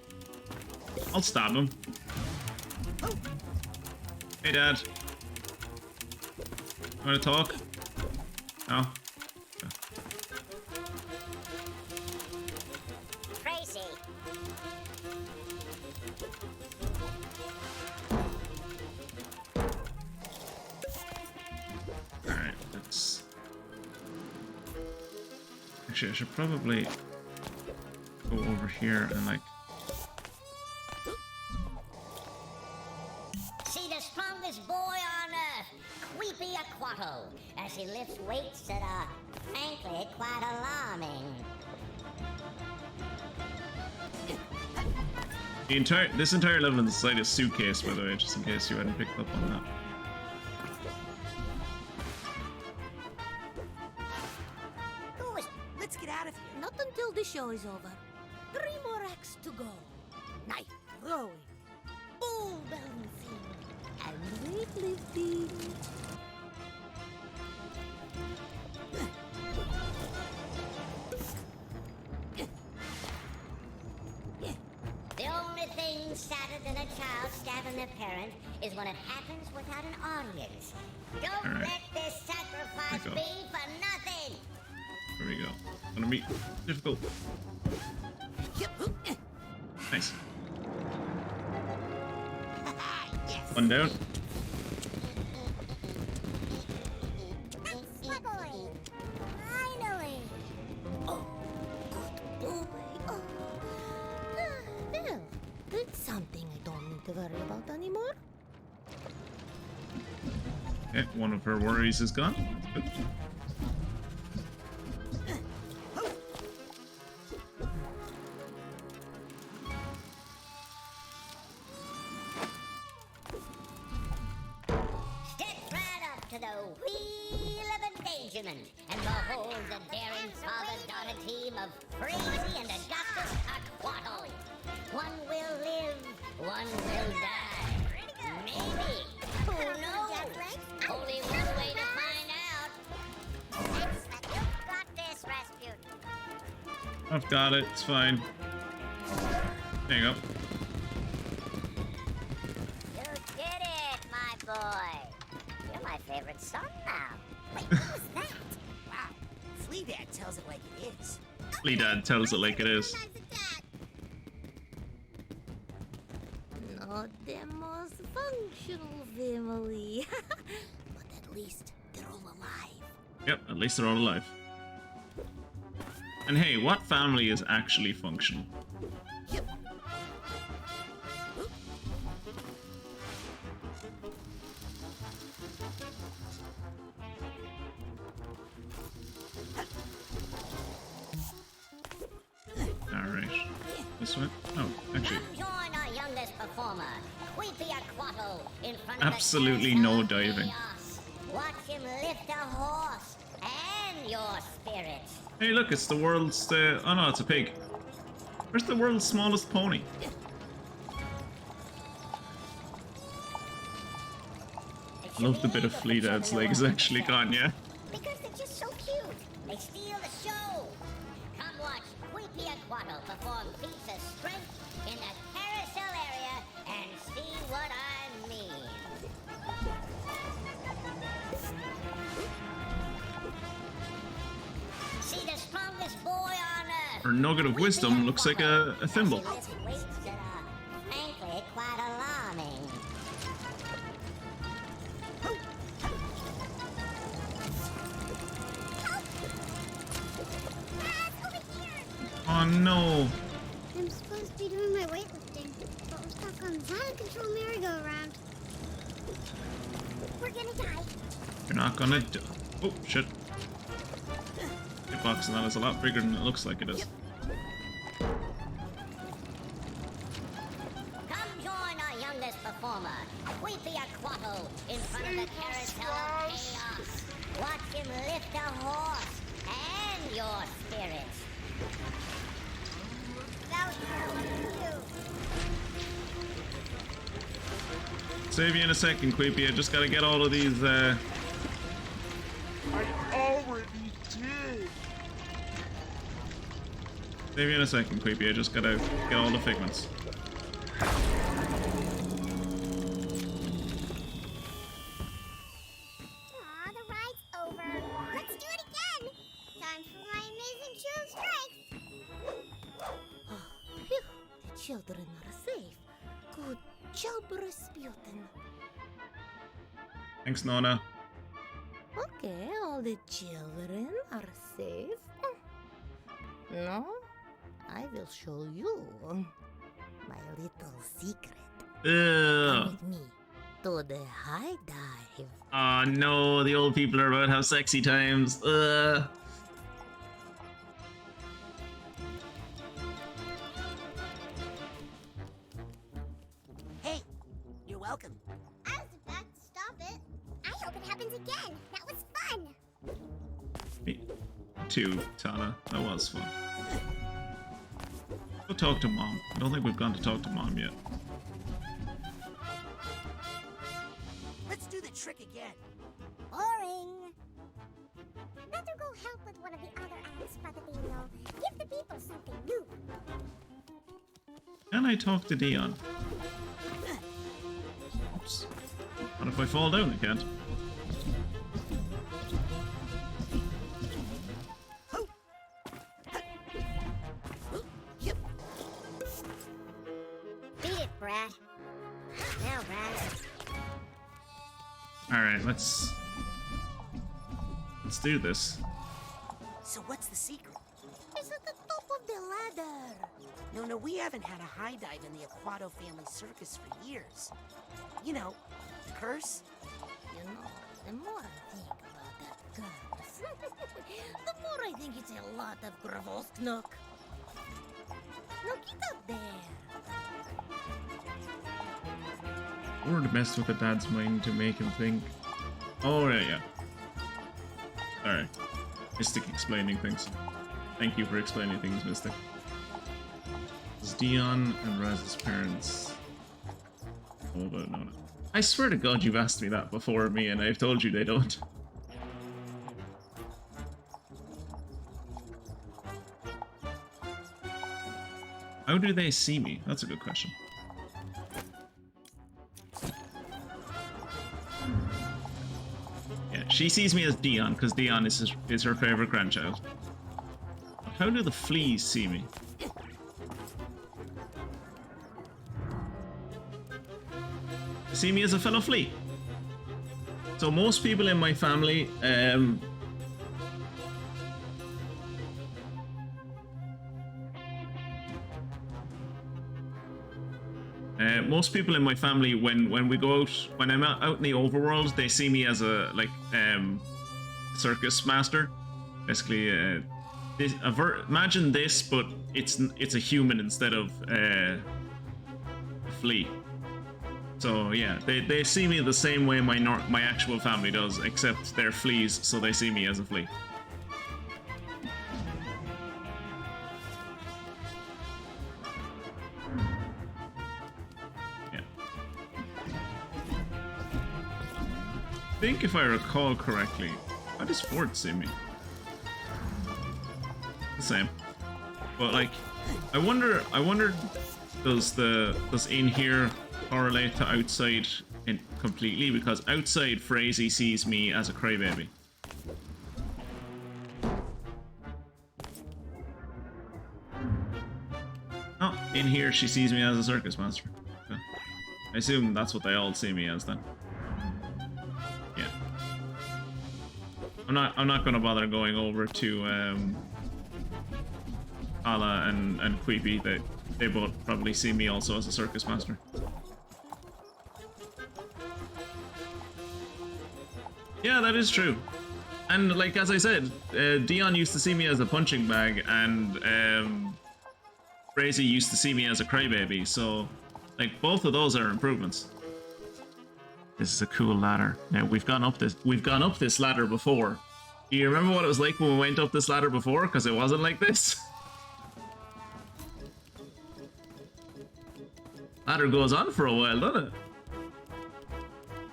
I'll stab him.
Oh.
Hey, Dad. Want to talk? No? Okay.
Crazy.
Alright, let's... Actually, I should probably go over here and, like...
See the strongest boy on earth, Queepy Aquato, as he lifts weights that are, frankly, quite alarming.
This entire level is inside a suitcase, by the way, just in case you hadn't picked up on that.
Let's get out of here.
Not until the show is over. 3 more acts to go. Knife throwing, ball balancing, and weightlifting.
The only thing sadder than a child stabbing their parent is when it happens without an audience. Don't let this sacrifice be for nothing.
There we go. Gonna be difficult. Nice.
Yes.
One down.
My boy. Finally.
to worry about anymore.
Okay, one of her worries is gone. Good.
To the wheel of endangerment, and behold the daring father-daughter team of Crazy and Augustus Aquato. One will live, one will die. Maybe. Who knows? Only one way to find out. You've got this, Rasputin.
I've got it, it's fine. There you go.
You did it, my boy. My favorite song now. Wait, what was that? Wow, Flea Dad tells it like it is.
Flea Dad tells it like it is.
Not the most functional family. But at least they're all alive.
Yep, at least they're all alive. And hey, what family is actually functional? Alright. This way? Oh, actually.
Come join our youngest performer, Queepy Aquato, in front
Absolutely
of the
no
of
diving.
chaos. Watch him lift a horse and your spirit.
Hey, look, it's the world's. Oh no, it's a pig. Where's the world's smallest pony? Love the bit of Flea Dad's leg is actually gone, yeah?
Because they're just so cute. They steal the show. Come watch Queepy Aquato perform feats of strength in the carousel area and see what I mean. See the strongest boy on earth.
Her nugget of wisdom looks like a thimble.
Weights that are frankly quite alarming.
Oh no!
I'm supposed to be doing my weightlifting, but we're stuck on the out-of-control merry-go-round. We're gonna die.
You're not gonna die. Oh, shit. Hitbox and that is a lot bigger than it looks like it is.
Come join our youngest performer, Queepy Aquato, in front of the carousel of chaos. Watch him lift a horse and your spirit.
Save you in a second, Queepy. I just gotta get all of these,
I already did.
Save you in a second, Queepy. I just gotta get all the figments.
Aw, the ride's over. Let's do it again. Time for my amazing show of strength.
Phew, the children are safe. Good job, Rasputin.
Thanks, Nona.
Okay, all the children are safe. No, I will show you my little secret. Come with me to the high dive.
Oh no, the old people are about to have sexy times.
Hey, you're welcome.
I was about to stop it. I hope it happens again. That was fun.
Me too, Tana. That was fun. Go talk to Mom. I don't think we've gone to talk to Mom yet.
Let's do the trick again.
Boring. Better go help with one of the other acts, Patapino. Give the people something new.
Can I talk to Dion? Oops. What if I fall down? I can't.
Beat it, Brad. Now, Brad.
Alright, let's do this.
So what's the secret?
It's at the top of the
a ladder. No, we haven't had a high dive in the Aquato family circus for years. You know, curse.
You know, the more I think about that curse, the more I think it's a lot of Gravosknok. Now get up there.
Or to mess with the dad's mind to make him think. Oh, yeah. Alright. Mystic explaining things. Thank you for explaining things, Mystic. It's Dion and Raz's parents. Oh, but no. I swear to God you've asked me that before, me, and I've told you they don't. How do they see me? That's a good question. Yeah, she sees me as Dion, because Dion is her favorite grandchild. How do the fleas see me? They see me as a fellow flea. So most people in my family, most people in my family, when we go out, when I'm out in the overworld, they see me as a circus master. Basically, imagine this, but it's a human instead of a flea. So yeah, they see me the same way my actual family does, except they're fleas, so they see me as a flea. I think if I recall correctly, how does Ford see me? The same. But like, I wonder does in here correlate to outside completely? Because outside Frazee sees me as a crybaby. Oh, in here she sees me as a circus master. Okay. I assume that's what they all see me as then. I'm not gonna bother going over to Ala and Queepy. They both probably see me also as a circus master. Yeah, that is true. And like as I said, Dion used to see me as a punching bag, and Frazee used to see me as a crybaby. So like both of those are improvements. This is a cool ladder. Now we've gone up this ladder before. Do you remember what it was like when we went up this ladder before? Because it wasn't like this. Ladder goes on for a while, doesn't it?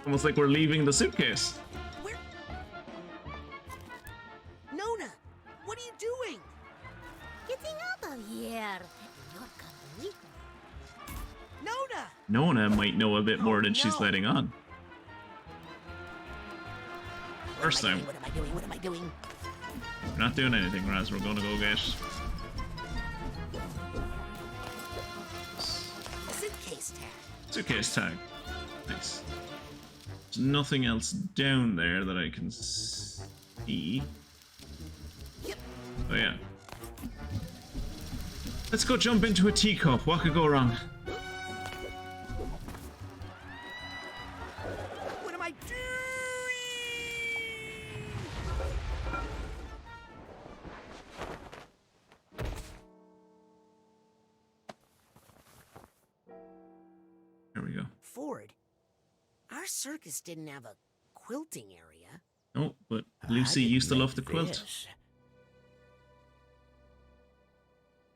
Almost like we're leaving the suitcase.
Nona, what are you doing?
Getting out of here. You're gonna leave me.
Nona!
Nona might know a bit more than she's letting on. First time.
What am I doing?
We're not doing anything, Raz. We're gonna go get
Suitcase tag.
Suitcase tag. Nice. There's nothing else down there that I can see.
Yep.
Oh yeah. Let's go jump into a teacup. What could go wrong?
What am I doing?
There we go.
Ford, our circus didn't have a quilting area.
No, but Lucy used to love to quilt.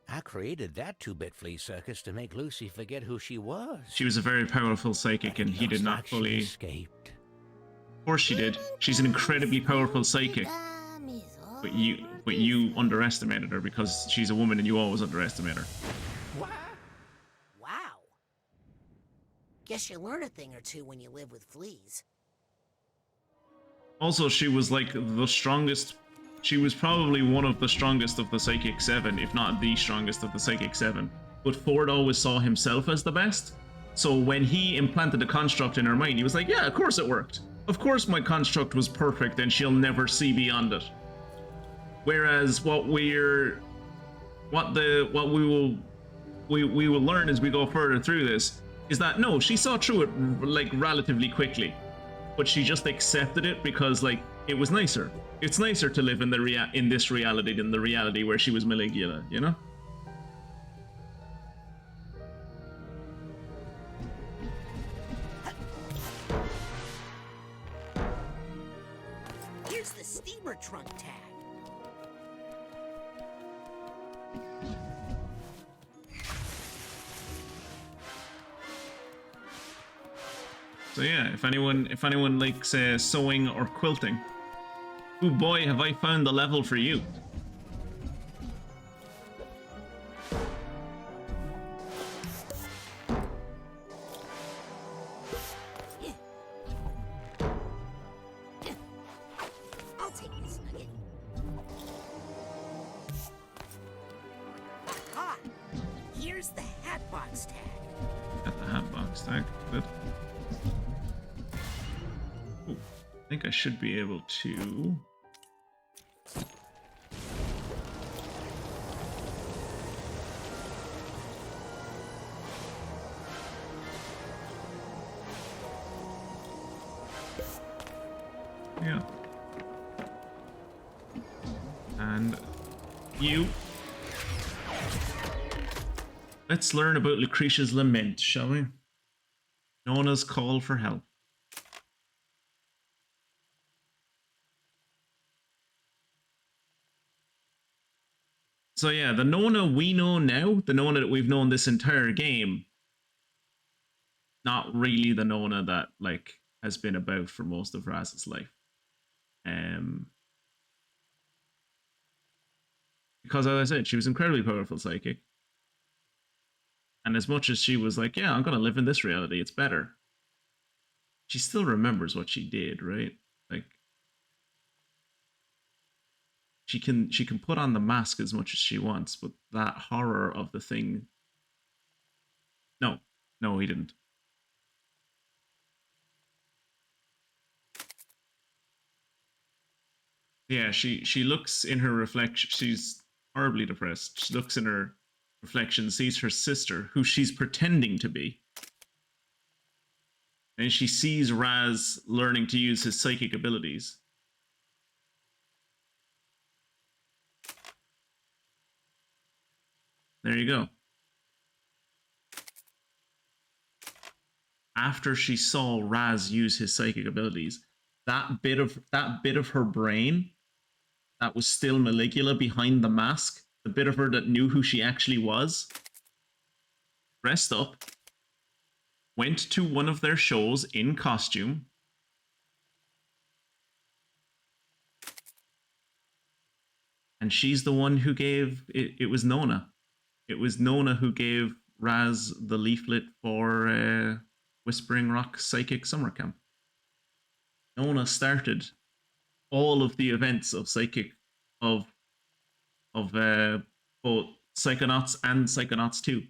I created that two-bit flea circus to make Lucy forget who she was.
She was a very powerful psychic, and he did not fully
escaped.
Of course she did. She's an incredibly powerful psychic. But you underestimated her because she's a woman and you always underestimate her.
Wow. Guess you learn a thing or two when you live with fleas.
Also, she was like the strongest. She was probably one of the strongest of the Psychic 7, if not the strongest of the Psychic 7. But Ford always saw himself as the best. So when he implanted the construct in her mind, he was like, yeah, of course it worked. Of course my construct was perfect and she'll never see beyond it. Whereas what we're what we will learn as we go further through this is that no, she saw through it like relatively quickly, but she just accepted it because like it was nicer. It's nicer to live in in this reality than the reality where she was Maligula, you know?
Here's the steamer trunk tag.
So yeah, if anyone likes sewing or quilting, oh boy, have I found the level for you.
I'll take this nugget. Aha! Here's the hatbox tag.
Got the hatbox tag. Good. Ooh, I think I should be able to. Yeah. And you. Let's learn about Lucretia's lament, shall we? Nona's call for help. So yeah, the Nona we know now, the Nona that we've known this entire game, not really the Nona that like has been about for most of Raz's life. Because as I said, she was incredibly powerful psychic. And as much as she was like, yeah, I'm gonna live in this reality, it's better. She still remembers what she did, right? Like she can put on the mask as much as she wants, but that horror of the thing. No, he didn't. Yeah, she looks in her reflection. She's horribly depressed. She looks in her reflection, sees her sister, who she's pretending to be. And she sees Raz learning to use his psychic abilities. There you go. After she saw Raz use his psychic abilities, that bit of her brain that was still Maligula behind the mask, the bit of her that knew who she actually was, dressed up, went to one of their shows in costume, and she's the one who gave it was Nona. It was Nona who gave Raz the leaflet for Whispering Rock Psychic Summer Camp. Nona started all of the events of both Psychonauts and Psychonauts 2.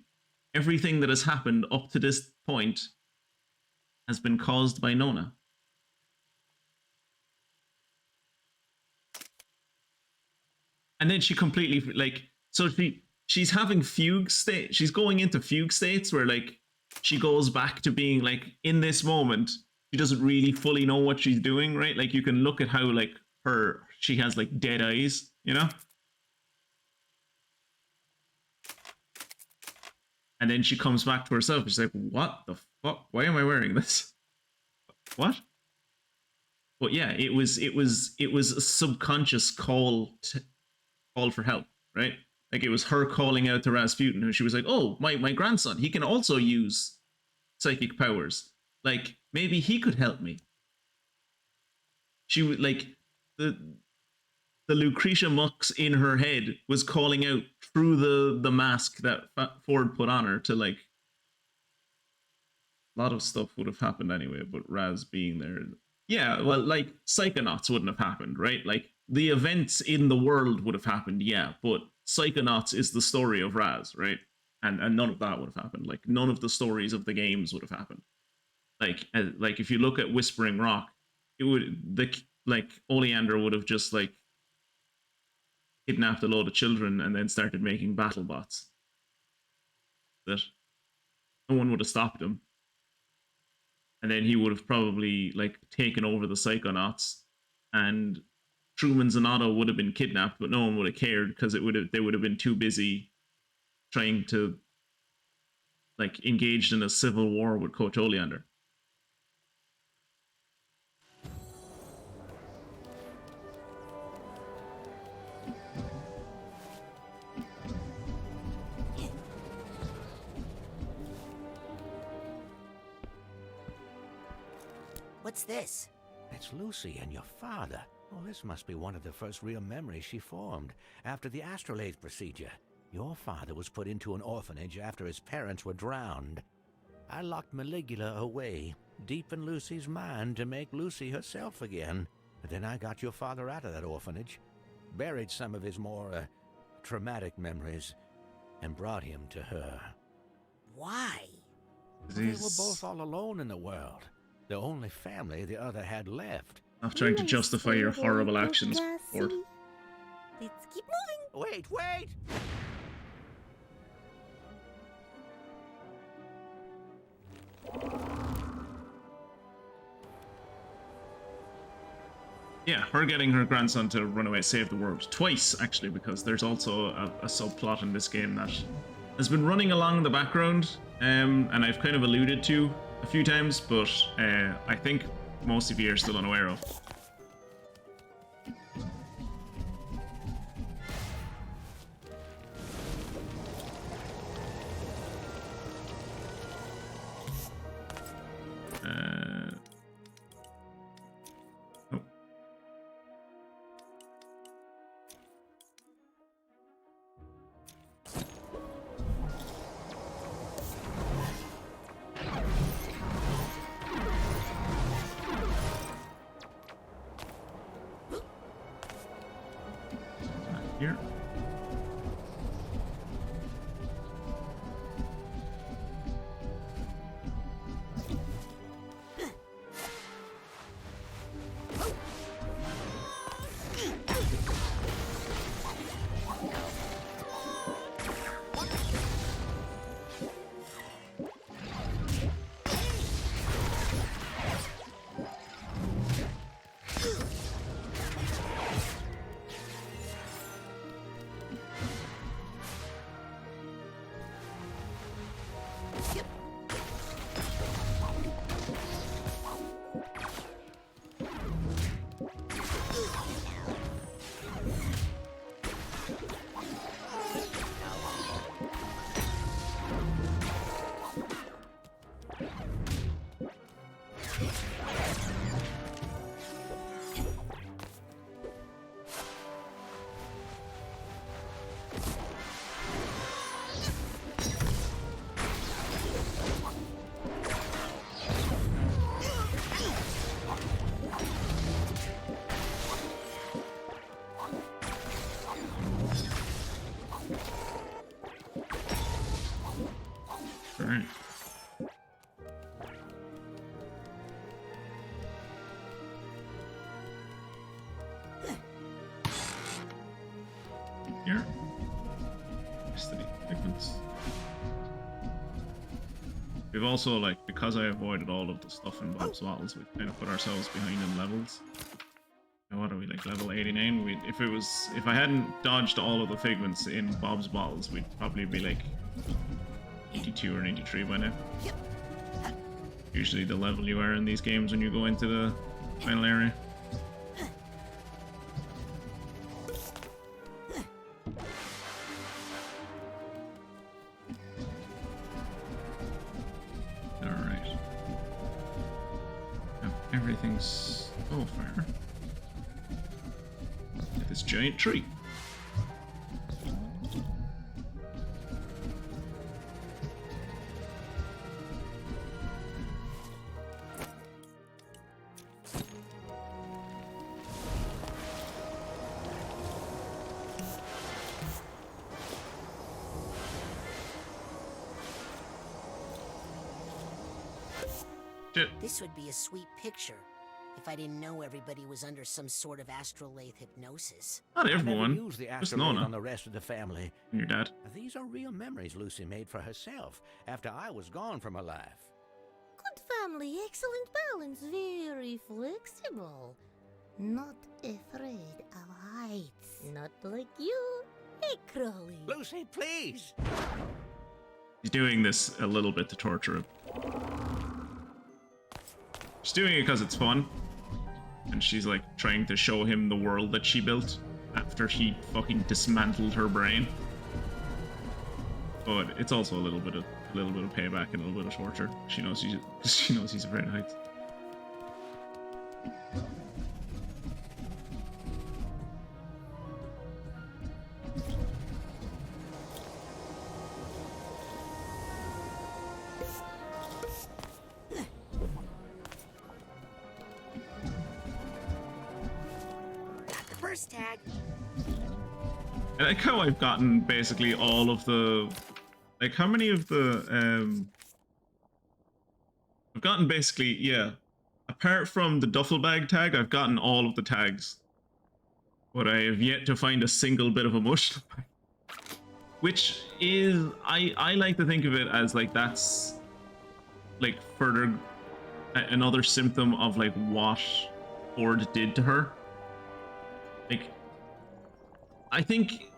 Everything that has happened up to this point has been caused by Nona. And then she completely she's having fugue state. She's going into fugue states where like she goes back to being like in this moment. She doesn't really fully know what she's doing, right? Like you can look at how like she has like dead eyes, you know? And then she comes back to herself. She's like, what the fuck? Why am I wearing this? What? But yeah, it was a subconscious call for help, right? Like it was her calling out to Rasputin, and she was like, oh, my grandson, he can also use psychic powers. Like, maybe he could help me. She would like the Lucretia Mux in her head was calling out through the mask that Ford put on her to like a lot of stuff would have happened anyway, but Raz being there. Yeah, well, like Psychonauts wouldn't have happened, right? Like the events in the world would have happened, yeah, but Psychonauts is the story of Raz, right? And none of that would have happened. Like none of the stories of the games would have happened. Like if you look at Whispering Rock, it would like Oleander would have just like kidnapped a load of children and then started making battle bots. That no one would have stopped him. And then he would have probably like taken over the Psychonauts, and Truman Zanatto would have been kidnapped, but no one would have cared because they would have been too busy trying to like engaged in a civil war with Coach Oleander.
What's this?
It's Lucy and your father. Oh, this must be one of the first real memories she formed after the astrolabe procedure. Your father was put into an orphanage after his parents were drowned. I locked Maligula away, deep in Lucy's mind to make Lucy herself again. But then I got your father out of that orphanage, buried some of his more traumatic memories, and brought him to her.
Why?
They were both all alone in the world. The only family the other had left.
Stop trying to justify your horrible actions, Ford.
Let's keep moving.
Wait!
Yeah, her getting her grandson to run away save the world. Twice, actually, because there's also a subplot in this game that has been running along in the background, and I've kind of alluded to a few times, but I think most of you are still unaware of. Here. Alright. Here. Destiny pigments. We've also, like, because I avoided all of the stuff in Bob's bottles, we've kind of put ourselves behind in levels. Now what are we, like, level 89? If I hadn't dodged all of the figments in Bob's bottles, we'd probably be like 82 or 83 by now. Usually the level you are in these games when you go into the final area. Alright. Now everything's so far. At this giant tree.
This would be a sweet picture. If I didn't know everybody was under some sort of astrolabe hypnosis.
Not everyone.
I never used the
Just
astrolabe
Nona.
on the rest of the family.
And your dad.
These are real memories Lucy made for herself after I was gone from her life.
Good family, excellent balance, very flexible. Not afraid of heights. Not like you, hey Crowley.
Lucy, please!
He's doing this a little bit to torture him. She's doing it because it's fun. And she's like trying to show him the world that she built after he fucking dismantled her brain. But it's also a little bit of payback and a little bit of torture. She knows he's afraid of heights.
First tag.
I like how I've gotten basically all of the, like, how many of the, I've gotten basically, yeah, apart from the duffel bag tag, I've gotten all of the tags. But I have yet to find a single bit of emotional bag. Which is, I like to think of it as, like, that's, like, further, another symptom of, like, what Ford did to her. Like, I think,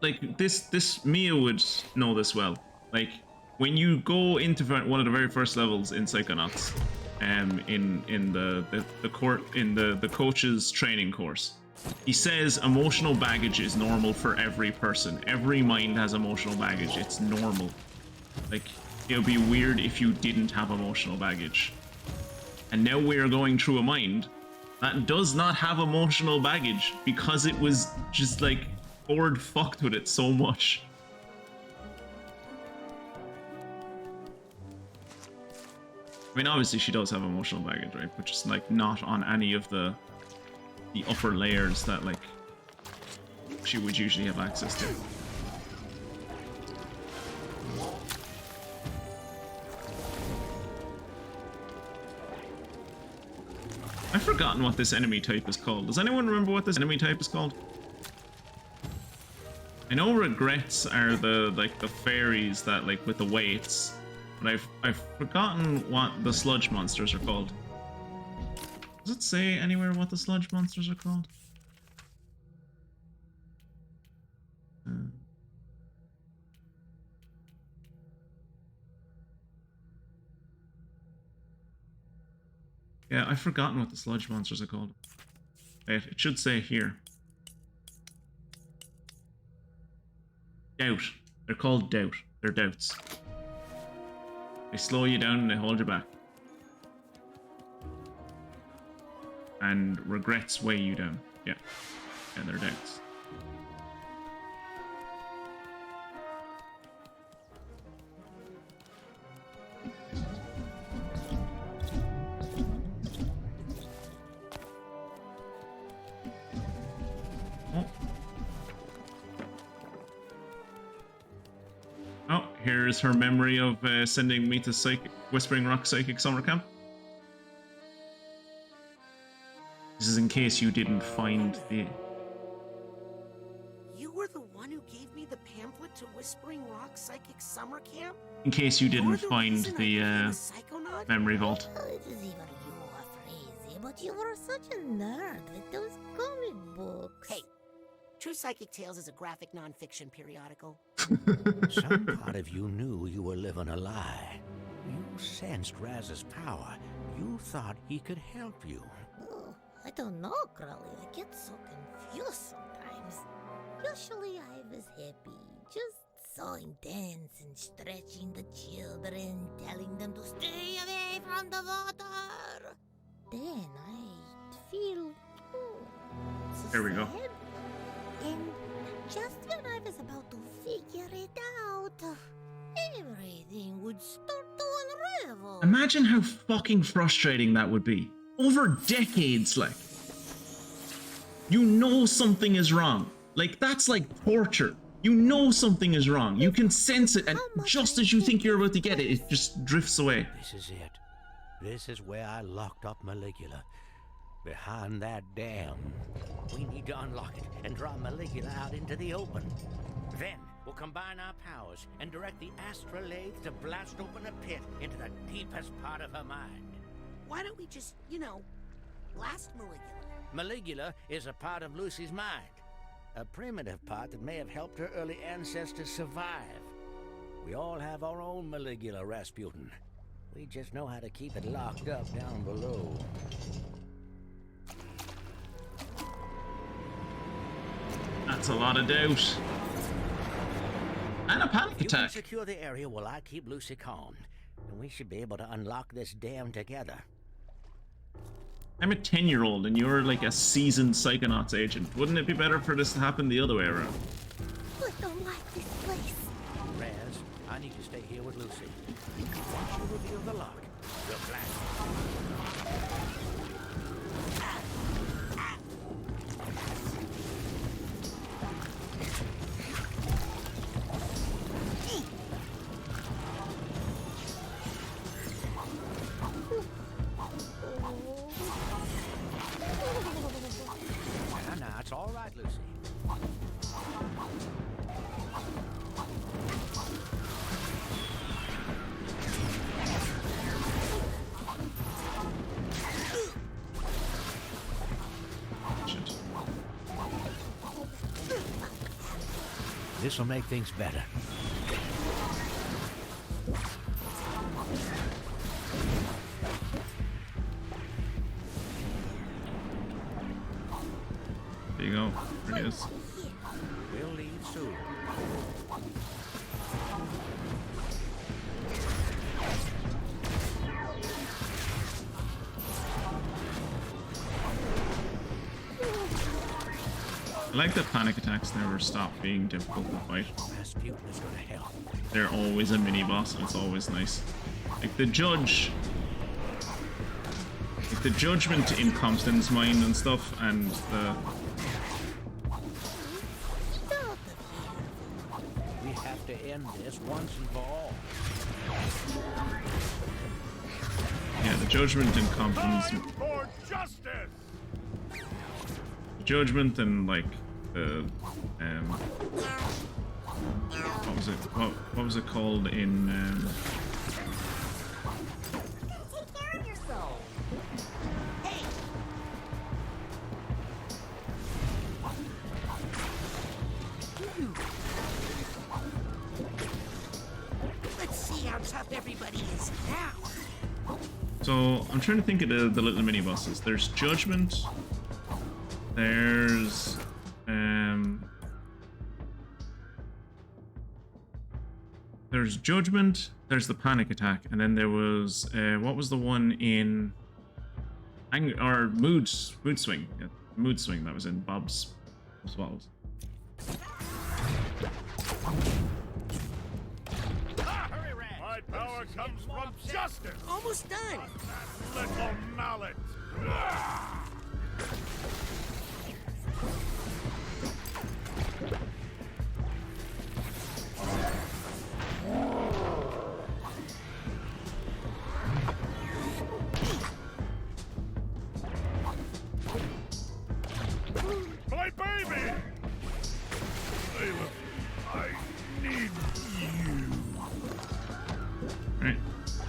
like, this Mia would know this well. Like, when you go into one of the very first levels in Psychonauts, in the coach's training course, he says emotional baggage is normal for every person. Every mind has emotional baggage. It's normal. Like, it would be weird if you didn't have emotional baggage. And now we are going through a mind that does not have emotional baggage because it was just like Ford fucked with it so much. I mean, obviously she does have emotional baggage, right? But just like not on any of the upper layers that like she would usually have access to. I've forgotten what this enemy type is called. Does anyone remember what this enemy type is called? I know regrets are the fairies that like with the weights, but I've forgotten what the sludge monsters are called. Does it say anywhere what the sludge monsters are called? Yeah, I've forgotten what the sludge monsters are called. Wait, it should say here. Doubt. They're called doubt. They're doubts. They slow you down and they hold you back. And regrets weigh you down. Yeah. Yeah, they're doubts. Oh, here's her memory of sending me to Whispering Rock Psychic Summer Camp. This is in case you didn't find the...
You were the one who gave me the pamphlet to Whispering Rock Psychic Summer Camp?
In case you didn't find the memory vault.
It is even you are crazy, but you were such a nerd with those comic books.
Hey, True Psychic Tales is a graphic non-fiction periodical.
Some part of you knew you were living a lie. You sensed Raz's power. You thought he could help you.
Oh, I don't know, Crowley. I get so confused sometimes. Usually I was happy, just so intense and stretching the children, telling them to stay away from the water. Then I'd feel so
There we go.
sad. And just when I was about to figure it out, everything would start to unravel.
Imagine how fucking frustrating that would be. Over decades, like. You know something is wrong. Like, that's like torture. You know something is wrong. You can sense it, and just as you think you're about to get it, it just drifts away.
This is it. This is where I locked up Maligula. Behind that dam. We need to unlock it and draw Maligula out into the open. Then we'll combine our powers and direct the astrolabe to blast open a pit into the deepest part of her mind.
Why don't we just, blast Maligula?
Maligula is a part of Lucy's mind. A primitive part that may have helped her early ancestors survive. We all have our own Maligula, Rasputin. We just know how to keep it locked up down below.
That's a lot of doubt. And a panic
You can
attack.
secure the area while I keep Lucy calm. And we should be able to unlock this dam together.
I'm a 10-year-old and you're like a seasoned Psychonauts agent. Wouldn't it be better for this to happen the other way around?
I don't like this place.
Raz, I need to stay here with Lucy. Once you reveal the lock, we'll blast it. Now, it's all right, Lucy.
Shit.
This will make things better.
There you go. There it is.
We'll leave soon.
I like that panic attacks never stop being difficult to fight.
Rasputin is gonna help.
They're always a mini boss and it's always nice. Like the judge. Like the judgment in Compton's mind and stuff, and the.
We have to end this once and for all.
Yeah, the judgment in Compton's.
For justice!
Judgment and like the what was it? What was it called in?
Take care of yourself. Hey. Let's see how tough everybody is now.
So I'm trying to think of the little mini bosses. There's Judgment. There's Judgment, there's the panic attack, and then there was what was the one in mood swing? Yeah, mood swing that was in Bob's Swallows.
My power comes from justice!
Almost done.
That little mallet! My baby! Layla, I need you.
Alright,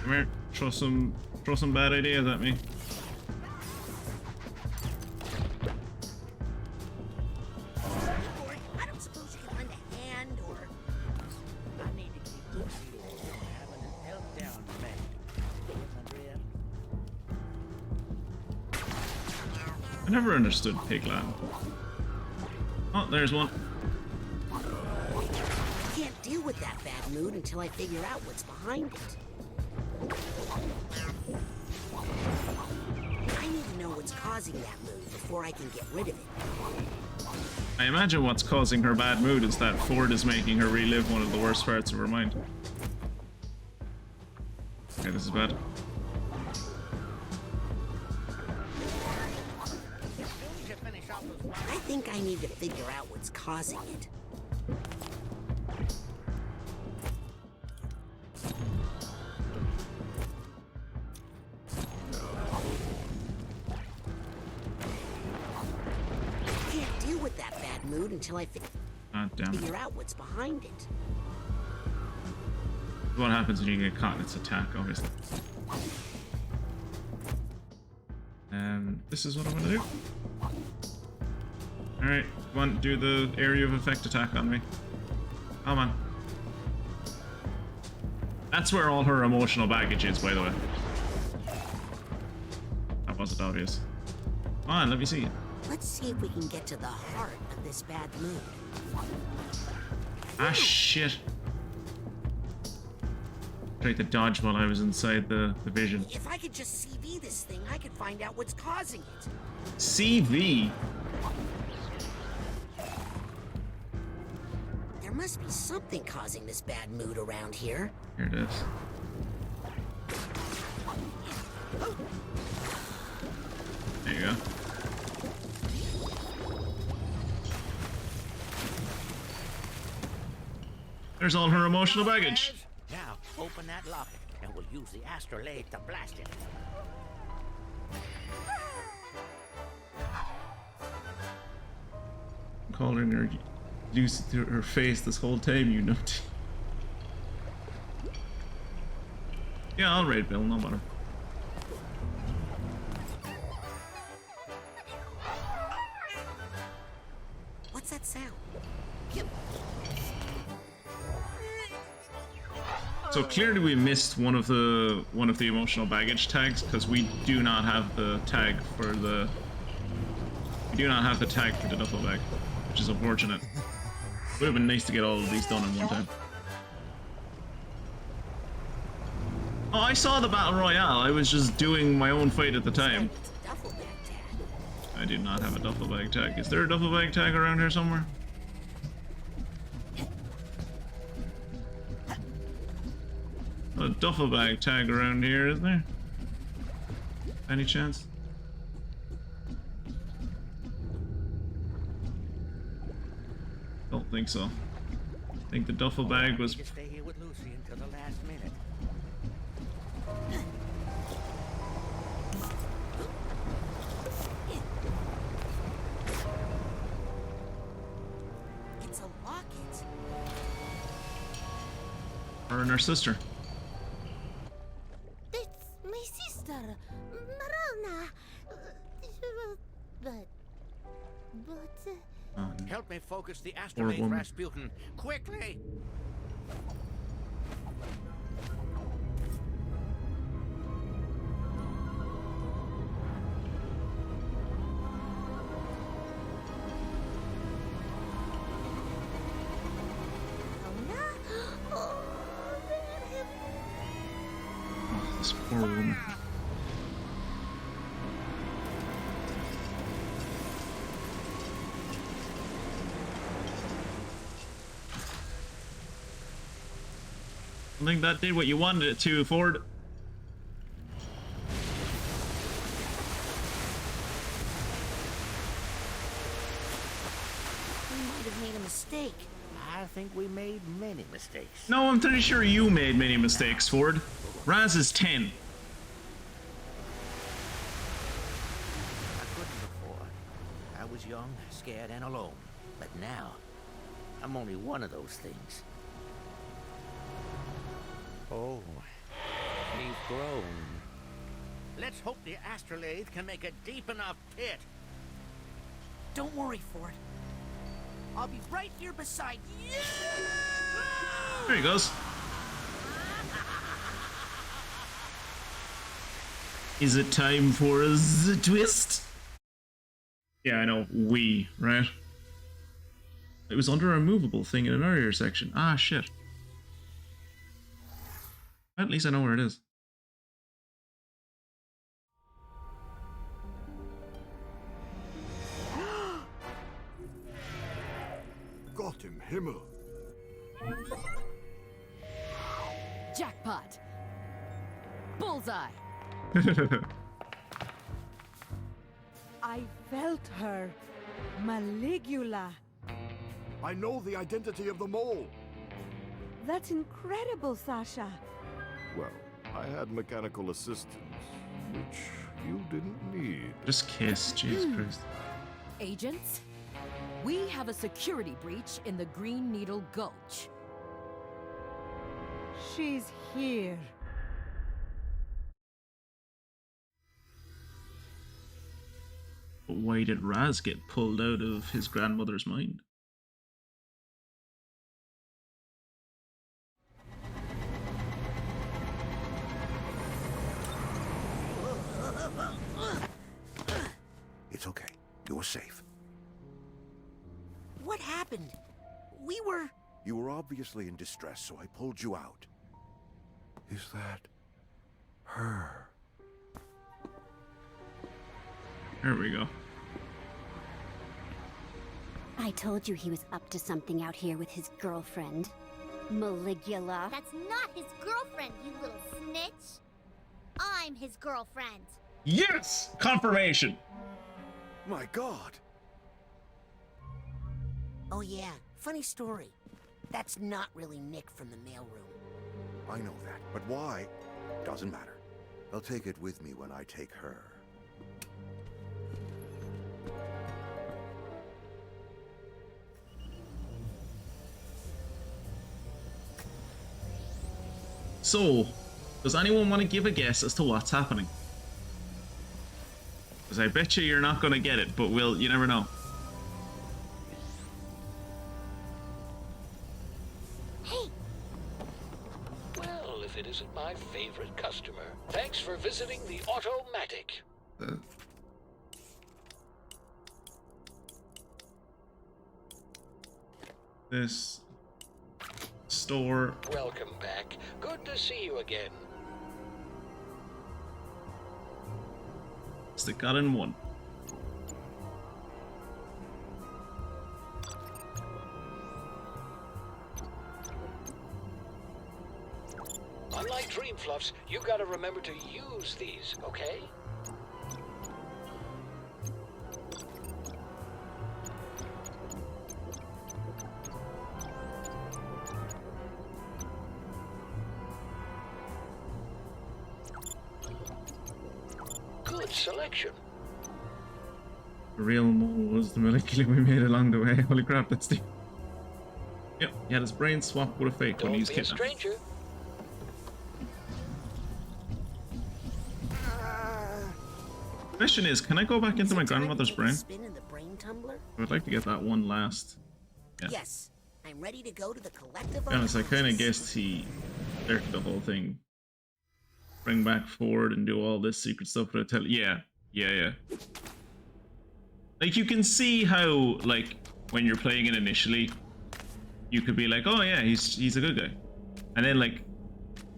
come here. Throw some bad ideas at me.
I don't suppose you can lend a hand or...
I need to keep Lucy from having an meltdown, man.
I never understood Pigland. Oh, there's one.
I can't deal with that bad mood until I figure out what's behind it. I need to know what's causing that mood before I can get rid of it.
I imagine what's causing her bad mood is that Ford is making her relive one of the worst parts of her mind. Okay, this is bad.
I think I need to figure out what's causing it. with that bad mood until I figure out what's behind it.
What happens when you get caught in its attack, obviously. This is what I'm gonna do. Alright, come on, do the area of effect attack on me. Come on. That's where all her emotional baggage is, by the way. That wasn't obvious. Come on, let me see it.
Let's see if we can get to the heart of this bad mood.
Ah, shit. Tried to dodge while I was inside the vision.
If I could just CV this thing, I could find out what's causing it.
CV?
There must be something causing this bad mood around here.
Here it is. There you go. There's all her emotional baggage.
Now, open that locket, and we'll use the astrolabe to blast it.
I'm calling her Lucy to her face this whole time, you know. Yeah, I'll raid Bill, no matter.
What's that sound?
So clearly we missed one of the emotional baggage tags because we do not have the tag for the duffel bag, which is unfortunate. Would have been nice to get all of these done in one time. Oh, I saw the battle royale. I was just doing my own fight at the time. I did not have a duffel bag tag. Is there a duffel bag tag around here somewhere? A duffel bag tag around here, is there? Any chance? Don't think so. I think the duffel bag was.
Just stay here with Lucy until the last minute.
It's a locket.
Her and her sister.
It's my sister, Marana. But.
Help me focus the astrolabe, Rasputin. Quickly!
Oh, this poor woman. I think that did what you wanted it to, Ford.
We might have made a mistake.
I think we made many mistakes.
No, I'm pretty sure you made many mistakes, Ford. Raz is 10.
I couldn't before. I was young, scared, and alone. But now, I'm only one of those things. Oh, we've grown. Let's hope the astrolabe can make a deep enough pit.
Don't worry, Ford. I'll be right here beside you.
There he goes. Is it time for a twist? Yeah, I know. We, right? It was under a movable thing in an earlier section. Ah, shit. At least I know where it is.
Got him, Himmel.
Jackpot. Bullseye.
I felt her. Maligula.
I know the identity of the mole.
That's incredible, Sasha.
Well, I had mechanical assistance, which you didn't need.
Just kiss, Jesus Christ.
Agents? We have a security breach in the Green Needle Gulch.
She's here.
But why did Raz get pulled out of his grandmother's mind?
It's okay. You're safe.
What happened? We were...
You were obviously in distress, so I pulled you out. Is that... her?
There we go.
I told you he was up to something out here with his girlfriend. Maligula.
That's not his girlfriend, you little snitch. I'm his girlfriend.
Yes! Confirmation!
My God!
Oh yeah, funny story. That's not really Nick from the mailroom.
I know that, but why? Doesn't matter. I'll take it with me when I take her.
So, does anyone want to give a guess as to what's happening? Because I bet you're not going to get it, but you never know.
Hey!
Well, if it isn't my favorite customer. Thanks for visiting the Automatic.
This store.
Welcome back. Good to see you again.
Stick got in one.
Unlike Dream Fluffs, you gotta remember to use these, okay? Good selection.
The real mole was the Maligula we made along the way. Holy crap, that's the... Yep, he had his brain swapped with a fake when he was kidnapped.
Don't be a stranger.
Question is, can I go back into my grandmother's brain?
Spin in the brain tumbler?
I would like to get that one last. Yeah.
Yes, I'm ready to go to the collective.
To be honest, I kind of guessed he lurked the whole thing. Bring back forward and do all this secret stuff, but I tell yeah. Like, you can see how, like, when you're playing it initially, you could be like, oh yeah, he's a good guy. And then, like,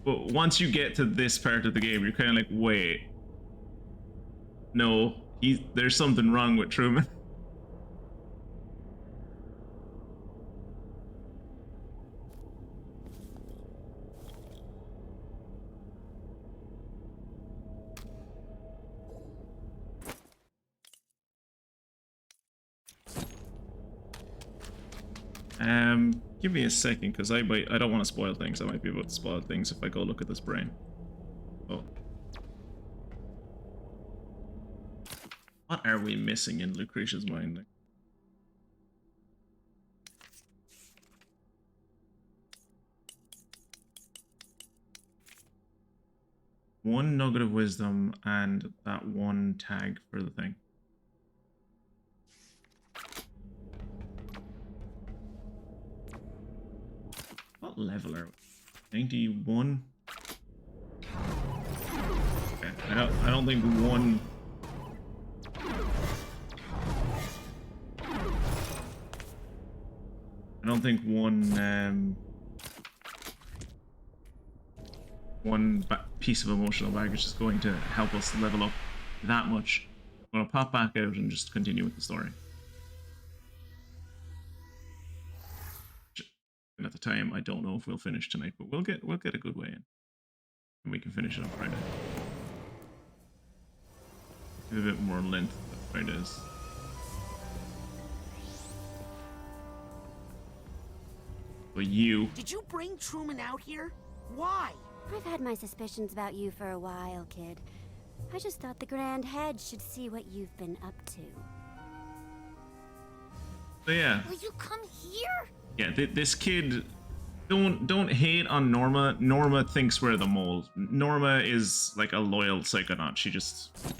but once you get to this part of the game, you're kind of like, wait. No, there's something wrong with Truman. Give me a second, because I don't want to spoil things. I might be able to spoil things if I go look at this brain. Oh. What are we missing in Lucretia's mind? One nugget of wisdom and that one tag for the thing. What level are we? 91? Okay, I don't think one... I don't think one piece of emotional baggage is going to help us level up that much. I'm gonna pop back out and just continue with the story. And at the time, I don't know if we'll finish tonight, but we'll get a good way in, and we can finish it on Friday. Give a bit more length than Fridays. But you...
Did you bring Truman out here? Why?
I've had my suspicions about you for a while, kid. I just thought the Grand Head should see what you've been up to.
So yeah.
Will you come here?
Yeah, this kid, don't hate on Norma. Norma thinks we're the mole. Norma is like a loyal psychonaut. She just,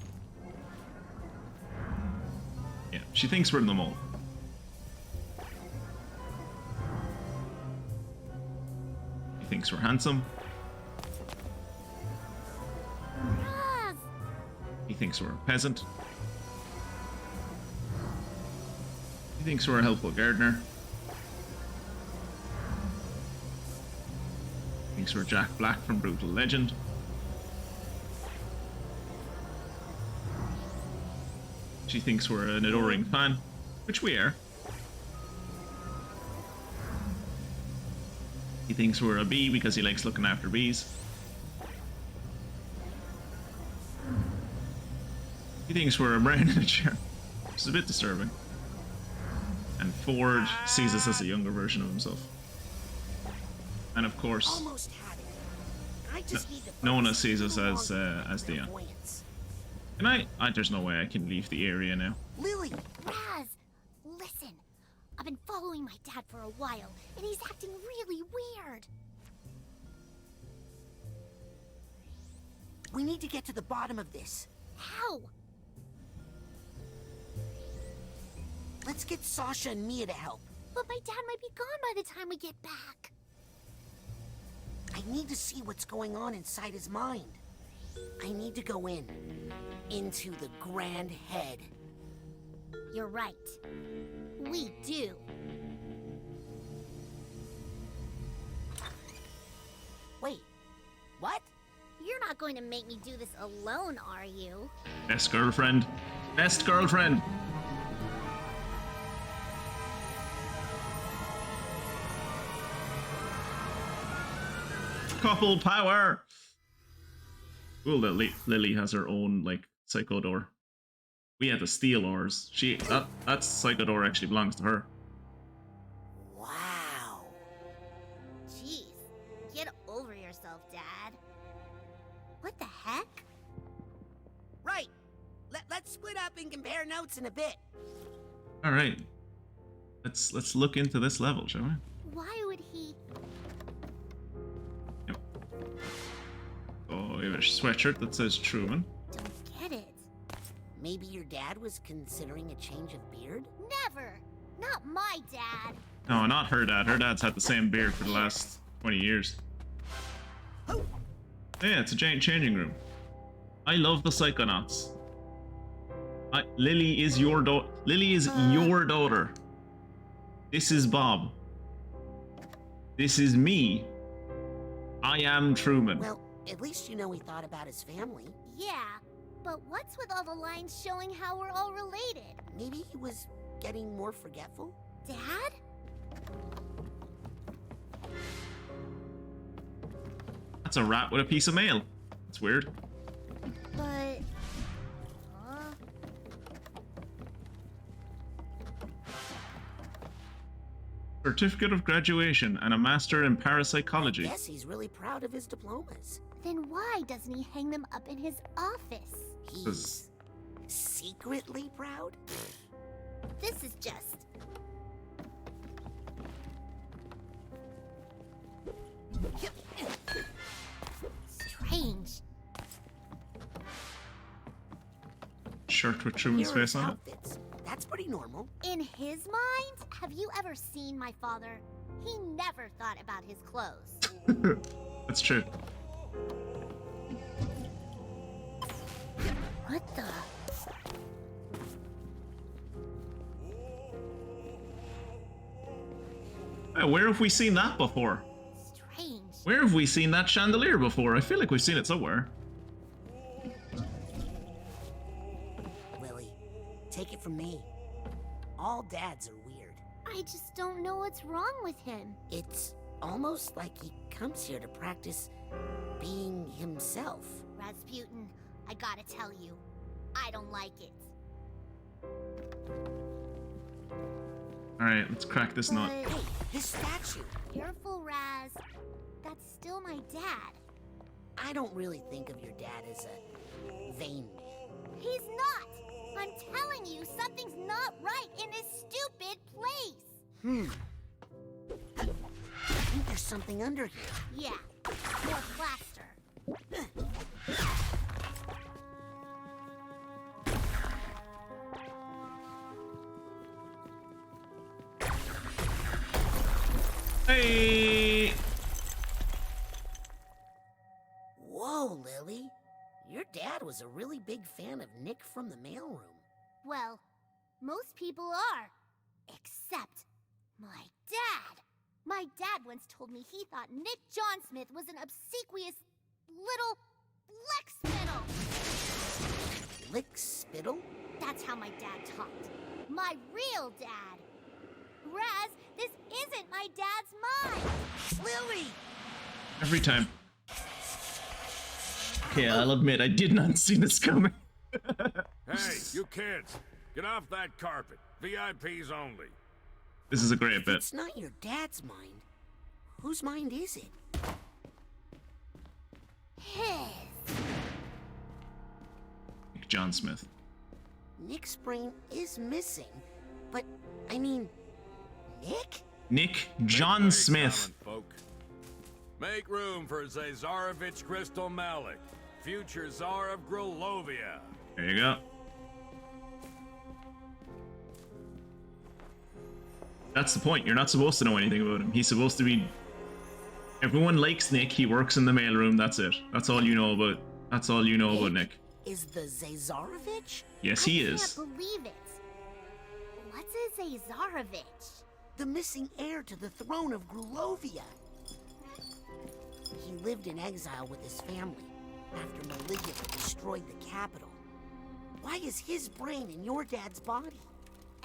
yeah, she thinks we're the mole. He thinks we're handsome. He thinks we're a peasant. He thinks we're a helpful gardener. He thinks we're Jack Black from Brutal Legend. She thinks we're an adoring fan, which we are. He thinks we're a bee because he likes looking after bees. He thinks we're a brain in a chair, which is a bit disturbing. And Ford sees us as a younger version of himself. And of course, Nona sees us as Dion. Can I? There's no way I can leave the area now.
Lily! Raz! Listen! I've been following my dad for a while, and he's acting really weird.
We need to get to the bottom of this.
How?
Let's get Sasha and Mia to help.
But my dad might be gone by the time we get back.
I need to see what's going on inside his mind. I need to go into the Grand Head.
You're right. We do.
Wait, what?
You're not going to make me do this alone, are you?
Best girlfriend. Best girlfriend. Couple power. Cool that Lily has her own like psycho door. We had to steal ours. That psycho door actually belongs to her.
Wow.
Jeez, get over yourself, Dad. What the heck?
Right. Let's split up and compare notes in a bit.
All right. Let's look into this level, shall we?
Why would he?
Oh, you have a sweatshirt that says Truman.
Don't get it.
Maybe your dad was considering a change of beard?
Never! Not my dad!
No, not her dad. Her dad's had the same beard for the last 20 years.
Oh.
Yeah, it's a giant changing room. I love the Psychonauts. Lily is your daughter. Lily is your daughter. This is Bob. This is me. I am Truman.
Well, at least you know he thought about his family.
Yeah, but what's with all the lines showing how we're all related?
Maybe he was getting more forgetful?
Dad?
That's a rat with a piece of mail. That's weird.
But...
Certificate of graduation and a master in parapsychology.
I guess he's really proud of his diplomas.
Then why doesn't he hang them up in his office?
He's secretly proud?
This is just... strange.
Shirt with Truman's face on it.
That's pretty normal.
In his mind, have you ever seen my father? He never thought about his clothes.
That's true.
What the?
Where have we seen that before?
Strange.
Where have we seen that chandelier before? I feel like we've seen it somewhere.
Lily, take it from me. All dads are weird.
I just don't know what's wrong with him.
It's almost like he comes here to practice being himself.
Rasputin, I gotta tell you, I don't like it.
Alright, let's crack this nut.
Hey, his statue.
Careful, Raz. That's still my dad.
I don't really think of your dad as a vain man.
He's not! I'm telling you, something's not right in his stupid place!
I think there's something under here.
Yeah, more plaster.
Hey!
Whoa, Lily. Your dad was a really big fan of Nick from the mailroom.
Well, most people are. Except my dad. My dad once told me he thought Nick John Smith was an obsequious little lick-spittle.
Lick-spittle?
That's how my dad talked. My real dad. Raz, this isn't my dad's mind.
Lily!
Every time. Okay, I'll admit, I did not see this coming.
Hey, you kids! Get off that carpet. VIPs only.
This is a great bit.
It's not your dad's mind. Whose mind is it?
His.
Nick John Smith.
Nick's brain is missing, but, I mean, Nick?
Nick John Smith.
Folk. Make room for Zazarovich Crystal Malik, future Tsar of Grulovia.
There you go. That's the point. You're not supposed to know anything about him. He's supposed to be... Everyone likes Nick. He works in the mailroom. That's it. That's all you know about... That's all you know about Nick.
Is the Zazarovich?
Yes, he is.
I can't believe it. What's a Zazarovich?
The missing heir to the throne of Grulovia. He lived in exile with his family after Maligula destroyed the capital. Why is his brain in your dad's body?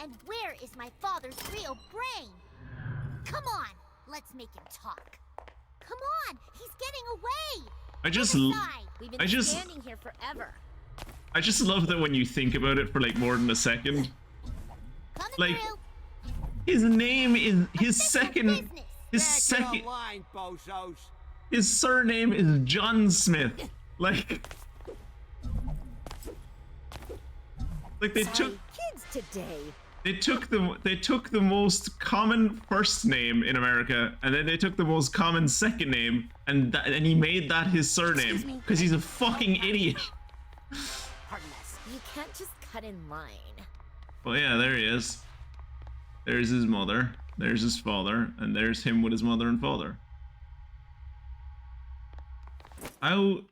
And where is my father's real brain? Come on, let's make him talk. Come on, he's getting away.
We've been standing here forever.
I just love that when you think about it for like more than a second. Like, his name is his second.
Line, bozos.
His surname is John Smith. Like they took
kids today.
They took the most common first name in America, and then they took the most common second name, and he made that his surname because he's a fucking idiot.
Pardon us. You can't just cut in line.
Well, yeah, there he is. There's his mother. There's his father, and there's him with his mother and father. How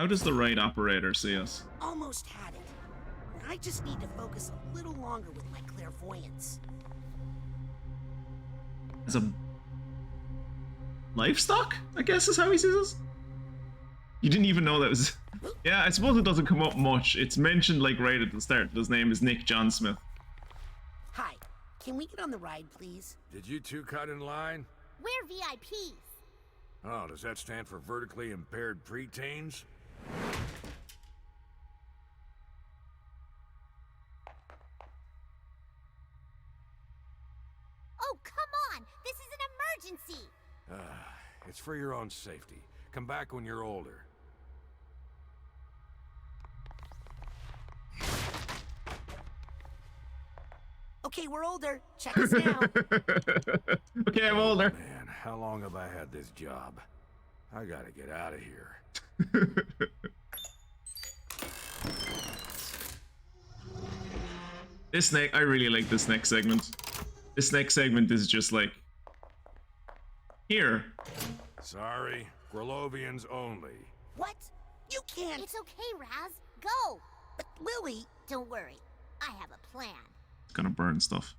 does the right operator see us?
Almost had it. I just need to focus a little longer with my clairvoyance.
As a livestock, I guess is how he sees us. You didn't even know that was... Yeah, I suppose it doesn't come up much. It's mentioned like right at the start. His name is Nick John Smith.
Hi, can we get on the ride, please?
Did you two cut in line?
We're VIPs.
Oh, does that stand for vertically impaired preteens?
Oh, come on! This is an emergency!
It's for your own safety. Come back when you're older.
Okay, we're older. Check us now.
Okay, I'm older.
Man, how long have I had this job? I gotta get out of here.
I really like this next segment. This next segment is just like... Here.
Sorry, Grulovians only.
What? You can't...
It's okay, Raz. Go!
But Lily...
Don't worry. I have a plan.
It's gonna burn stuff.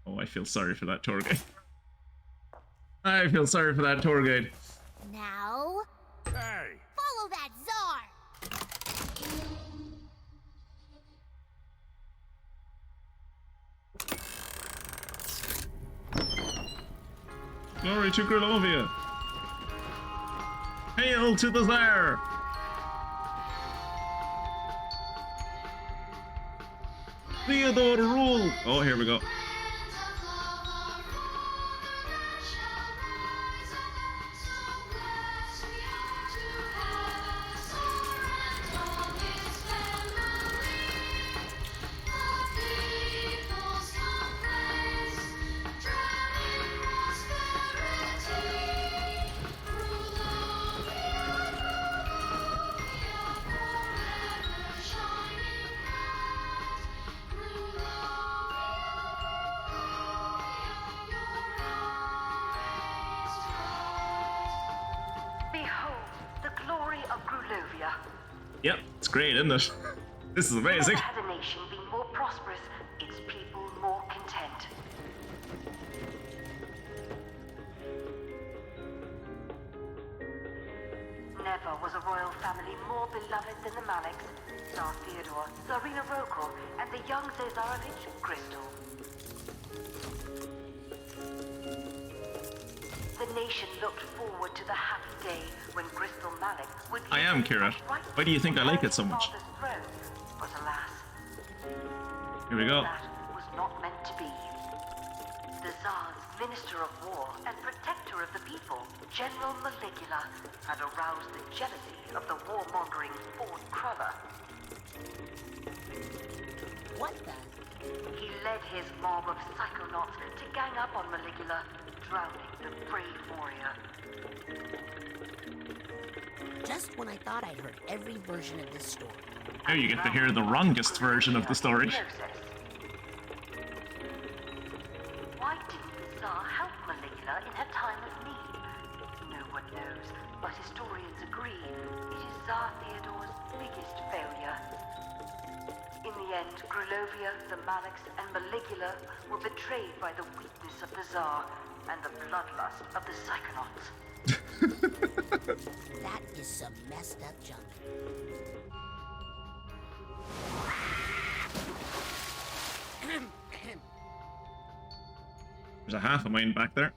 Oh, I feel sorry for that tour guide. I feel sorry for that tour guide.
Now...
Hey!
Follow that czar!
Glory to Grulovia! Hail to the Tsar! Theodore rule! Oh, here we go. Yep, it's great, isn't it? This is amazing.
Never has a nation been more prosperous, its people more content. Never was a royal family more beloved than the Maliks, Tsar Theodore, Tsarina Rokor, and the young Zazarovich Crystal. The nation looked forward to the happy day when Crystal Malik would
I am, Kira. Why do you think I like it so much?
But alas,
Here we go.
that was not meant to be. The Tsar's Minister of War and Protector of the People, General Maligula, had aroused the jealousy of the warmongering Ford Cruller.
What the?
He led his mob of Psychonauts to gang up on Maligula, drowning the brave warrior.
Just when I thought I'd heard every version of this story.
Now you get to hear the wrongest version of the story.
Why didn't the Tsar help Maligula in her time of need? No one knows, but historians agree it is Tsar Theodore's biggest failure. In the end, Grulovia, the Maliks, and Maligula were betrayed by the weakness of the Tsar and the bloodlust of the Psychonauts.
That is some messed up junk.
There's a half a mine back there.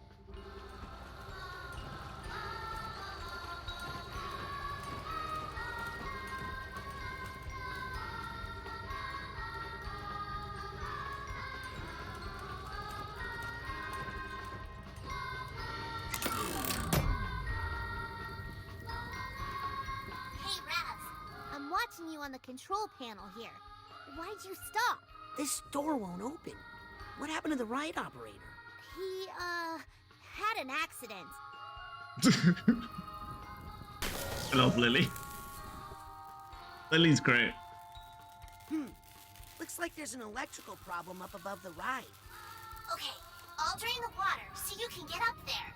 You on the control panel here. Why'd you stop?
This door won't open. What happened to the ride operator?
He, had an accident.
I love Lily. Lily's great.
Looks like there's an electrical problem up above the ride.
Okay, I'll drain the water so you can get up there.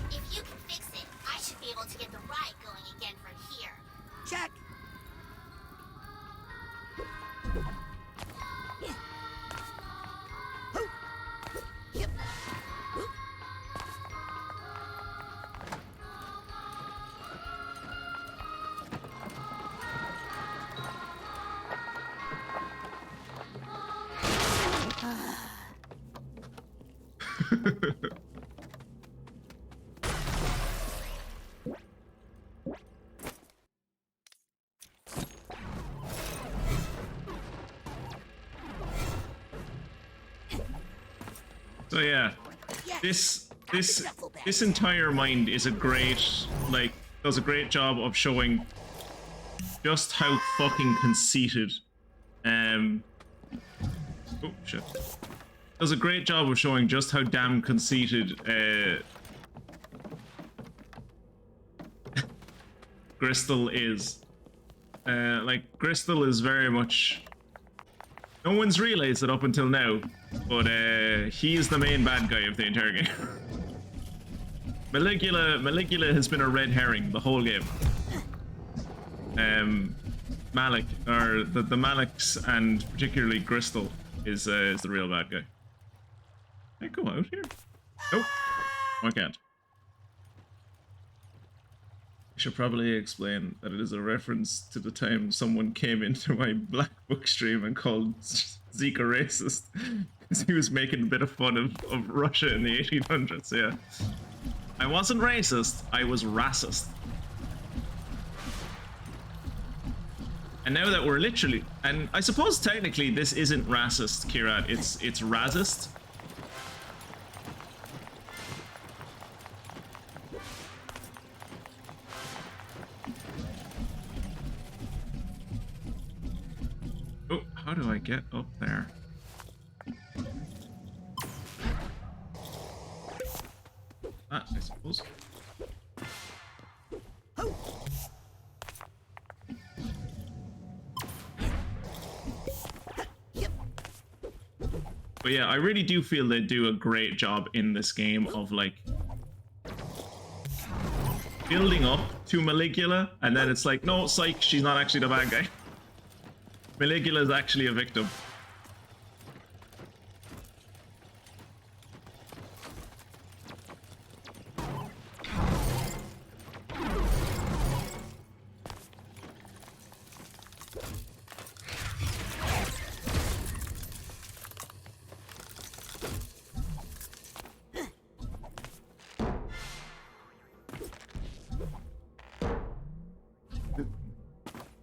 If you can fix it, I should be able to get the ride going again from here.
Check.
So yeah, this entire mind is a great, like, does a great job of showing just how fucking conceited, oh shit, does a great job of showing just how damn conceited, Crystal is. Like, Crystal is very much, no one's realized it up until now, but he is the main bad guy of the entire game. Maligula has been a red herring the whole game. Malik, or the Maliks, and particularly Crystal is the real bad guy. Can I go out here? Nope. Oh, I can't. I should probably explain that it is a reference to the time someone came into my Black Book stream and called Zeke a racist because he was making a bit of fun of Russia in the 1800s, yeah. I wasn't racist, I was racist. And now that we're literally, and I suppose technically this isn't racist, Kirat, it's racist. Oh, how do I get up there? Ah, I suppose. But yeah, I really do feel they do a great job in this game of, like, building up to Maligula, and then it's like, no, psych, she's not actually the bad guy. Maligula is actually a victim.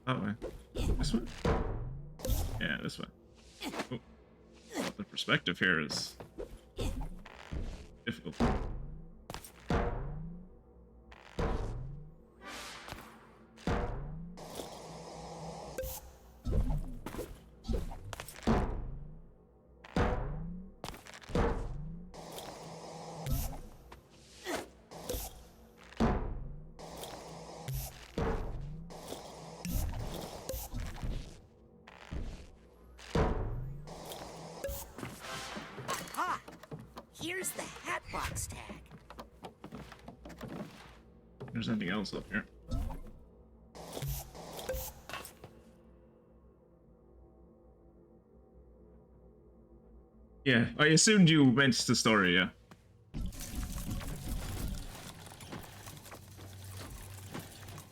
That way. This way? Yeah, this way. Oh. The perspective here is difficult.
Here's the Hatbox tag.
There's anything else up here. Yeah, I assumed you meant the story, yeah.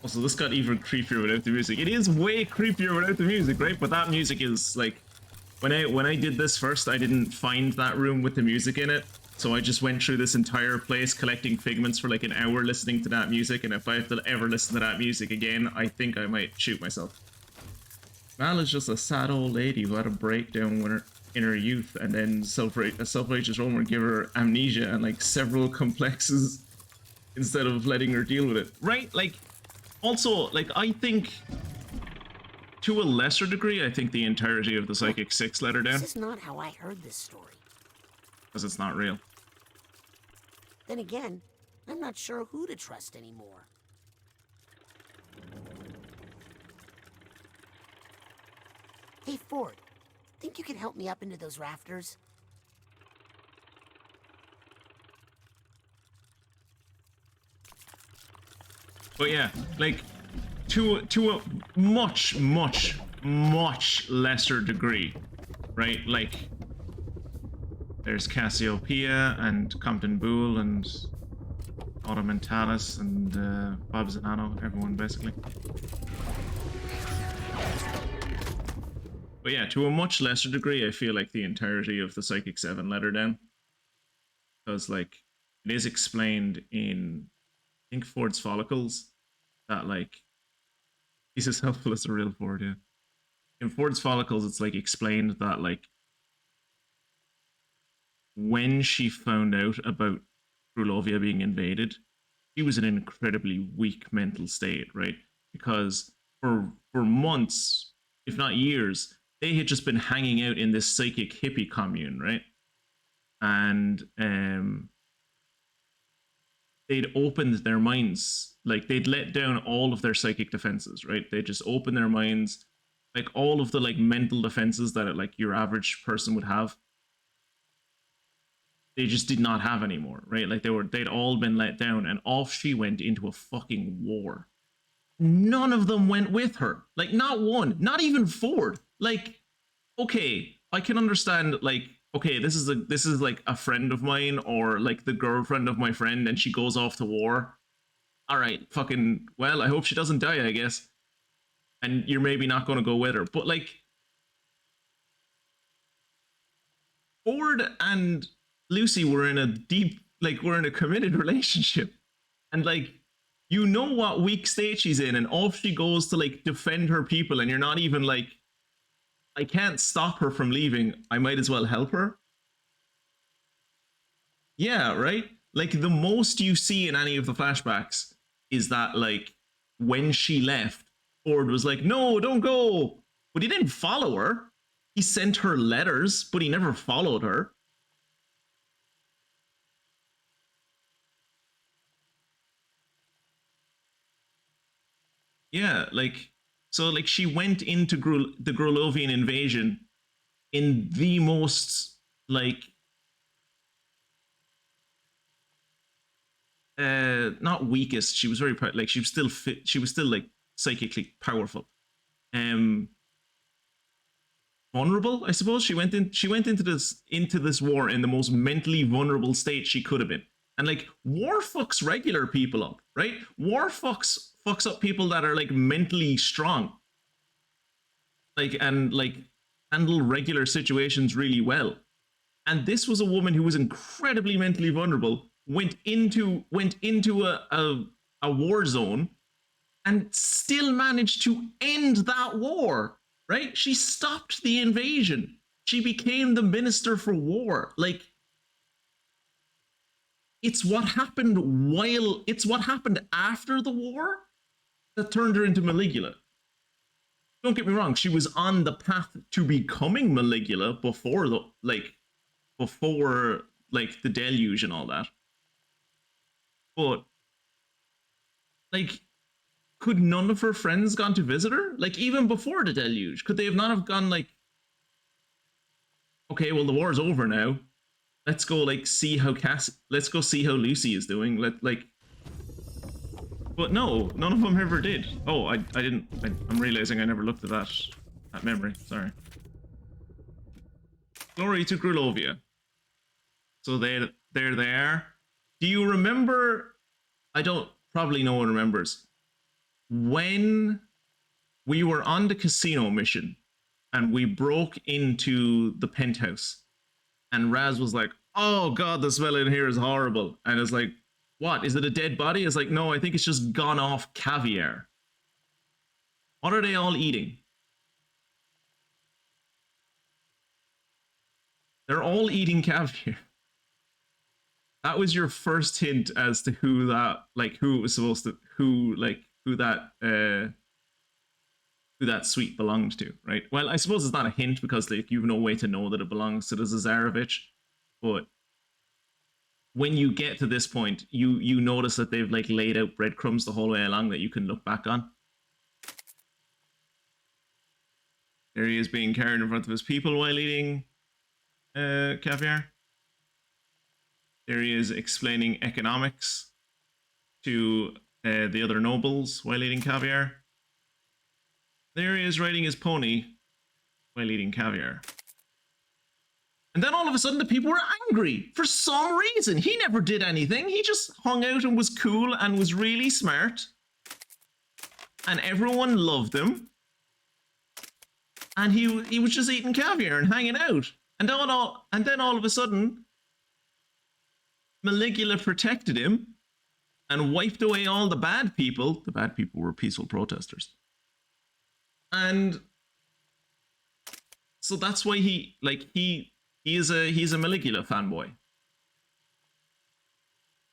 Also, this got even creepier without the music. It is way creepier without the music, right? But that music is like, when I did this first, I didn't find that room with the music in it. So I just went through this entire place collecting figments for like an hour listening to that music, and if I have to ever listen to that music again, I think I might shoot myself. Mal is just a sad old lady who had a breakdown in her youth, and then a self-righteous Roman give her amnesia and like several complexes instead of letting her deal with it. Right? Like, also, like, I think, to a lesser degree, I think the entirety of the Psychic 6 let her down.
This is not how I heard this story.
Because it's not real.
Then again, I'm not sure who to trust anymore. Hey, Ford, think you can help me up into those rafters?
But yeah, like, to a much, much, much lesser degree, right? Like, there's Cassiopeia and Compton Boole and Automentalis and Bob Zanatto, everyone basically. But yeah, to a much lesser degree, I feel like the entirety of the Psychic 7 let her down. Because, like, it is explained in, I think, Ford's Follicles, that, like, he's as helpful as a real Ford, yeah. In Ford's Follicles, it's, like, explained that, like, when she found out about Grulovia being invaded, she was in an incredibly weak mental state, right? Because for months, if not years, they had just been hanging out in this psychic hippie commune, right? And they'd opened their minds, like they'd let down all of their psychic defenses, right? They just opened their minds, like all of the like mental defenses that like your average person would have. They just did not have anymore, right? Like they'd all been let down, and off she went into a fucking war. None of them went with her. Like, not one, not even Ford. Like, okay, I can understand, like, okay, this is like a friend of mine, or like the girlfriend of my friend, and she goes off to war. All right, fucking, well, I hope she doesn't die, I guess. And you're maybe not going to go with her. But like, Ford and Lucy were in a we're in a committed relationship. And like, you know what weak state she's in, and off she goes to like defend her people, and you're not even like, I can't stop her from leaving, I might as well help her. Yeah, right? Like, the most you see in any of the flashbacks is that, like, when she left, Ford was like, no, don't go. But he didn't follow her. He sent her letters, but he never followed her. Yeah, like, so, like, she went into the Grulovian invasion in the most, like, not weakest. She was very like she was still fit. She was still like psychically powerful. Vulnerable, I suppose. She went into this war in the most mentally vulnerable state she could have been. And like war fucks regular people up, right? War fucks up people that are like mentally strong. Like and like handle regular situations really well. And this was a woman who was incredibly mentally vulnerable, went into a war zone and still managed to end that war, right? She stopped the invasion. She became the Minister for War. Like, it's what happened after the war that turned her into Maligula. Don't get me wrong, she was on the path to becoming Maligula before the deluge and all that. But like, could none of her friends gone to visit her? Like, even before the deluge, could they have not have gone like, okay, well the war's over now. Let's go like see how Lucy is doing. But no, none of them ever did. Oh, I didn't. I'm realizing I never looked at that memory. Sorry. Glory to Grulovia. So they're there. Do you remember? Probably no one remembers. When we were on the casino mission and we broke into the penthouse and Raz was like, oh God, the smell in here is horrible. And it's like, what? Is it a dead body? It's like, no, I think it's just gone off caviar. What are they all eating? They're all eating caviar. That was your first hint as to who that suite belonged to, right? Well, I suppose it's not a hint because like you've no way to know that it belongs to the Zazarovich, but when you get to this point, you notice that they've like laid out breadcrumbs the whole way along that you can look back on. There he is being carried in front of his people while eating caviar. There he is explaining economics to the other nobles while eating caviar. There he is riding his pony while eating caviar. And then all of a sudden the people were angry for some reason. He never did anything. He just hung out and was cool and was really smart. And everyone loved him. And he was just eating caviar and hanging out. And then all of a sudden, Maligula protected him and wiped away all the bad people. The bad people were peaceful protesters. And so that's why he's a Maligula fanboy.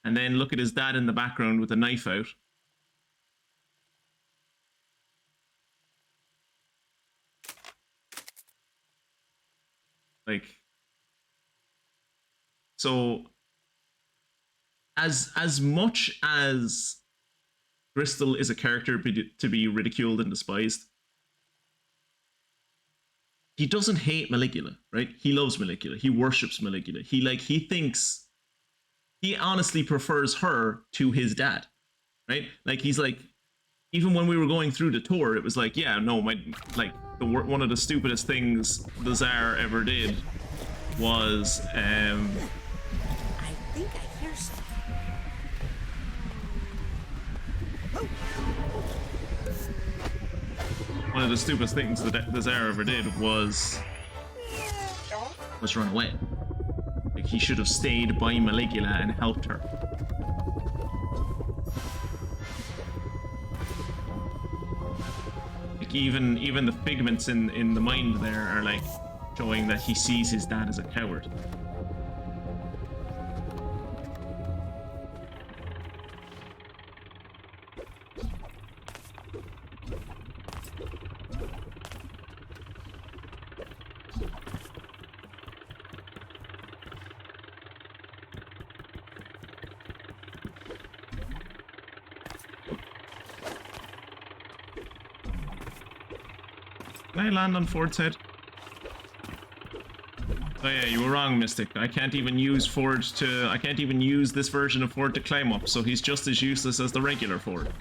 And then look at his dad in the background with a knife out. Like, so as much as Crystal is a character to be ridiculed and despised, he doesn't hate Maligula, right? He loves Maligula. He worships Maligula. He honestly prefers her to his dad, right? Like, he's like, even when we were going through the tour, it was like, yeah, no, one of the stupidest things the Tsar ever did was,
I think I hear something.
One of the stupidest things the Tsar ever did was run away. Like, he should have stayed by Maligula and helped her. Like, even the figments in the mind there are like showing that he sees his dad as a coward. Can I land on Ford's head? Oh yeah, you were wrong, Mystic. I can't even use I can't even use this version of Ford to climb up, so he's just as useless as the regular Ford.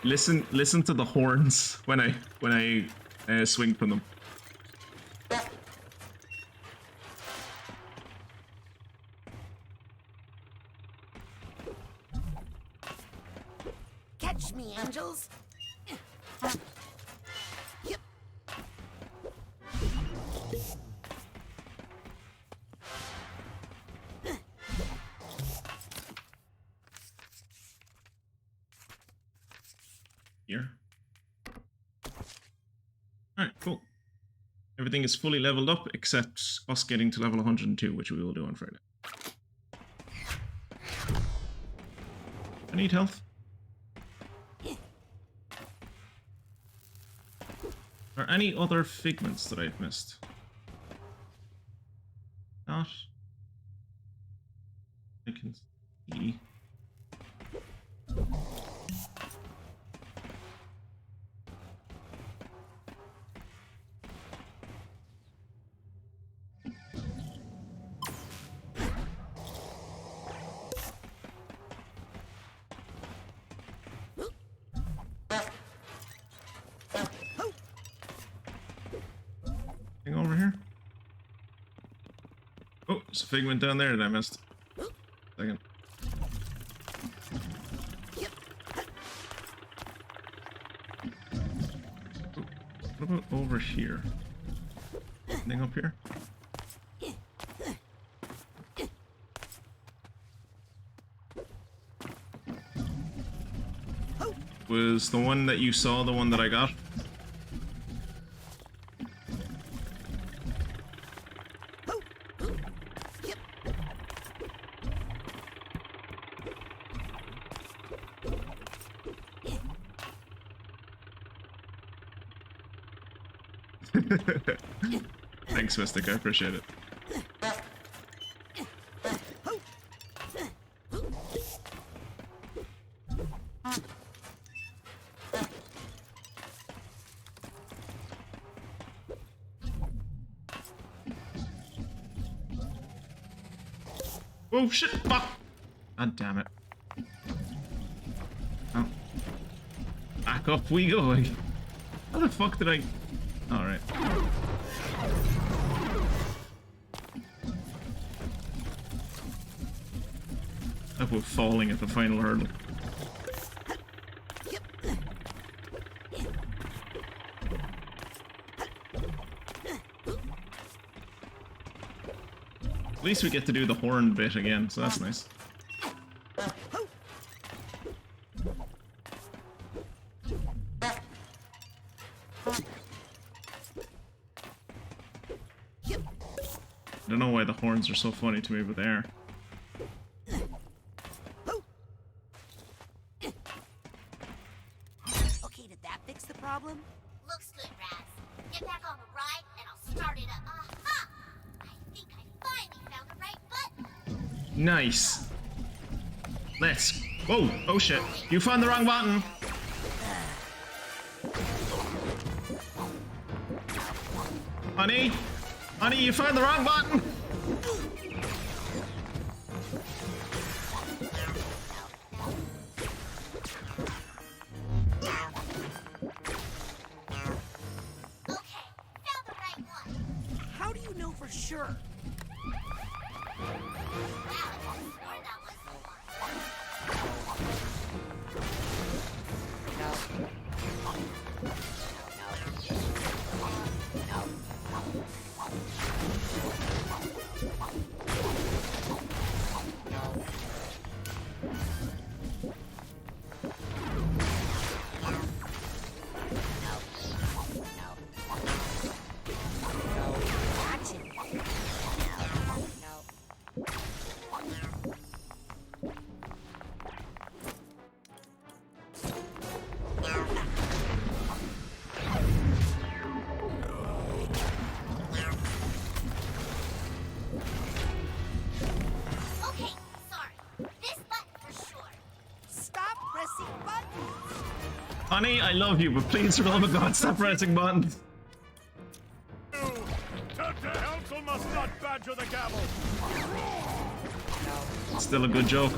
Listen to the horns when I swing from them.
Catch me, angels. Yep.
Here. Alright, cool. Everything is fully leveled up except us getting to level 102, which we will do on Friday. I need health. Are there any other figments that I've missed? Not. I can see. Over here. Oh, there's a figment down there that I missed. Second. Oh, what about over here? Anything up here? Was the one that you saw the one that I got? Thanks, Mystic. I appreciate it. Oh shit! Fuck! God damn it. Oh. Back up we go. How the fuck did I... Alright. Up with falling at the final hurdle. At least we get to do the horn bit again, so that's nice. I don't know why the horns are so funny to me, but they are.
Okay, did that fix the problem?
Looks good, Raz. Get back on the ride, and I'll start it up. Aha! I think I finally found the right button.
Nice. Let's... Whoa! Oh shit. You found the wrong button! Honey? Honey, you found the wrong button!
How do you know for sure?
Honey, I love you, but please, for the love of God, stop pressing buttons.
Council must not badger the gavel.
Still a good joke.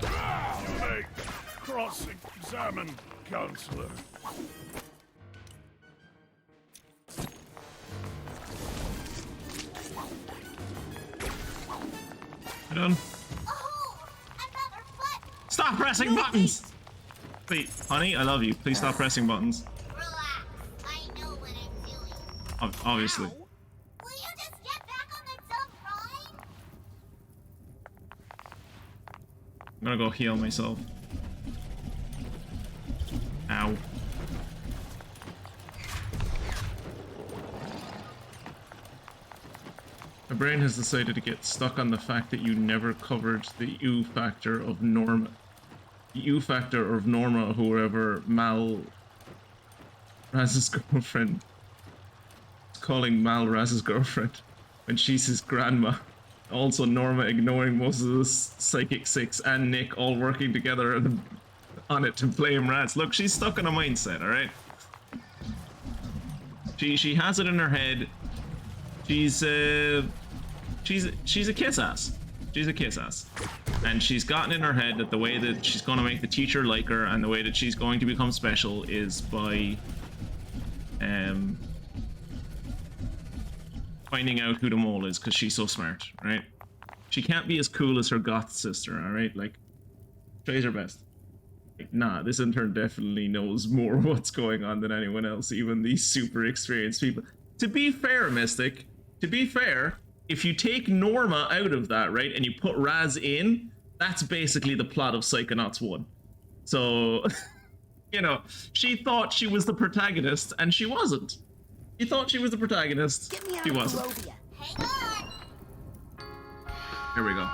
You may cross-examine, Counselor.
You done? Stop pressing buttons! Wait, honey, I love you. Please stop pressing buttons. Obviously.
Will you just get back on the dumb ride?
I'm gonna go heal myself. Ow. My brain has decided to get stuck on the fact that you never covered the U factor of Norma. The U factor of Norma, whoever Mal Raz's girlfriend. Calling Mal Raz's girlfriend when she's his grandma. Also Norma ignoring most of the Psychic Six and Nick all working together on it to blame Raz. Look, she's stuck in a mindset, alright? She has it in her head. She's a kiss ass. She's a kiss ass. And she's gotten in her head that the way that she's gonna make the teacher like her and the way that she's going to become special is by finding out who the mole is because she's so smart, right? She can't be as cool as her goth sister, alright? Like, tries her best. Like, nah, this intern definitely knows more what's going on than anyone else, even these super experienced people. To be fair, Mystic, to be fair, if you take Norma out of that, right, and you put Raz in, that's basically the plot of Psychonauts 1. So, you know, she thought she was the protagonist, and she wasn't. She thought she was the protagonist. She wasn't.
Hang on.
Here we go.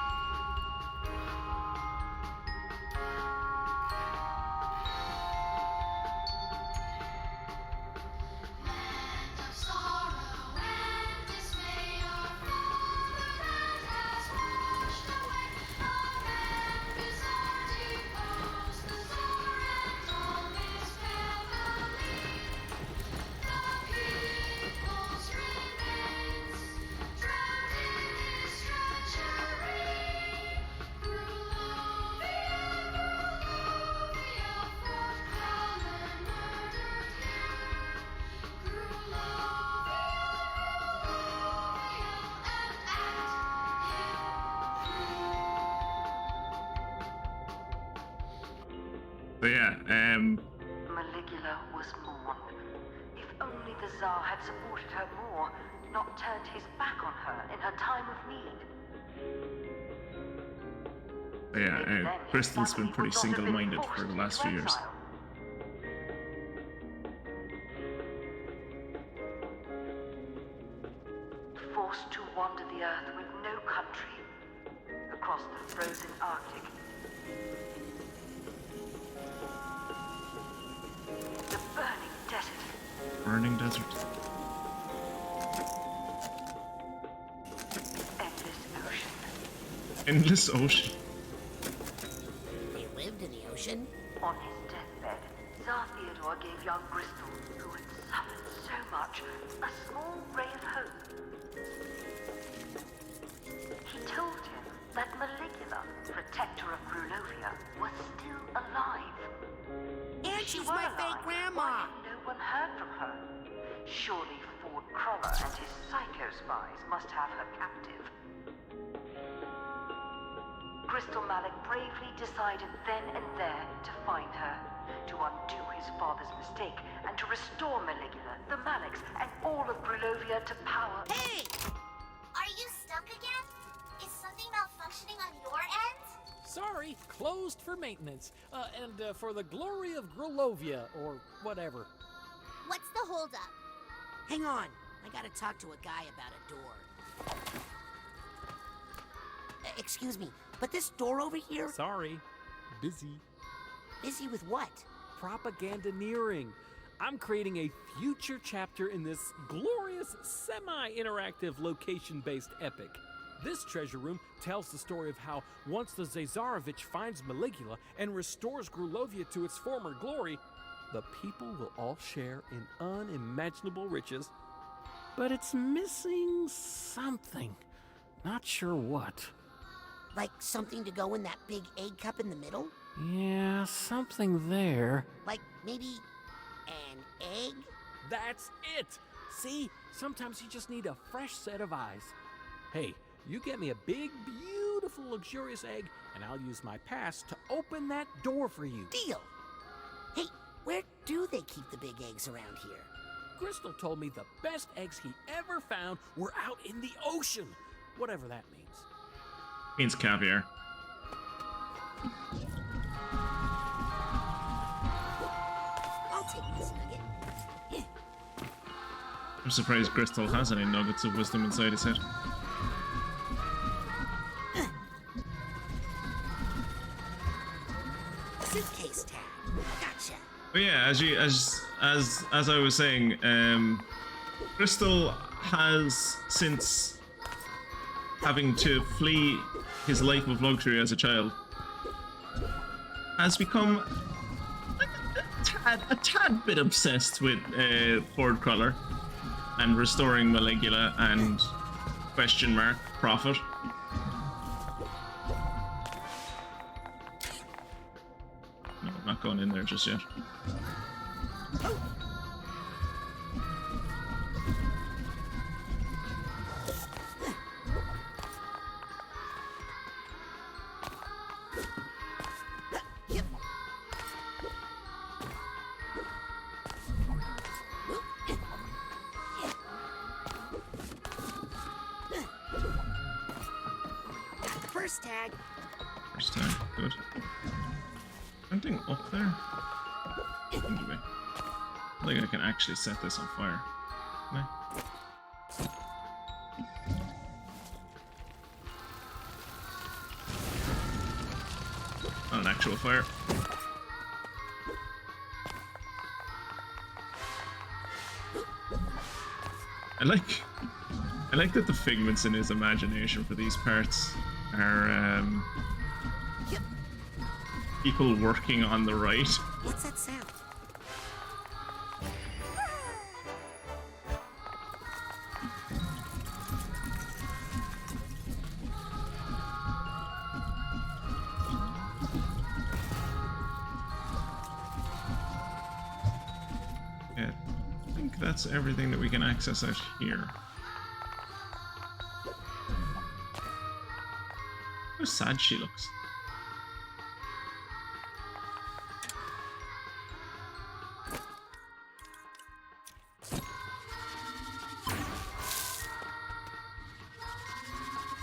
So yeah,
Maligula was mourned. If only the Tsar had supported her more, not turned his back on her in her time of need.
yeah, Crystal's been pretty single-minded for the last few years.
Forced to wander the earth with no country, across the frozen Arctic. The burning desert.
Burning desert. Endless ocean.
They lived in the ocean?
On his deathbed, Tsar Theodore gave young Bristol, who had suffered so much, a small ray of hope. He told him that Maligula, protector of Grulovia, was still alive.
And she's my fake grandma!
anyone heard from her? Surely Ford Cruller and his psycho spies must have her captive. Crystal Malik bravely decided then and there to find her, to undo his father's mistake, and to restore Maligula, the Maliks, and all of Grulovia to power.
Hey! Are you stuck again? Is something malfunctioning on your end?
Sorry, closed for maintenance. And for the glory of Grulovia, or whatever.
What's the holdup?
Hang on. I gotta talk to a guy about a door. Excuse me, but this door over here...
Sorry. Busy.
Busy with what?
Propagandaneering. I'm creating a future chapter in this glorious, semi-interactive, location-based epic. This treasure room tells the story of how once the Zazarovich finds Maligula and restores Grulovia to its former glory, the people will all share in unimaginable riches. But it's missing something. Not sure what.
Like something to go in that big egg cup in the middle?
Yeah, something there.
Like maybe an egg?
That's it! See? Sometimes you just need a fresh set of eyes. Hey, you get me a big, beautiful, luxurious egg, and I'll use my pass to open that door for you.
Deal! Hey, where do they keep the big eggs around here?
Crystal told me the best eggs he ever found were out in the ocean. Whatever that means.
Means caviar.
I'll take this nugget.
I'm surprised Crystal has any nuggets of wisdom inside his head.
Suitcase tag. Gotcha.
But yeah, as I was saying, Crystal has, since having to flee his life of luxury as a child, has become a tad bit obsessed with Ford Cruller and restoring Maligula and profit. No, I'm not going in there just yet.
First tag.
First tag, good. Anything up there? Anyway, I think I can actually set this on fire. Can I? Not an actual fire. I like that the figments in his imagination for these parts are people working on the right.
What's that sound?
Yeah, I think that's everything that we can access out here. How sad she looks.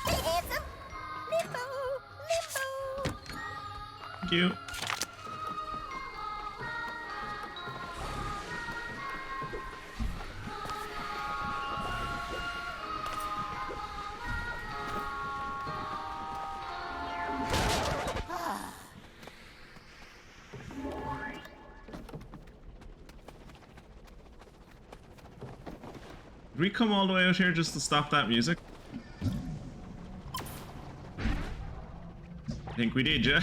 Hey, handsome! Limbo! Limbo!
Thank you. Did we come all the way out here just to stop that music? I think we did, yeah?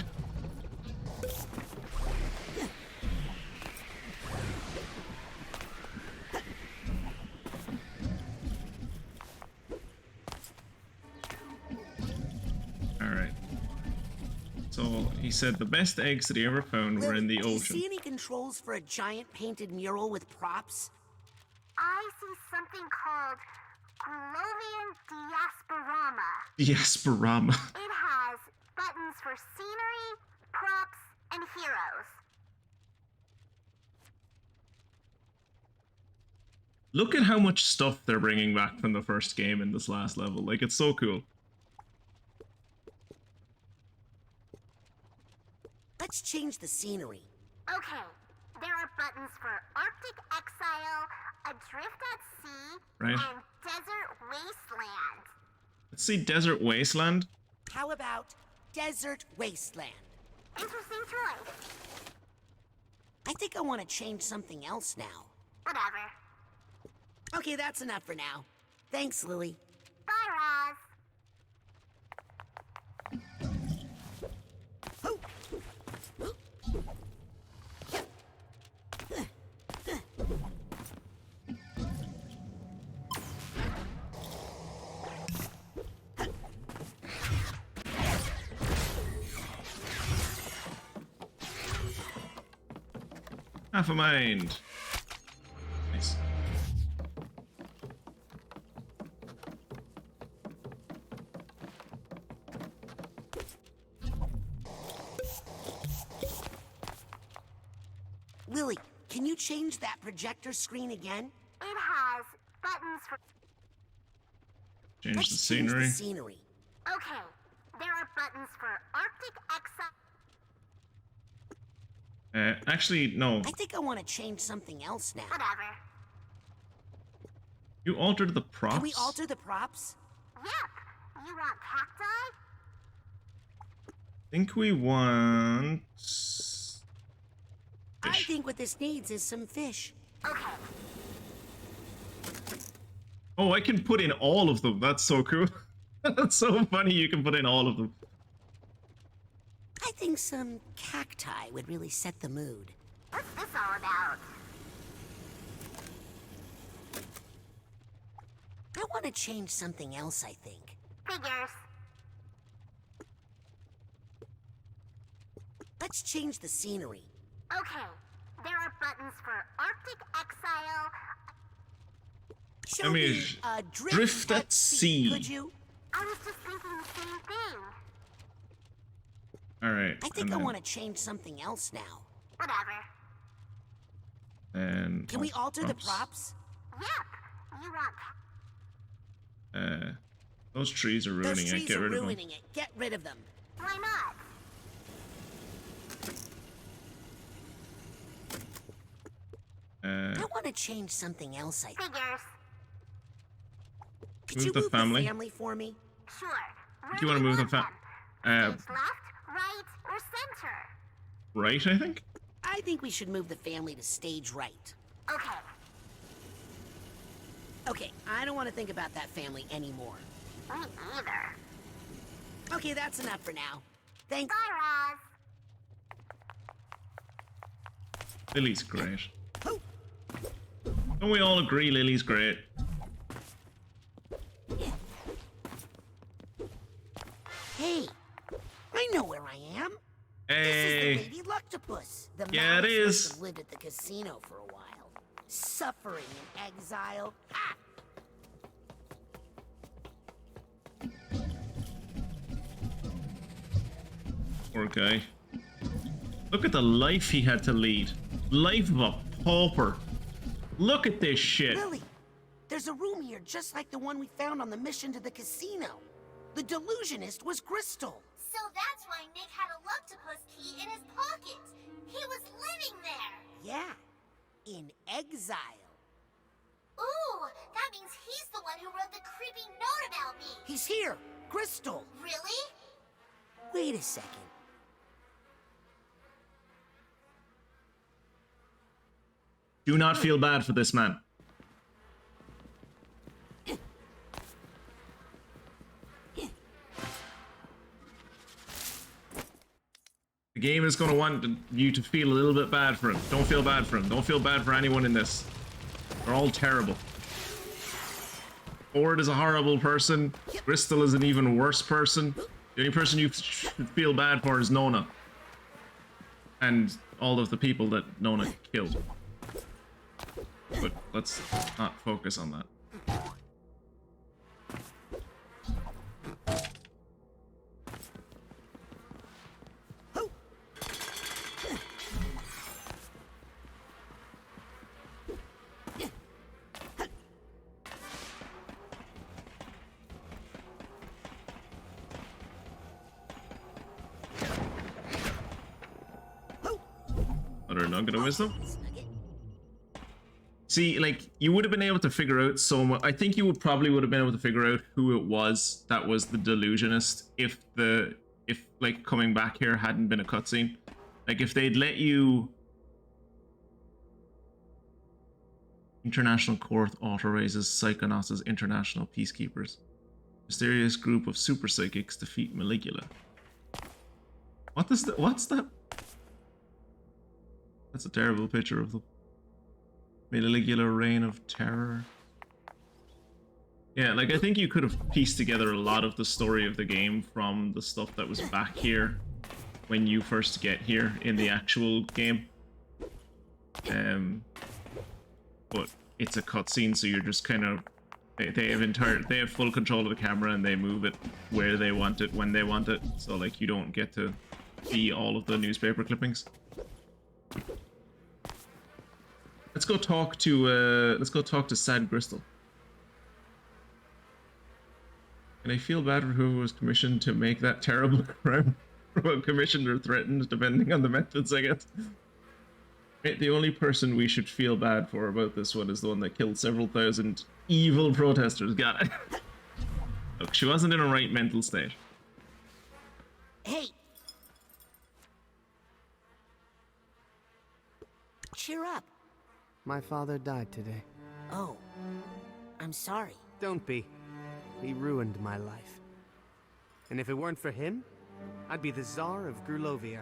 Alright. So So he said the best eggs that he ever found were in the
Do you
ocean.
see any controls for a giant painted mural with props?
I see something called Glorian Diasporama.
Diasporama.
It has buttons for scenery, props, and heroes.
Look at how much stuff they're bringing back from the first game in this last level. Like, it's so cool.
Let's change the scenery.
Okay, there are buttons for Arctic Exile, Adrift at Sea,
Right.
and Desert Wasteland.
Let's see Desert Wasteland.
How about Desert Wasteland?
Interesting choice.
I think I want to change something else now.
Whatever.
Okay, that's enough for now. Thanks, Lily.
Bye, Roz.
Half a mind. Nice.
Lily, can you change that projector screen again?
It has buttons for...
Change
Let's
the scenery.
Change the scenery.
Okay, there are buttons for Arctic Exile.
Actually, no.
I think I want to change something else now.
Whatever.
You altered the props?
Can we alter the props?
Yep. You want cacti?
I think we want...
I think what this needs is some fish.
Okay.
Oh, I can put in all of them. That's so cool. That's so funny you can put in all of them.
I think some cacti would really set the mood.
What's this all about?
I want to change something else, I think.
Figures.
Let's change the scenery.
Okay, there are buttons for Arctic Exile.
Show
I mean,
me
drift at sea.
Could you?
I was just thinking the same thing.
Alright.
I think I want to change something else now.
Whatever.
And
Can we alter the props?
Yep. You want...
those trees are ruining
Those trees
it. Get
are
rid of them.
ruining it. Get rid of them.
Why not?
I want to change something else, I think.
Figures.
Could
Move
you
the
move
family.
the family for me?
Sure.
Do you want to move the
Stage left, right, or center?
right, I think?
I think we should move the family to stage right.
Okay.
Okay, I don't want to think about that family anymore.
Me neither.
Okay, that's enough for now. Thanks.
Bye, Roz.
Lily's great. Don't we all agree Lily's great?
Hey, I know where I am.
Hey.
This is the Lady Luctopus. The
Yeah, it
mouse
is.
must have lived at the casino for a while. Suffering in exile. Ha!
Poor guy. Look at the life he had to lead. Life of a pauper. Look at this shit.
Lily, there's a room here just like the one we found on the mission to the casino. The delusionist was Crystal.
So that's why Nick had a Luctopus key in his pocket. He was living there.
Yeah, in exile.
Ooh, that means he's the one who wrote the creepy note about me.
He's here, Crystal.
Really?
Wait a second.
Do not feel bad for this man. The game is going to want you to feel a little bit bad for him. Don't feel bad for him. Don't feel bad for anyone in this. They're all terrible. Ford is a horrible person. Crystal is an even worse person. The only person you should feel bad for is Nona. And all of the people that Nona killed. But let's not focus on that. Another nugget of wisdom. See, like, you would have been able to figure out so much. I think you probably would have been able to figure out who it was that was the delusionist if like coming back here hadn't been a cutscene. Like if they'd let you. International Court authorizes Psychonauts as international peacekeepers. Mysterious group of super psychics defeat Maligula. What's that? That's a terrible picture of the Maligula reign of terror. Yeah, like I think you could have pieced together a lot of the story of the game from the stuff that was back here when you first get here in the actual game. But it's a cutscene, so you're just kind of they have full control of the camera and they move it where they want it when they want it. So like you don't get to see all of the newspaper clippings. Let's go talk to Sad Crystal. And I feel bad for whoever was commissioned to make that terrible crime. Well, commissioned or threatened, depending on the methods, I guess. Right, the only person we should feel bad for about this one is the one that killed several thousand evil protesters. Got it. Look, she wasn't in a right mental state.
Hey! Cheer up.
My father died today.
Oh, I'm sorry.
Don't be. He ruined my life. And if it weren't for him, I'd be the Tsar of Grulovia.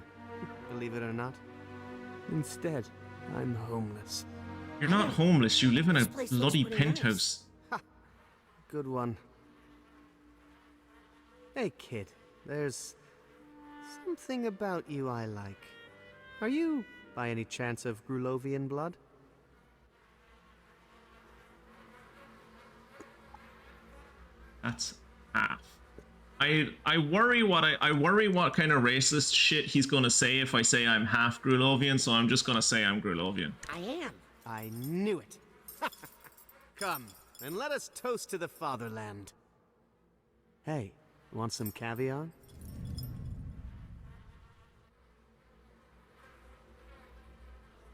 Believe it or not. Instead, I'm homeless.
You're not homeless, you live in a bloody penthouse.
Ha! Good one. Hey kid, there's something about you I like. Are you, by any chance, of Grulovian blood?
That's half. I worry what kind of racist shit he's gonna say if I say I'm half Grulovian, so I'm just gonna say I'm Grulovian.
I am.
I knew it. Come, and let us toast to the fatherland. Hey, want some caviar?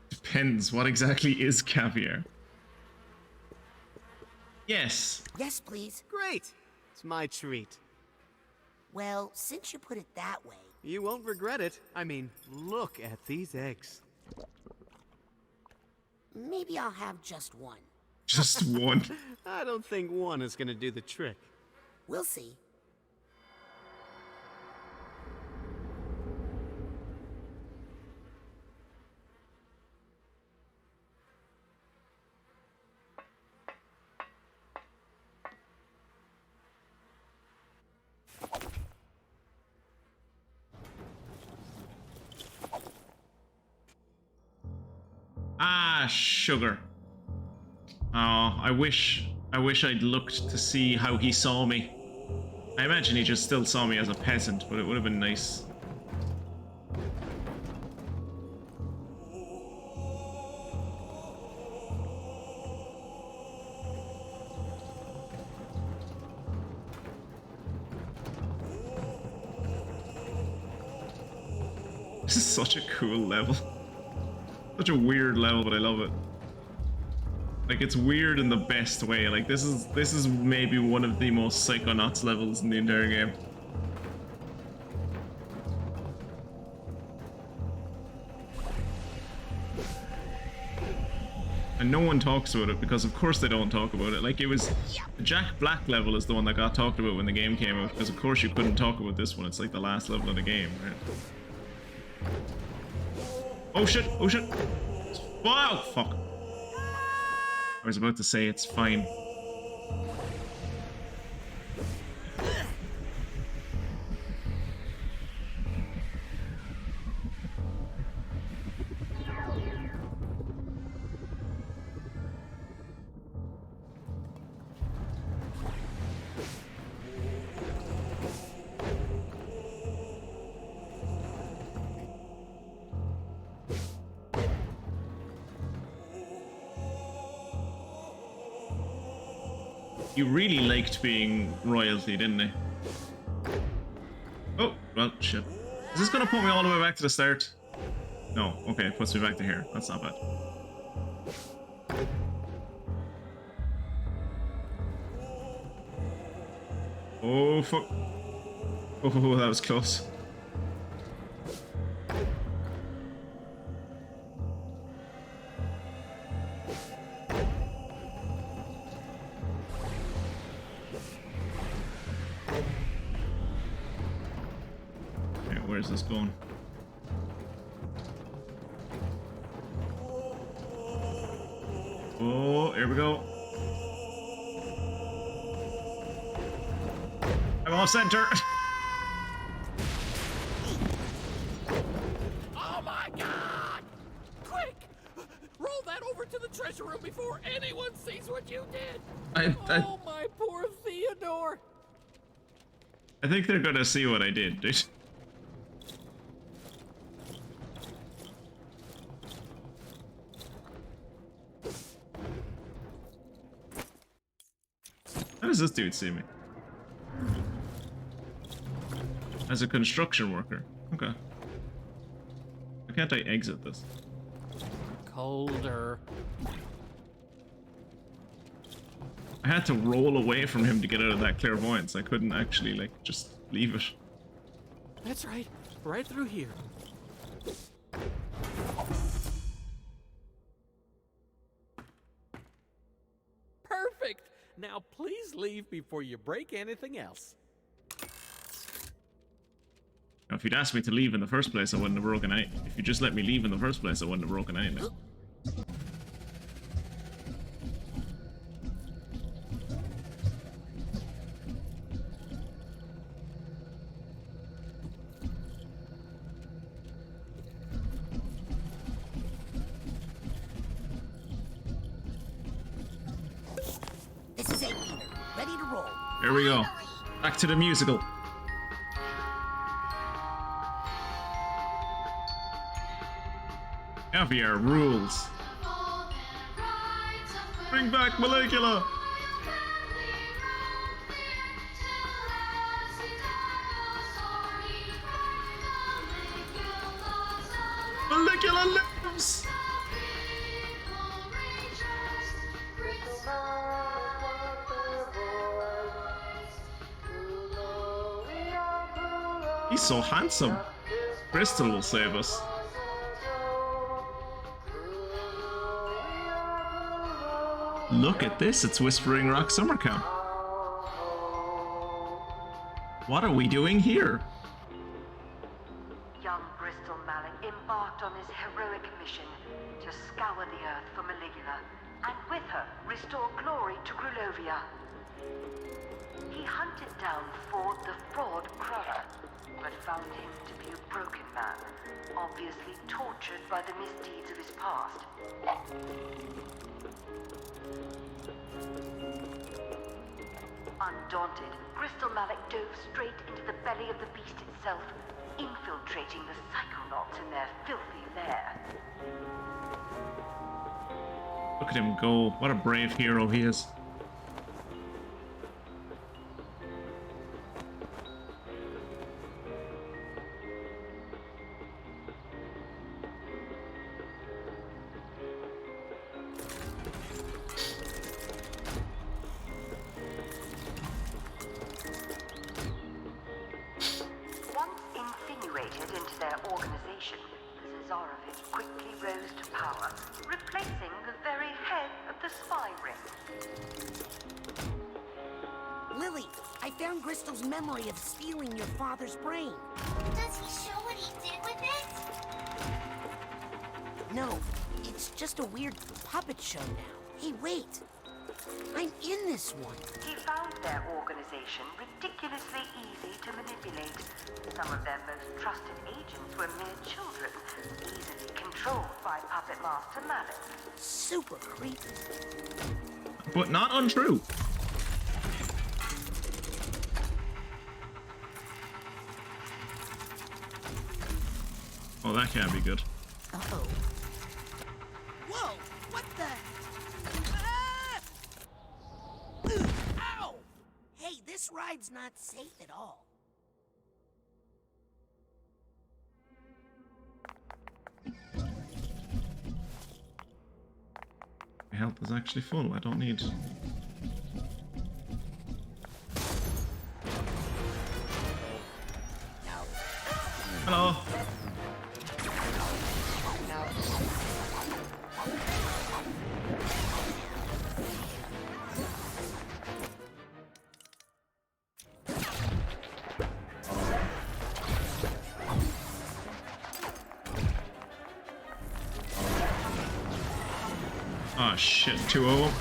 Depends, what exactly is caviar? Yes.
Yes, please.
Great. It's my treat.
Well, since you put it that way...
You won't regret it. I mean, look at these eggs.
Maybe I'll have just one.
Just one?
I don't think one is gonna do the trick.
We'll see.
Ah, sugar. Oh, I wish I'd looked to see how he saw me. I imagine he just still saw me as a peasant, but it would have been nice. This is such a cool level. Such a weird level, but I love it. Like, it's weird in the best way. Like, this is maybe one of the most Psychonauts levels in the entire game. And no one talks about it, because of course they don't talk about it. Like, it was... The Jack Black level is the one that got talked about when the game came out, because of course you couldn't talk about this one. It's like the last level of the game, right? Oh shit! Oh shit! Wow! Fuck! I was about to say it's fine. He really liked being royalty, didn't he? Oh, well, shit. Is this gonna put me all the way back to the start? No, okay, it puts me back to here. That's not bad. Oh, fuck. Oh, that was close. Okay, where's this going? Oh, here we go. I'm off center.
Oh my god! Quick! Roll that over to the treasure room before anyone sees what you did! Oh my poor Theodore!
I think they're gonna see what I did, dude. How does this dude see me? As a construction worker. Okay. Why can't I exit this?
Colder.
I had to roll away from him to get out of that clairvoyance. I couldn't actually, like, just leave it.
That's right. Right through here. Perfect! Now please leave before you break anything else.
Now, if you'd asked me to leave in the first place, I wouldn't have broken any. If you just let me leave in the first place, I wouldn't have broken anything.
This is 8 Peter. Ready to roll.
Here we go. Back to the musical. Caviar rules. Bring back Maligula. Maligula lives. He's so handsome. Crystal will save us. Look at this, it's Whispering Rock Summer Camp. What are we doing here?
Young Bristol Malik embarked on his heroic mission to scour the earth for Maligula, and with her restore glory to Grulovia. He hunted down Ford the Fraud Cruller, but found him to be a broken man, obviously tortured by the misdeeds of his past. Undaunted, Bristol Malik dove straight into the belly of the beast itself, infiltrating the Psychonauts in their filthy lair.
Look at him go. What a brave hero he is.
Memory of stealing your father's brain.
Does he show what he did with it?
No, it's just a weird puppet show now. Hey, wait. I'm in this one.
He found their organization ridiculously easy to manipulate. Some of their most trusted agents were mere children, easily controlled by Puppet Master Malik.
Super creepy.
But not untrue. Oh, that can't be good.
Uh-oh. Whoa! What the? Ah! This ride's not safe at all.
My health is actually full. I don't need... Hello. Oh shit, 2 of them.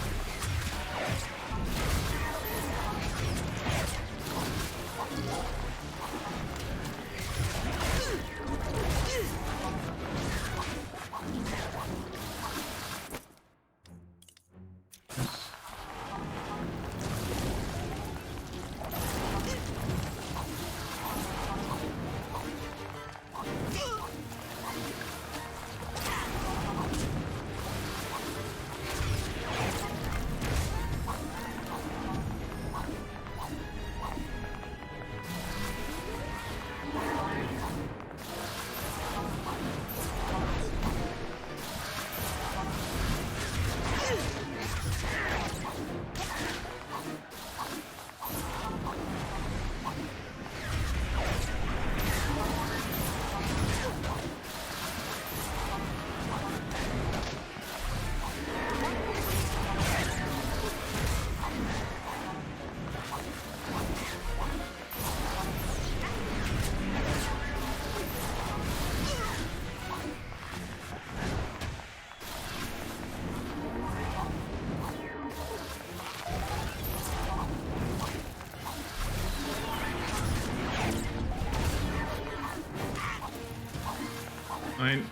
Fine.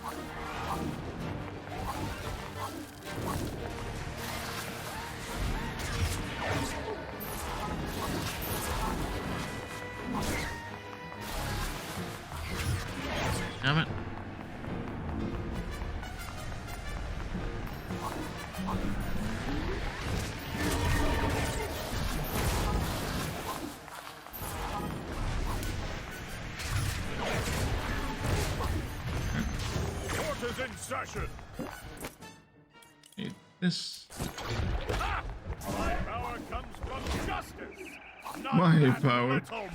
Damn it.
In session.
Hey, this.
Ah! My power comes from justice. Not
My
that
power.
little...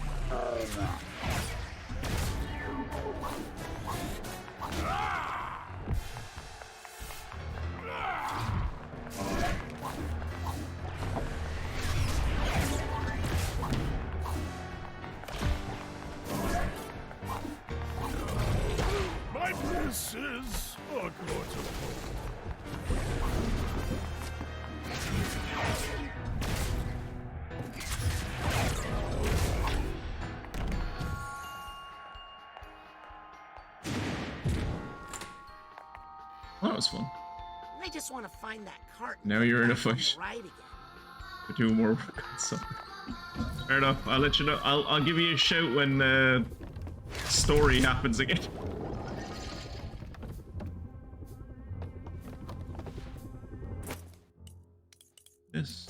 This is a good
That was fun.
I just want to find that cart.
Now you're in a fight.
Right again.
To do more work on something. Fair enough. I'll let you know. I'll give you a shout when story happens again. This.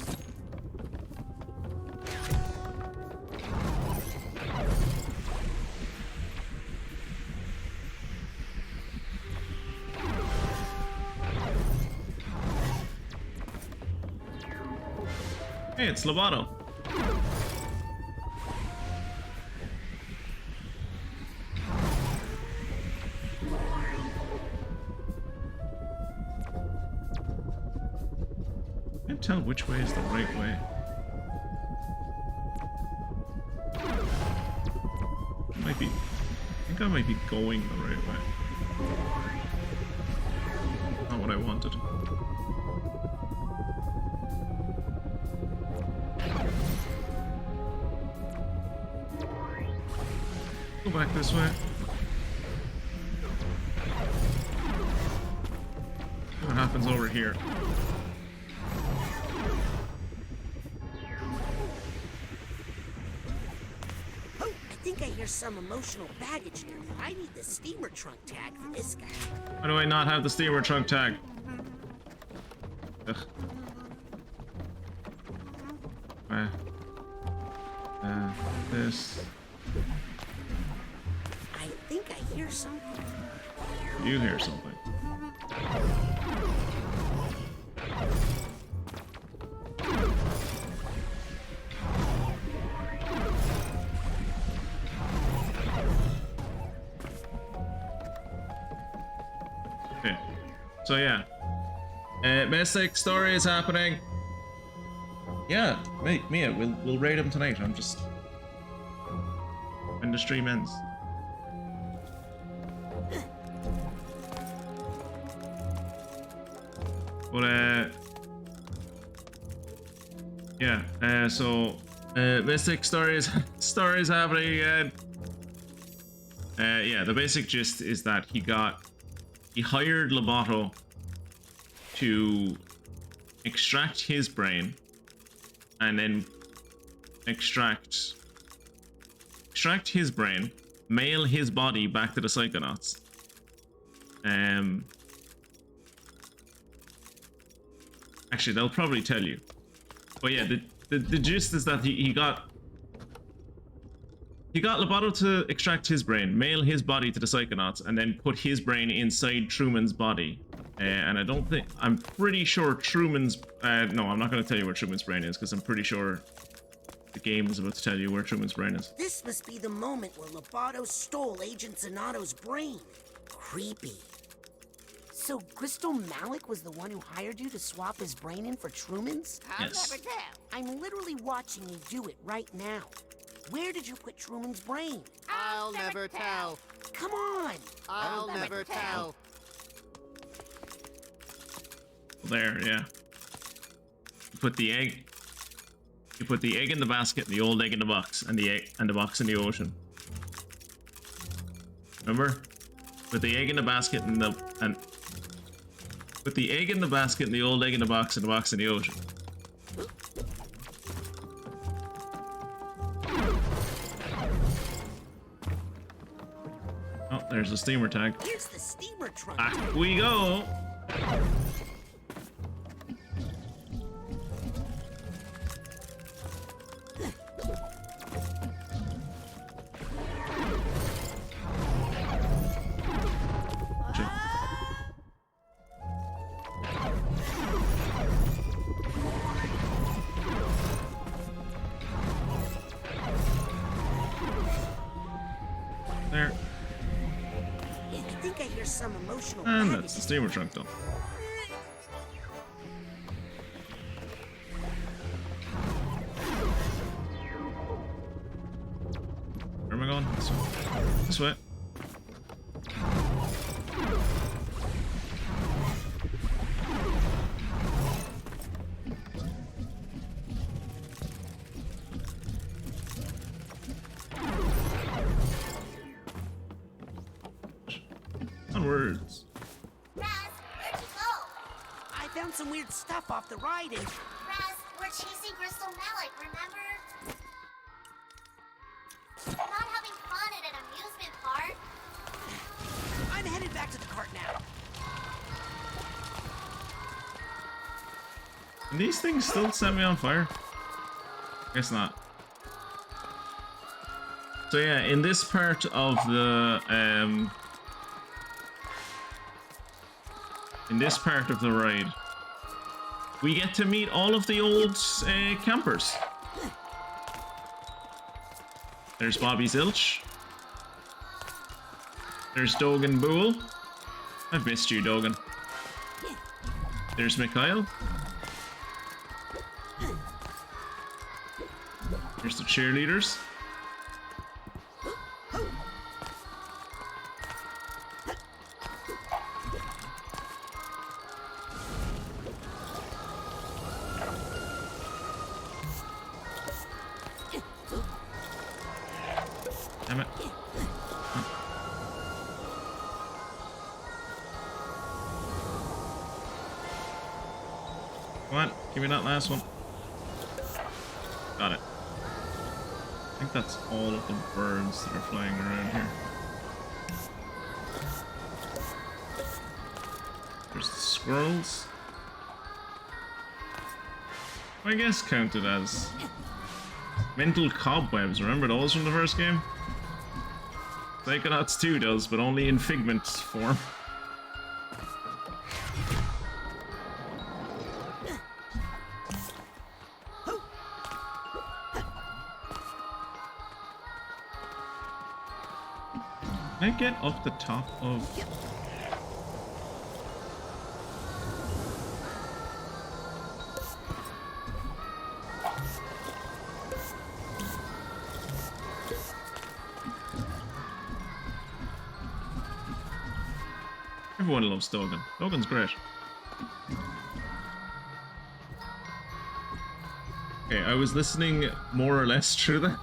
Hey, it's Lovato. Can't tell which way is the right way. I think I might be going the right way. Not what I wanted. Go back this way. What happens over here?
Oh, I think I hear some emotional baggage here. I need the steamer trunk tag for this guy.
Why do I not have the steamer trunk tag? Ugh. This.
I think I hear something.
You hear something. Okay. So yeah. Mystic story is happening. Yeah, Mia, we'll raid him tonight. I'm just when the stream ends. But yeah, so Mystic stories happening again. Yeah, the basic gist is that he hired Loboto to extract his brain and then extract his brain, mail his body back to the Psychonauts. Actually, they'll probably tell you. But yeah, the gist is that he got Loboto to extract his brain, mail his body to the Psychonauts, and then put his brain inside Truman's body. And I'm pretty sure Truman's... no, I'm not going to tell you where Truman's brain is, because I'm pretty sure the game is about to tell you where Truman's brain is.
This must be the moment where Loboto stole Agent Zanatto's brain. Creepy. So Crystal Malik was the one who hired you to swap his brain in for Truman's?
Yes.
I'm literally watching you do it right now. Where did you put Truman's brain?
I'll never tell.
Come on!
I'll never tell.
There, yeah. You put the egg in the basket, the old egg in the box, and the box in the ocean. Remember? Put the egg in the basket and put the egg in the basket and the old egg in the box in the ocean. Oh, there's the steamer tag.
Here's the steamer trunk.
Back we go. There.
I think I hear some emotional
And that's the steamer trunk though. Where am I going? This way. This way. Onwards.
Raz, where'd you go?
I found some weird stuff off the ride and...
Raz, we're chasing Crystal Malik, remember? Not having fun at an amusement park.
I'm headed back to the cart now.
Can these things still set me on fire? Guess not. So yeah, in this part of the ride, we get to meet all of the old campers. There's Bobby Zilch. There's Dogan Boole. I've missed you, Dogan. There's Mikhail. There's the cheerleaders. Damn it. Come on, give me that last one. Got it. I think that's all of the birds that are flying around here. There's the squirrels. I guess counted as... Mental cobwebs, remember those from the first game? Psychonauts 2 does, but only in Figment form. Can I get up the top of... Everyone loves Dogan. Dogan's great. Okay, I was listening more or less through that.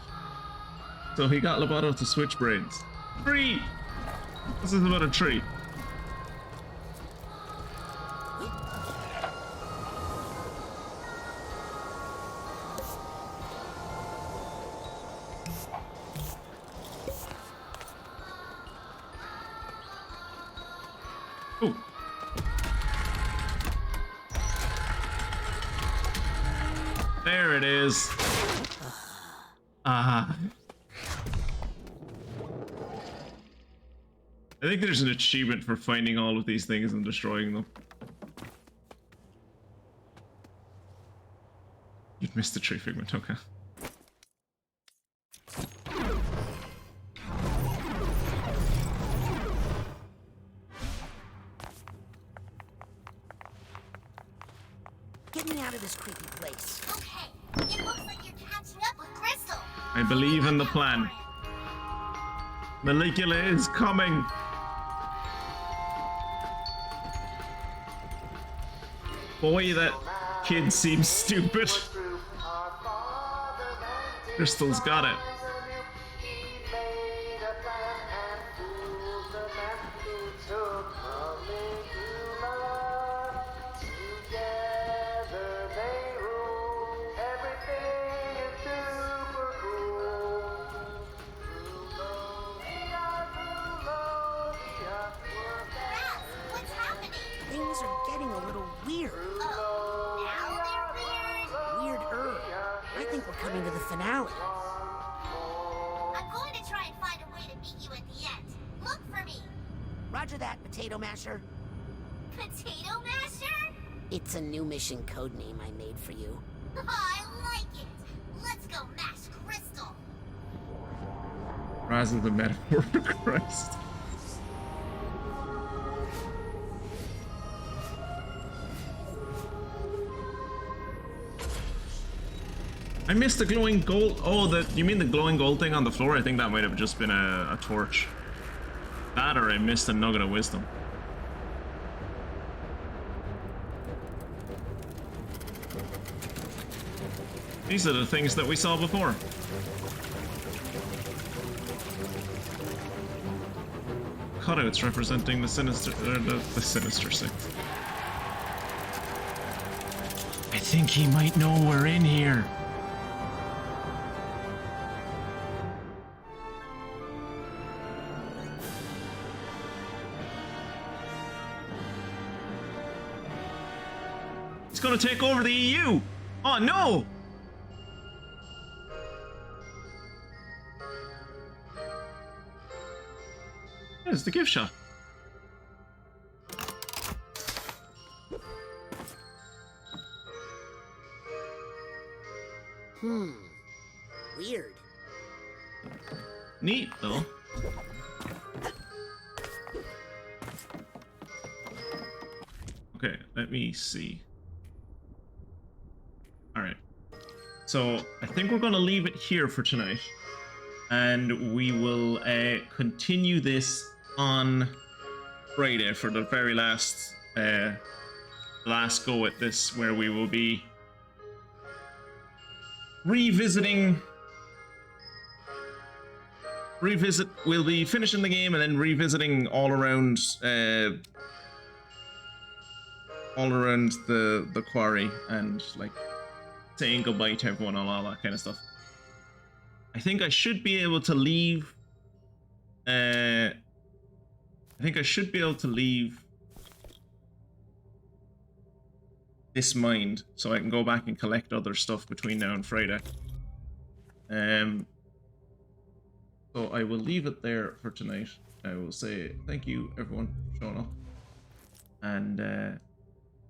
So he got Loboto to switch brains. 3! This is about a tree. Ooh. There it is. I think there's an achievement for finding all of these things and destroying them. You've missed the tree figment, okay.
Get me out of this creepy place.
Okay, it looks like you're catching up with Crystal.
I believe in the plan. Maligula is coming. Boy, that kid seems stupid. Crystal's got it.
Things are getting a little weird.
Oh, now they're weird?
Weirder. I think we're coming to the finale.
I'm going to try and find a way to meet you at the end. Look for me.
Roger that, Potato Masher.
Potato Masher?
It's a new mission codename I made for you.
I like it. Let's go mash Crystal.
Rise of the metaphor for Christ. I missed the glowing gold. Oh, you mean the glowing gold thing on the floor? I think that might have just been a torch. That, or I missed a nugget of wisdom. These are the things that we saw before. Cutouts representing the sinister, the sinister six. I think he might know we're in here. It's gonna take over the EU! Oh no! There's the gift shop.
Weird.
Neat, though. Okay, let me see. Alright. So, I think we're gonna leave it here for tonight. And we will continue this on Friday for the very last go at this, where we will be revisiting. We'll be finishing the game and then revisiting all around the quarry and like saying goodbye to everyone and all that kind of stuff. I think I should be able to leave. This mind so I can go back and collect other stuff between now and Friday. So I will leave it there for tonight. I will say thank you everyone for showing up. And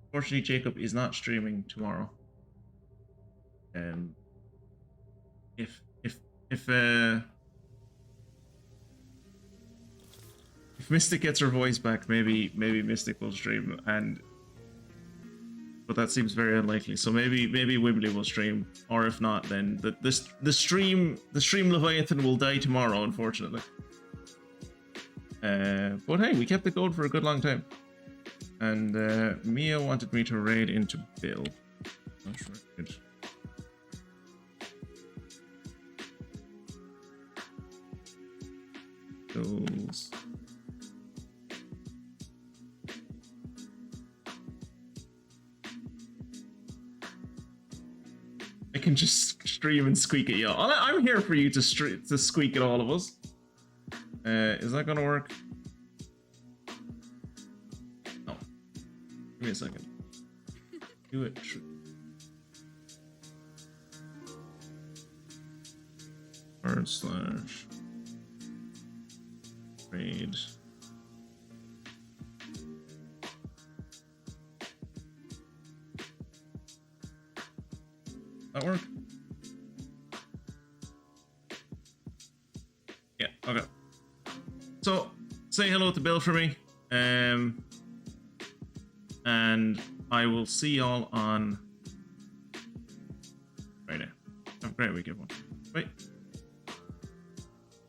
unfortunately Jacob is not streaming tomorrow. If Mystic gets her voice back, maybe Mystic will stream, but that seems very unlikely. So maybe Wibbly will stream, or if not, then the stream Leviathan will die tomorrow, unfortunately. But hey, we kept it going for a good long time, and Mia wanted me to raid into Bill. That's right. Bill's. I can just stream and squeak at you. I'm here for you to squeak at all of us. Is that gonna work? No. Give me a second. Do it. / raid. That work? Yeah, okay. So say hello to Bill for me. And I will see y'all on Friday. Have a great week, everyone. Bye.